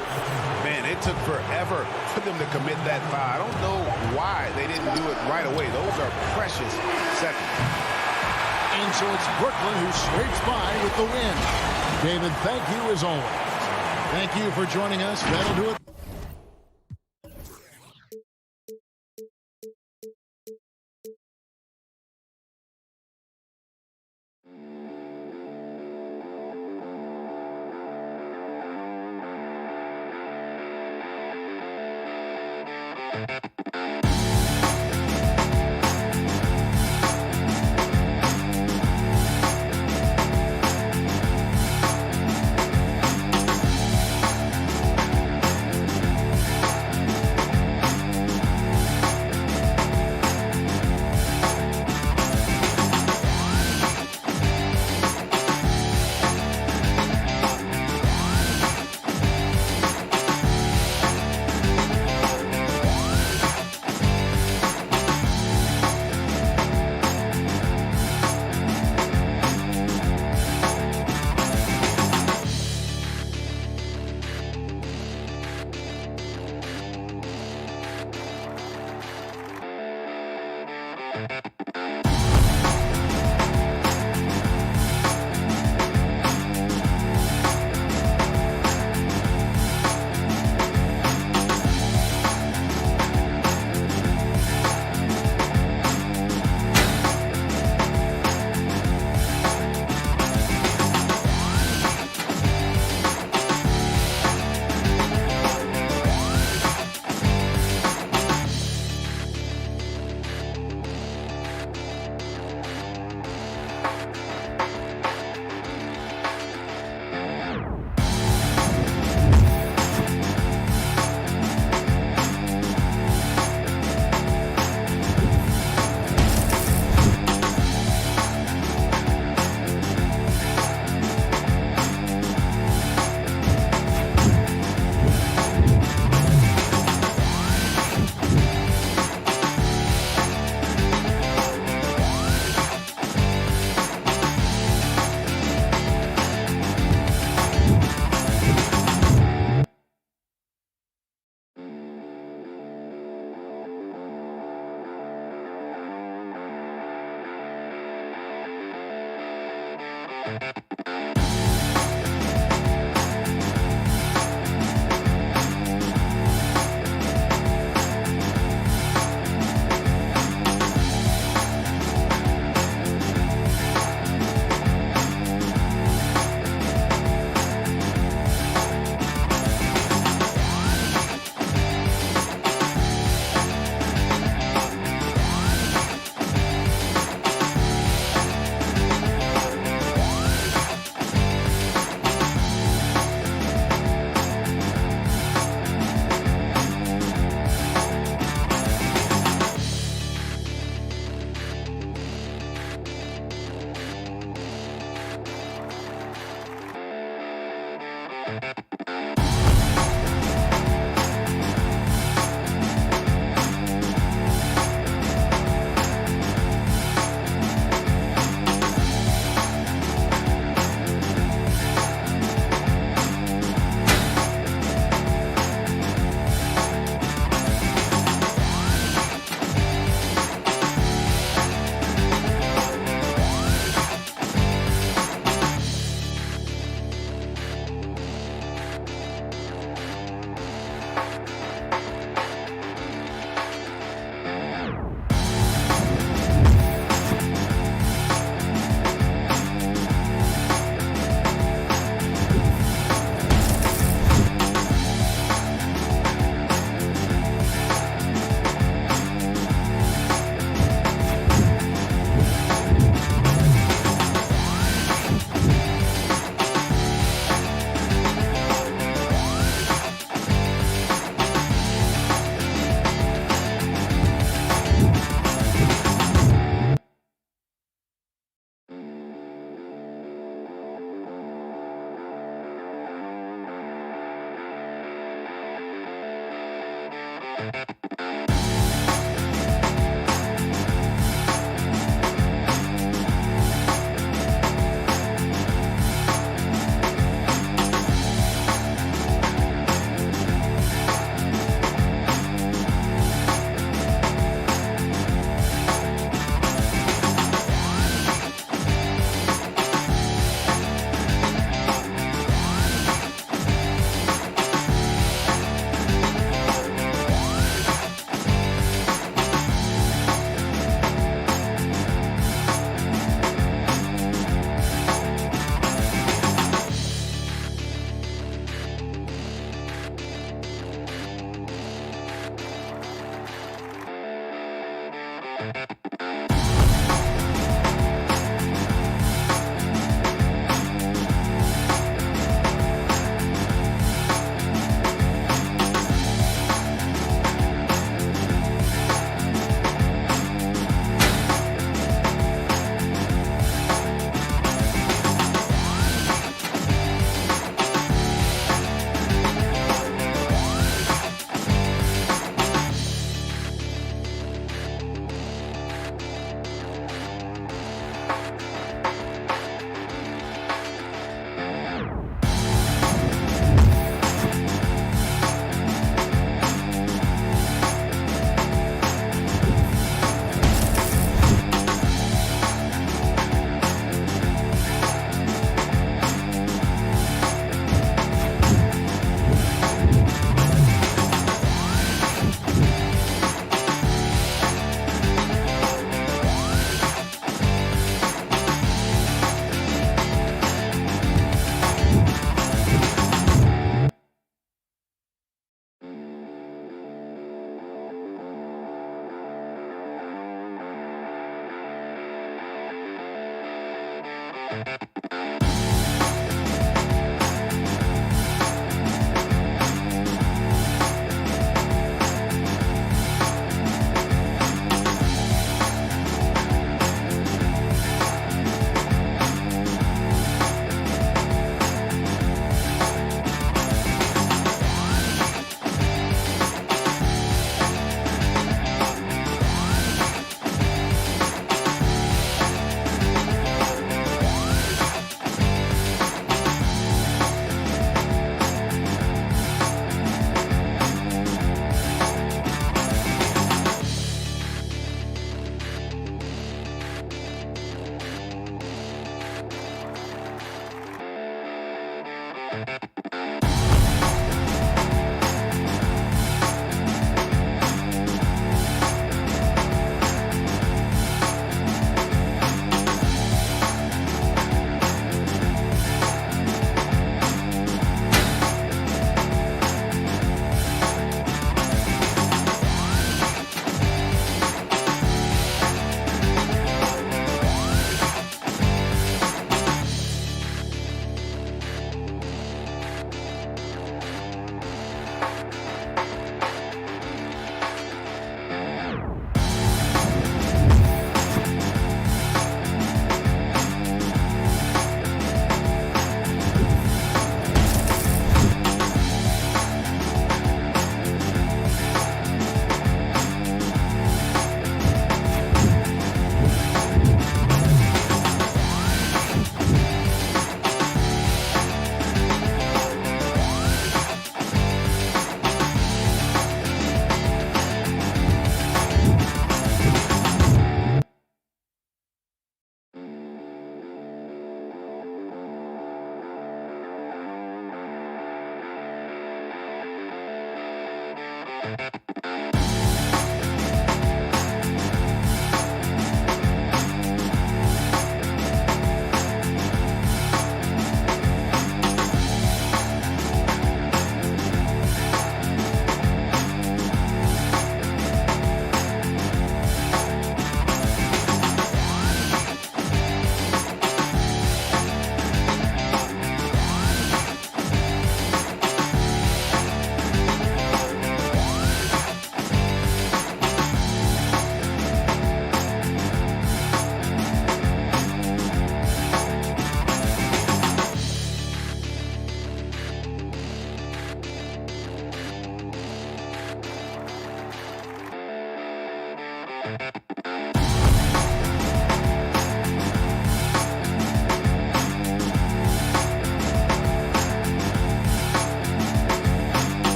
Man, it took forever for them to commit that foul. I don't know why they didn't do it right away. Those are precious seconds. And so it's Brooklyn who scrapes by with the win. David, thank you as always. Thank you for joining us. That'll do it.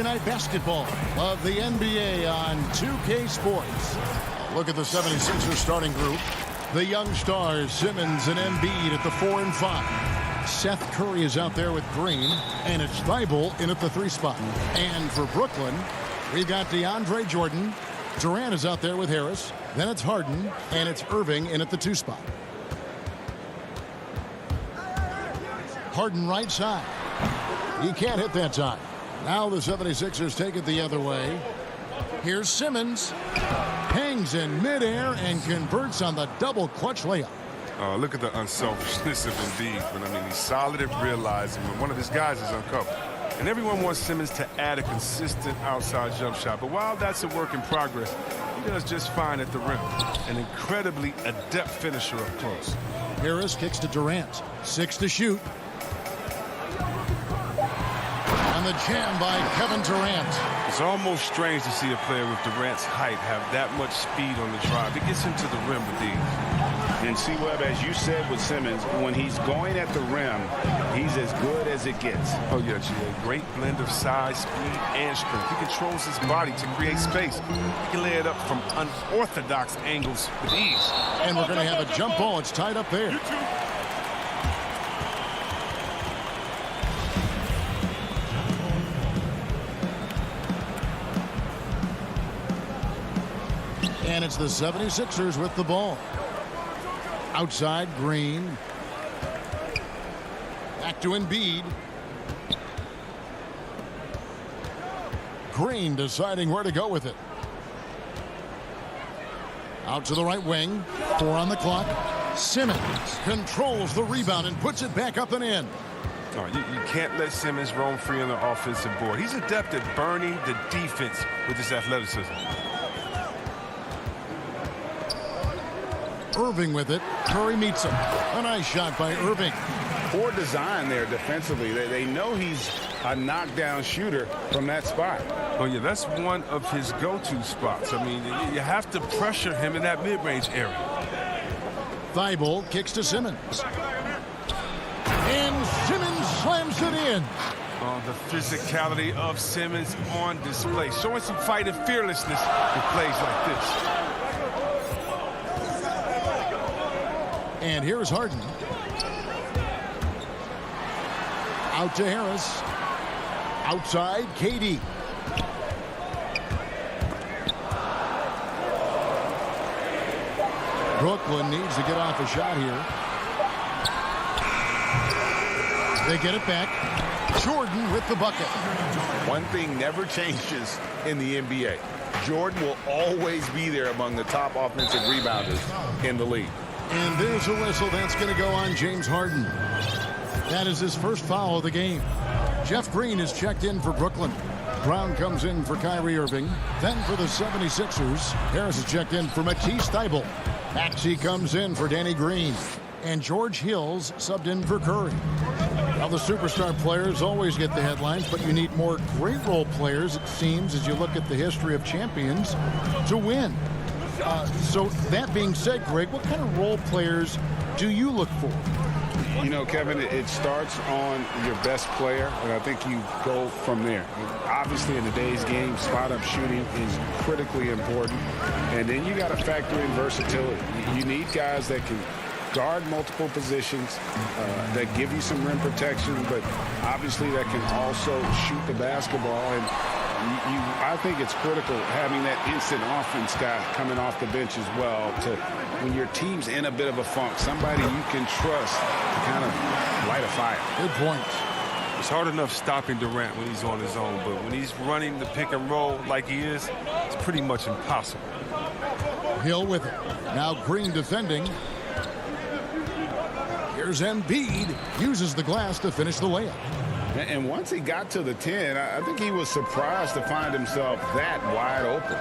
Wednesday night basketball of the NBA on 2K Sports. Look at the 76ers starting group. The young stars, Simmons and Embiid at the 4 and 5. Seth Curry is out there with Green, and it's Thibault in at the 3 spot. And for Brooklyn, we've got DeAndre Jordan. Durant is out there with Harris. Then it's Harden, and it's Irving in at the 2 spot. Harden right side. He can't hit that time. Now the 76ers take it the other way. Here's Simmons. Hangs in midair and converts on the double clutch layup. Look at the unselfishness of Embiid. But I mean, he's solid at realizing when one of his guys is uncovered. And everyone wants Simmons to add a consistent outside jump shot. But while that's a work in progress, he does just fine at the rim. An incredibly adept finisher up close. Harris kicks to Durant. 6 to shoot. And the jam by Kevin Durant. It's almost strange to see a player with Durant's height have that much speed on the drive. It gets him to the rim with these. And see, Webb, as you said with Simmons, when he's going at the rim, he's as good as it gets. Oh, yeah, G.A. Great blend of size, speed, and strength. He controls his body to create space. He can lay it up from unorthodox angles with ease. And we're going to have a jump ball. It's tied up there. And it's the 76ers with the ball. Outside, Green. Back to Embiid. Green deciding where to go with it. Out to the right wing. 4 on the clock. Simmons controls the rebound and puts it back up and in. No, you can't let Simmons roam free on the offensive board. He's adept at burning the defense with his athleticism. Irving with it. Curry meets him. A nice shot by Irving. Poor design there defensively. They know he's a knockdown shooter from that spot. Oh, yeah, that's one of his go-to spots. I mean, you have to pressure him in that mid-range area. Thibault kicks to Simmons. And Simmons slams it in. Oh, the physicality of Simmons on display. Showing some fight and fearlessness in plays like this. And here's Harden. Out to Harris. Outside, KD. Brooklyn needs to get off a shot here. They get it back. Jordan with the bucket. One thing never changes in the NBA. Jordan will always be there among the top offensive rebounders in the league. And there's a whistle. That's going to go on James Harden. That is his first foul of the game. Jeff Green is checked in for Brooklyn. Brown comes in for Kyrie Irving. Then for the 76ers, Harris is checked in for Matisse Thybulle. Maxey comes in for Danny Green. And George Hill's subbed in for Curry. Now, the superstar players always get the headlines, but you need more great role players, it seems, as you look at the history of champions, to win. So that being said, Greg, what kind of role players do you look for? You know, Kevin, it starts on your best player, and I think you go from there. Obviously, in today's game, spot-up shooting is critically important, and then you got to factor in versatility. You need guys that can guard multiple positions, that give you some rim protection, but obviously that can also shoot the basketball. And I think it's critical having that instant offense guy coming off the bench as well to, when your team's in a bit of a funk, somebody you can trust to kind of light a fire. Good point. It's hard enough stopping Durant when he's on his own, but when he's running the pick and roll like he is, it's pretty much impossible. Hill with it. Now Green defending. Here's Embiid. Uses the glass to finish the layup. And once he got to the 10, I think he was surprised to find himself that wide open.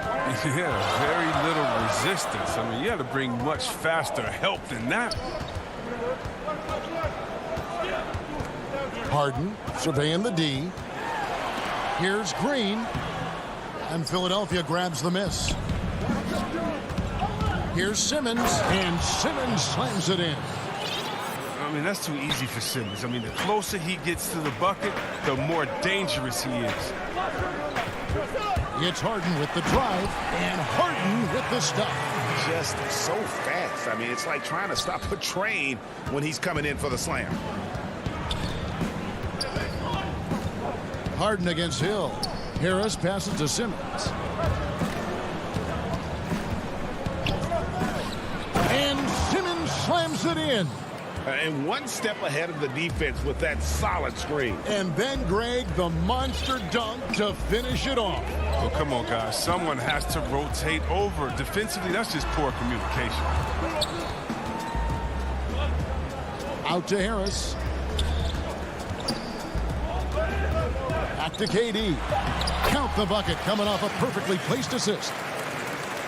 Yeah, very little resistance. I mean, you had to bring much faster help than that. Harden surveying the D. Here's Green. And Philadelphia grabs the miss. Here's Simmons. And Simmons slams it in. I mean, that's too easy for Simmons. I mean, the closer he gets to the bucket, the more dangerous he is. It's Harden with the drive, and Harden with the stuff. Just so fast. I mean, it's like trying to stop a train when he's coming in for the slam. Harden against Hill. Harris passes to Simmons. And Simmons slams it in. And one step ahead of the defense with that solid screen. And then, Greg, the monster dunk to finish it off. Oh, come on, guys. Someone has to rotate over. Defensively, that's just poor communication. Out to Harris. Back to KD. Count the bucket, coming off a perfectly placed assist.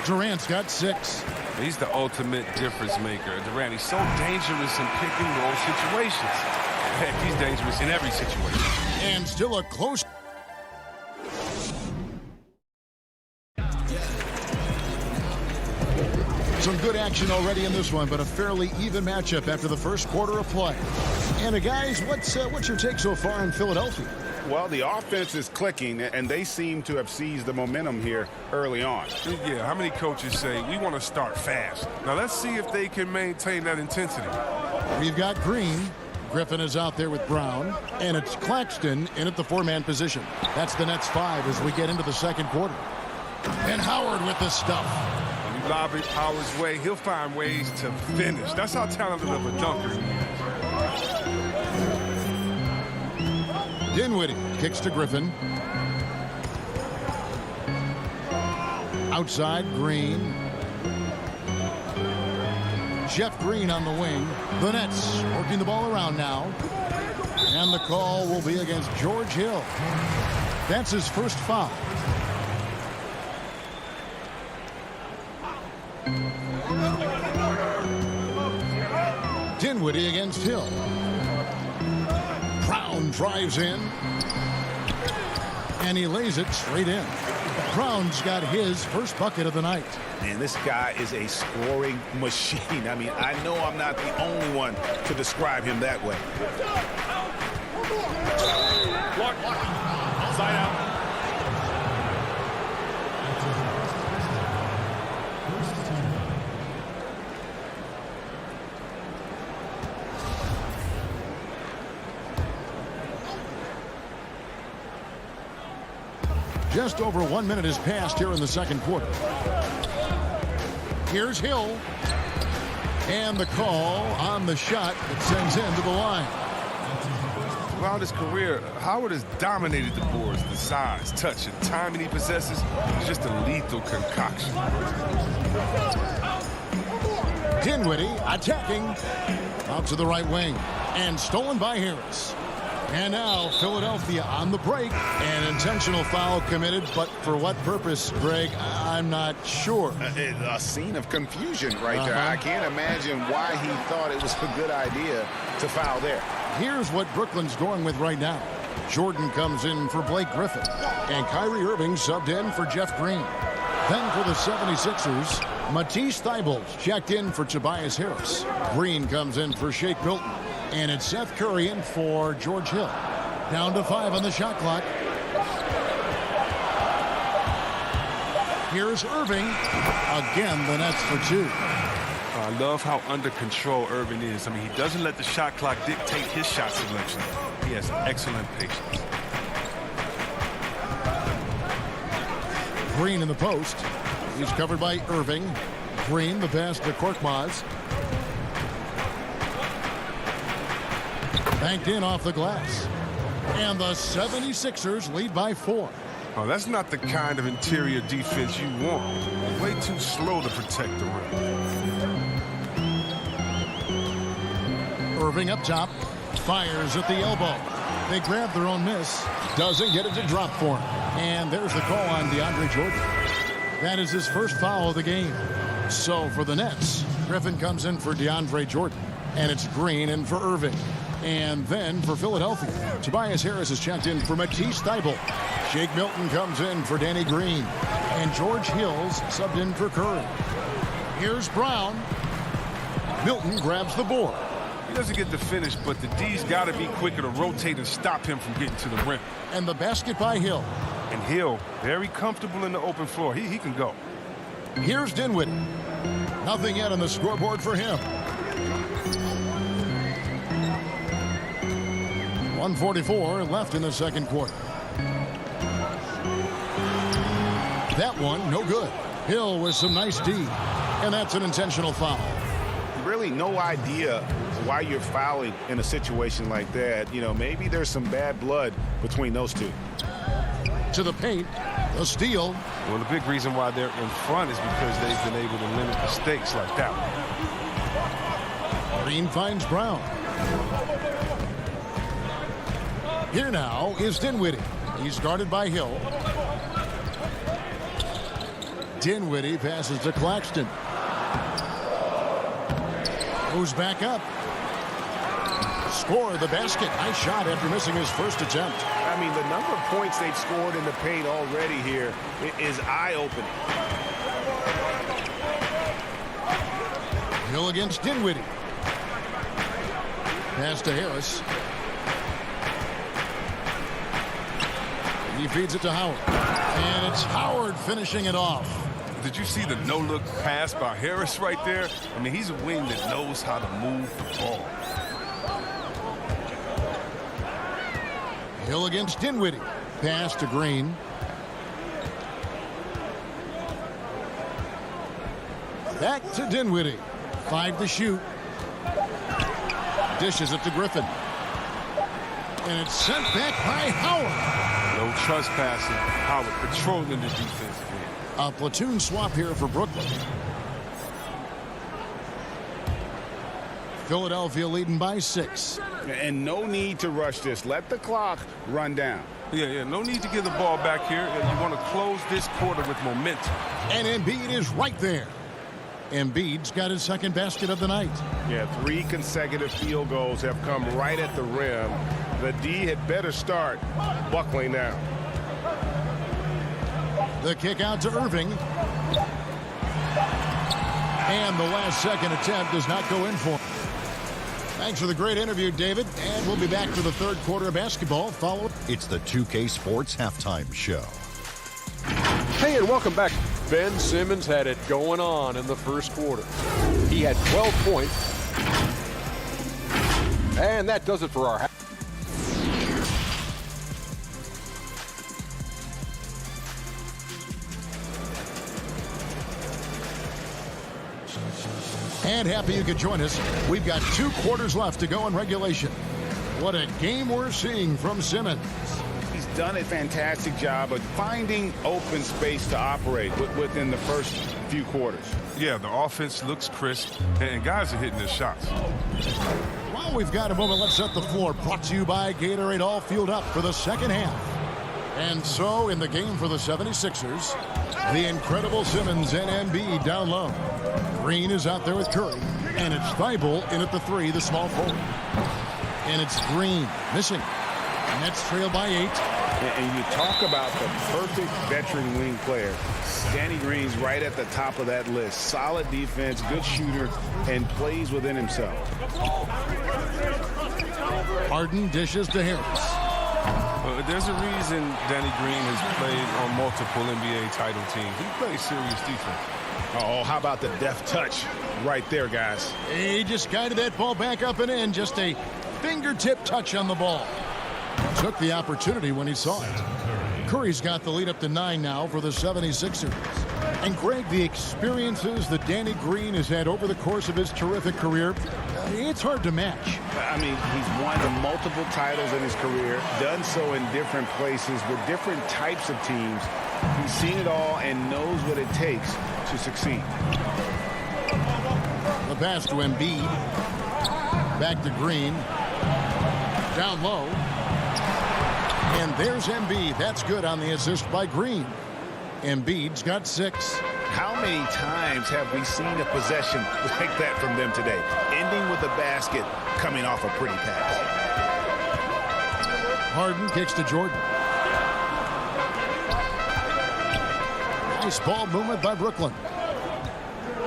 Durant's got 6. He's the ultimate difference maker. Durant, he's so dangerous in pick and roll situations. Heck, he's dangerous in every situation. And still a close. Some good action already in this one, but a fairly even matchup after the first quarter of play. And guys, what's your take so far in Philadelphia? Well, the offense is clicking, and they seem to have seized the momentum here early on. Yeah, how many coaches say, we want to start fast? Now, let's see if they can maintain that intensity. We've got Green. Griffin is out there with Brown. And it's Claxton in at the 4-man position. That's the Nets 5 as we get into the second quarter. And Howard with the stuff. When you lob it Howard's way, he'll find ways to finish. That's how talented of a dunker he is. Dinwiddie kicks to Griffin. Outside, Green. Jeff Green on the wing. The Nets working the ball around now. And the call will be against George Hill. That's his first foul. Dinwiddie against Hill. Brown drives in. And he lays it straight in. Brown's got his first bucket of the night. Man, this guy is a scoring machine. I mean, I know I'm not the only one to describe him that way. Block. Side out. Just over 1 minute has passed here in the second quarter. Here's Hill. And the call on the shot that sends him to the line. Throughout his career, Howard has dominated the boards. The size, touch, and timing he possesses is just a lethal concoction. Dinwiddie attacking. Out to the right wing. And stolen by Harris. And now Philadelphia on the break. An intentional foul committed, but for what purpose, Greg? I'm not sure. A scene of confusion right there. I can't imagine why he thought it was a good idea to foul there. Here's what Brooklyn's going with right now. Jordan comes in for Blake Griffin. And Kyrie Irving subbed in for Jeff Green. Then for the 76ers, Matisse Thybulle checked in for Tobias Harris. Green comes in for Shake Milton. And it's Seth Curry in for George Hill. Down to 5 on the shot clock. Here's Irving. Again, the nets for 2. I love how under control Irving is. I mean, he doesn't let the shot clock dictate his shot selection. He has excellent patience. Green in the post. He's covered by Irving. Green, the pass to Korkmaz. Banked in off the glass. And the 76ers lead by 4. Oh, that's not the kind of interior defense you want. Way too slow to protect the rim. Irving up top. Fires at the elbow. They grab their own miss. Doesn't get it to drop for him. And there's the call on DeAndre Jordan. That is his first foul of the game. So for the Nets, Griffin comes in for DeAndre Jordan. And it's Green in for Irving. And then for Philadelphia, Tobias Harris is checked in for Matisse Thybulle. Shake Milton comes in for Danny Green. And George Hill's subbed in for Curry. Here's Brown. Milton grabs the board. He doesn't get the finish, but the D's got to be quicker to rotate and stop him from getting to the rim. And the basket by Hill. And Hill, very comfortable in the open floor. He can go. Here's Dinwiddie. Nothing yet on the scoreboard for him. 1:44 left in the second quarter. That one, no good. Hill with some nice D. And that's an intentional foul. Really no idea why you're fouling in a situation like that. You know, maybe there's some bad blood between those two. To the paint, the steal. Well, the big reason why they're in front is because they've been able to limit mistakes like that one. Green finds Brown. Here now is Dinwiddie. He's guarded by Hill. Dinwiddie passes to Claxton. Moves back up. Score the basket. Nice shot after missing his first attempt. I mean, the number of points they've scored in the paint already here is eye-opening. Hill against Dinwiddie. Pass to Harris. He feeds it to Howard. And it's Howard finishing it off. Did you see the no-look pass by Harris right there? I mean, he's a wing that knows how to move the ball. Hill against Dinwiddie. Pass to Green. Back to Dinwiddie. 5 to shoot. Dishes it to Griffin. And it's sent back by Howard. No trespassing. Howard controlling the defensive end. A platoon swap here for Brooklyn. Philadelphia leading by 6. And no need to rush this. Let the clock run down. Yeah, no need to give the ball back here. You want to close this quarter with momentum. And Embiid is right there. Embiid's got his second basket of the night. Yeah, 3 consecutive field goals have come right at the rim. The D had better start buckling now. The kick out to Irving. And the last second attempt does not go in for him. Thanks for the great interview, David. And we'll be back for the third quarter of basketball. It's the 2K Sports Halftime Show. Hey, and welcome back. Ben Simmons had it going on in the first quarter. He had 12 points. And that does it for our half. And happy you could join us. We've got 2 quarters left to go in regulation. What a game we're seeing from Simmons. He's done a fantastic job of finding open space to operate within the first few quarters. Yeah, the offense looks crisp, and guys are hitting their shots. Well, we've got a moment. Let's set the floor. Brought to you by Gatorade, all fueled up for the second half. And so, in the game for the 76ers, the incredible Simmons and Embiid down low. Green is out there with Curry, and it's Thibault in at the 3, the small forward. And it's Green missing. Nets trail by 8. And you talk about the perfect veteran wing player. Danny Green's right at the top of that list. Solid defense, good shooter, and plays within himself. Harden dishes to Harris. There's a reason Danny Green has played on multiple NBA title teams. He plays serious defense. Oh, how about the deft touch right there, guys? He just guided that ball back up and in. Just a fingertip touch on the ball. Took the opportunity when he saw it. Curry's got the lead up to 9 now for the 76ers. And Greg, the experiences that Danny Green has had over the course of his terrific career, it's hard to match. I mean, he's won multiple titles in his career, done so in different places with different types of teams. He's seen it all and knows what it takes to succeed. The pass to Embiid. Back to Green. Down low. And there's Embiid. That's good on the assist by Green. Embiid's got 6. How many times have we seen a possession like that from them today? Ending with a basket, coming off a pretty pass. Harden kicks to Jordan. Nice ball movement by Brooklyn.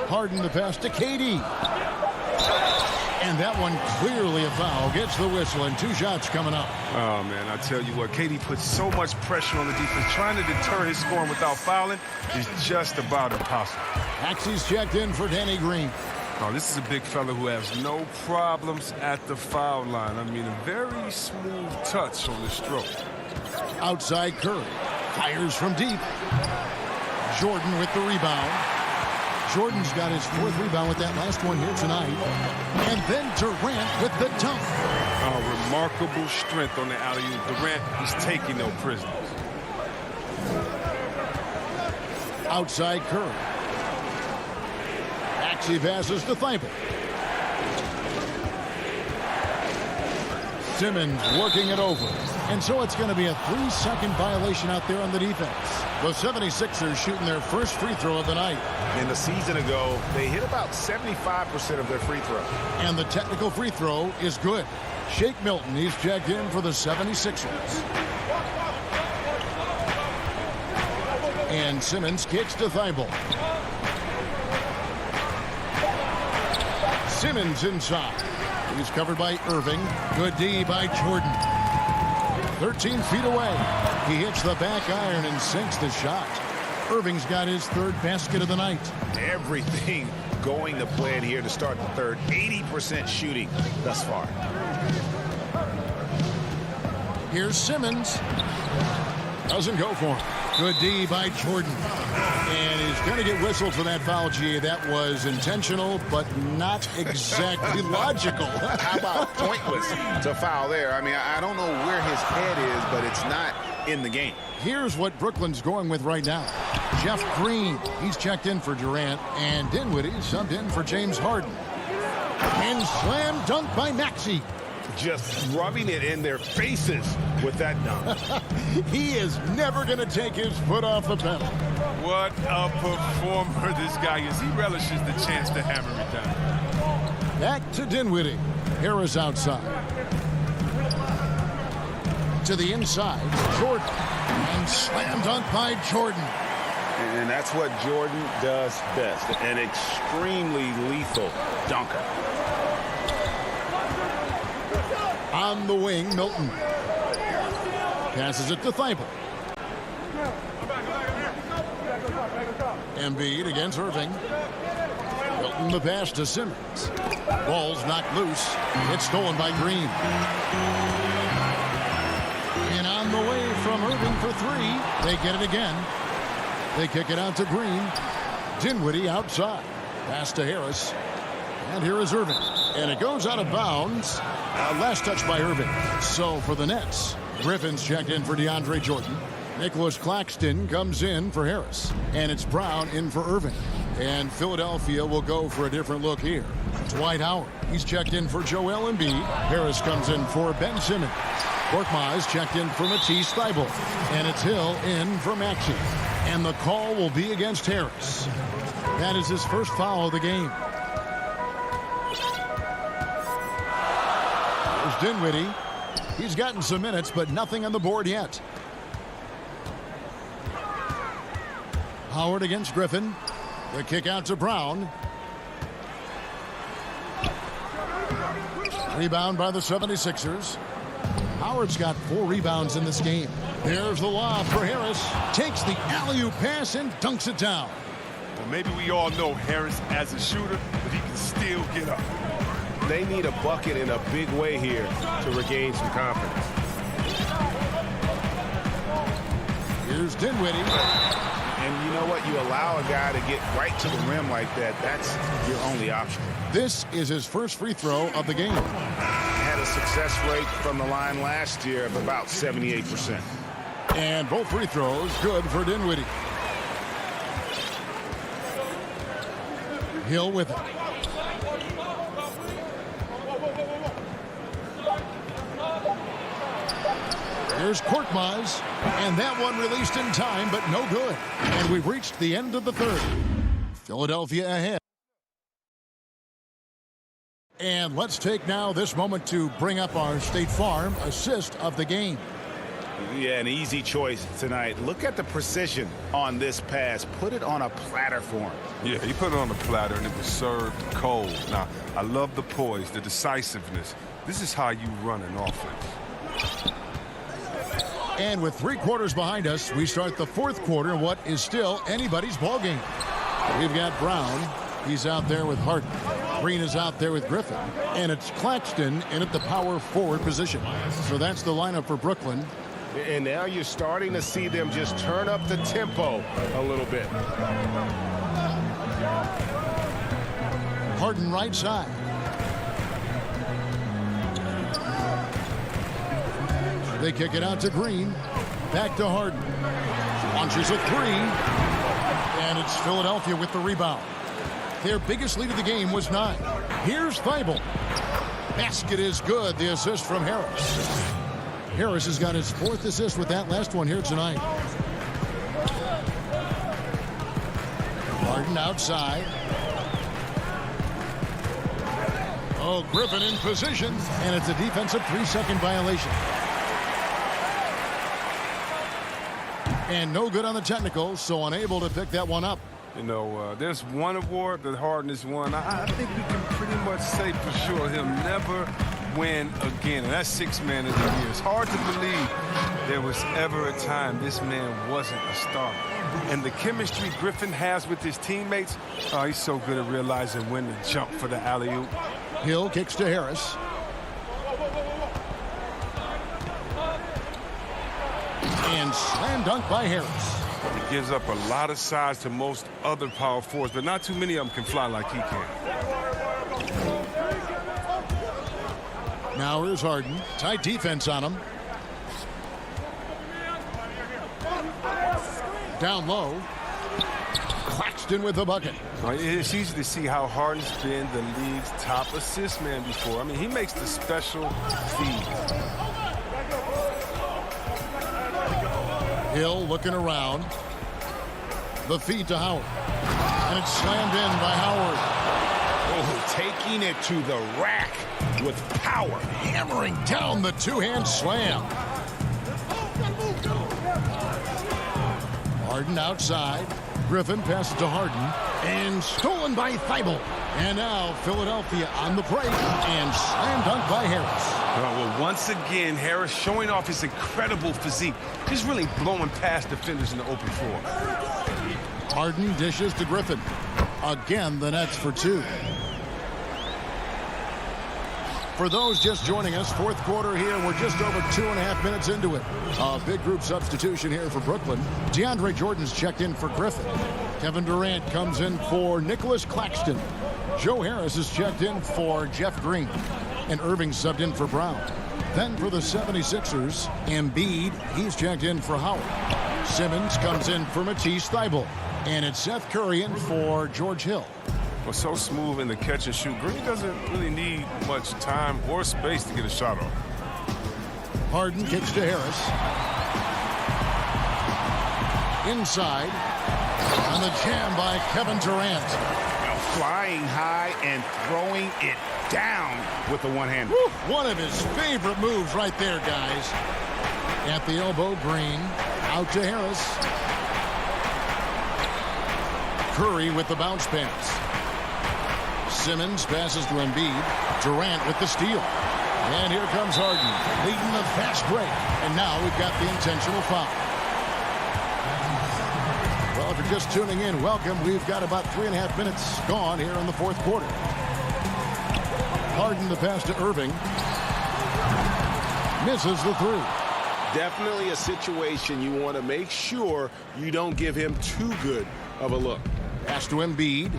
Harden the pass to KD. And that one clearly a foul. Gets the whistle and 2 shots coming up. Oh, man, I tell you what, KD puts so much pressure on the defense. Trying to deter his scoring without fouling is just about impossible. Axie's checked in for Danny Green. Oh, this is a big fella who has no problems at the foul line. I mean, a very smooth touch on the stroke. Outside Curry. Fires from deep. Jordan with the rebound. Jordan's got his 4th rebound with that last one here tonight. And then Durant with the dunk. Oh, remarkable strength on the alley-oop. Durant is taking no prisoners. Outside Curry. Axie passes to Thibault. Simmons working it over. And so it's going to be a 3-second violation out there on the defense. The 76ers shooting their first free throw of the night. And a season ago, they hit about 75% of their free throw. And the technical free throw is good. Shake Milton, he's checked in for the 76ers. And Simmons kicks to Thibault. Simmons inside. He's covered by Irving. Good D by Jordan. 13 feet away. He hits the back iron and sinks the shot. Irving's got his 3rd basket of the night. Everything going to plan here to start the third. 80% shooting thus far. Here's Simmons. Doesn't go for him. Good D by Jordan. And he's going to get whistled for that foul, G. That was intentional, but not exactly logical. How about pointless to foul there? I mean, I don't know where his head is, but it's not in the game. Here's what Brooklyn's going with right now. Jeff Green, he's checked in for Durant, and Dinwiddie subbed in for James Harden. And slam dunk by Maxey. Just rubbing it in their faces with that dunk. He is never going to take his foot off the pedal. What a performer this guy is. He relishes the chance to hammer it down. Back to Dinwiddie. Harris outside. To the inside, Jordan. And slam dunk by Jordan. And that's what Jordan does best. An extremely lethal dunker. On the wing, Milton. Passes it to Thibault. Embiid against Irving. Milton the pass to Simmons. Ball's knocked loose. It's stolen by Green. And on the way from Irving for three. They get it again. They kick it out to Green. Dinwiddie outside. Pass to Harris. And here is Irving. And it goes out of bounds. Last touch by Irving. So for the Nets, Griffin's checked in for DeAndre Jordan. Nicholas Claxton comes in for Harris. And it's Brown in for Irving. And Philadelphia will go for a different look here. Dwight Howard. He's checked in for Joel Embiid. Harris comes in for Ben Simmons. Korkmaz checked in for Matisse Thybulle. And it's Hill in for Maxey. And the call will be against Harris. That is his first foul of the game. There's Dinwiddie. He's gotten some minutes, but nothing on the board yet. Howard against Griffin. The kick out to Brown. Rebound by the 76ers. Howard's got 4 rebounds in this game. There's the lob for Harris. Takes the alley-oop pass and dunks it down. Well, maybe we all know Harris as a shooter, but he can still get up. They need a bucket in a big way here to regain some confidence. Here's Dinwiddie. And you know what? You allow a guy to get right to the rim like that. That's your only option. This is his first free throw of the game. Had a success rate from the line last year of about 78%. And both free throws good for Dinwiddie. Hill with it. Here's Korkmaz, and that one released in time, but no good. And we've reached the end of the third. Philadelphia ahead. And let's take now this moment to bring up our State Farm assist of the game. Yeah, an easy choice tonight. Look at the precision on this pass. Put it on a platter for him. Yeah, he put it on the platter, and it was served cold. Now, I love the poise, the decisiveness. This is how you run an offense. And with 3 quarters behind us, we start the fourth quarter in what is still anybody's ball game. We've got Brown. He's out there with Harden. Green is out there with Griffin. And it's Claxton in at the power forward position. So that's the lineup for Brooklyn. And now you're starting to see them just turn up the tempo a little bit. Harden right side. They kick it out to Green. Back to Harden. Launches a 3. And it's Philadelphia with the rebound. Their biggest lead of the game was 9. Here's Thybulle. Basket is good. The assist from Harris. Harris has got his 4th assist with that last one here tonight. Harden outside. Oh, Griffin in position. And it's a defensive 3-second violation. And no good on the technical, so unable to pick that one up. You know, there's one award that Harden has won. I think we can pretty much say for sure he'll never win again. And that's 6th man of the year. It's hard to believe there was ever a time this man wasn't a starter. And the chemistry Griffin has with his teammates, he's so good at realizing when to jump for the alley-oop. Hill kicks to Harris. And slam dunk by Harris. He gives up a lot of size to most other power forwards, but not too many of them can fly like he can. Now here's Harden. Tight defense on him. Down low. Claxton with the bucket. It's easy to see how Harden's been the league's top assist man before. I mean, he makes the special feeds. Hill looking around. The feed to Howard. And it's slammed in by Howard. Oh, taking it to the rack with power. Hammering down the two-hand slam. Harden outside. Griffin passes to Harden. And stolen by Thibault. And now Philadelphia on the break. And slam dunk by Harris. Well, once again, Harris showing off his incredible physique. Just really blowing past defenders in the open floor. Harden dishes to Griffin. Again, the Nets for two. For those just joining us, fourth quarter here. We're just over 2.5 minutes into it. A big group substitution here for Brooklyn. DeAndre Jordan's checked in for Griffin. Kevin Durant comes in for Nicholas Claxton. Joe Harris is checked in for Jeff Green. And Irving subbed in for Brown. Then for the 76ers, Embiid, he's checked in for Howard. Simmons comes in for Matisse Thybulle. And it's Seth Curry in for George Hill. Well, so smooth in the catch and shoot. Green doesn't really need much time or space to get a shot off. Harden kicks to Harris. Inside. On the jam by Kevin Durant. Now flying high and throwing it down with the one-hand. One of his favorite moves right there, guys. At the elbow, Green. Out to Harris. Curry with the bounce pass. Simmons passes to Embiid. Durant with the steal. And here comes Harden, leading the fast break. And now we've got the intentional foul. Well, if you're just tuning in, welcome. We've got about 3.5 minutes gone here in the fourth quarter. Harden the pass to Irving. Misses the three. Definitely a situation you want to make sure you don't give him too good of a look. Pass to Embiid.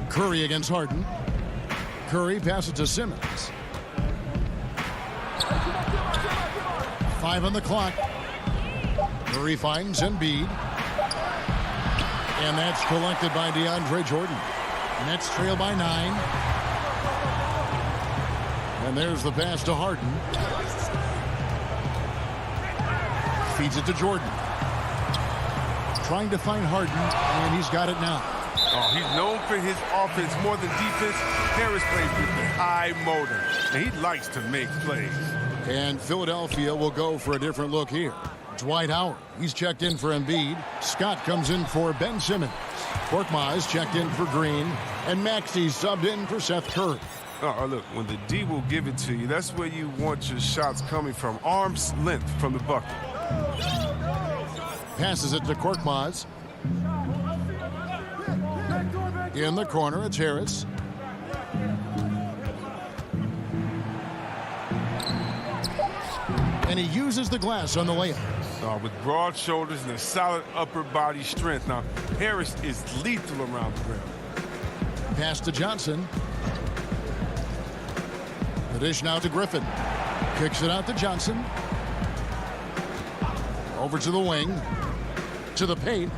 Curry against Harden. Curry passes to Simmons. 5 on the clock. Curry finds Embiid. And that's collected by DeAndre Jordan. Nets trail by 9. And there's the pass to Harden. Feeds it to Jordan. Trying to find Harden, and he's got it now. Oh, he's known for his offense more than defense. Harris plays with a high motor, and he likes to make plays. And Philadelphia will go for a different look here. Dwight Howard, he's checked in for Embiid. Scott comes in for Ben Simmons. Korkmaz checked in for Green. And Maxey subbed in for Seth Curry. Oh, look, when the D will give it to you, that's where you want your shots coming from. Arm's length from the bucket. Passes it to Korkmaz. In the corner, it's Harris. And he uses the glass on the layup. With broad shoulders and a solid upper body strength. Now, Harris is lethal around the rim. Pass to Johnson. The dish now to Griffin. Kicks it out to Johnson. Over to the wing. To the paint.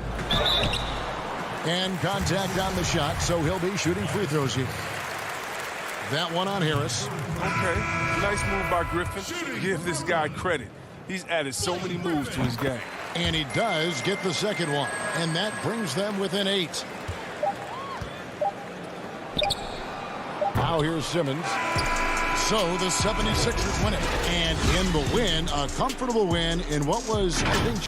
And contact on the shot, so he'll be shooting free throws here. That one on Harris. Okay, nice move by Griffin. Give this guy credit. He's added so many moves to his game. And he does get the second one. And that brings them within 8. Now here's Simmons. So the 76ers win it. And in the win, a comfortable win in what was, I think...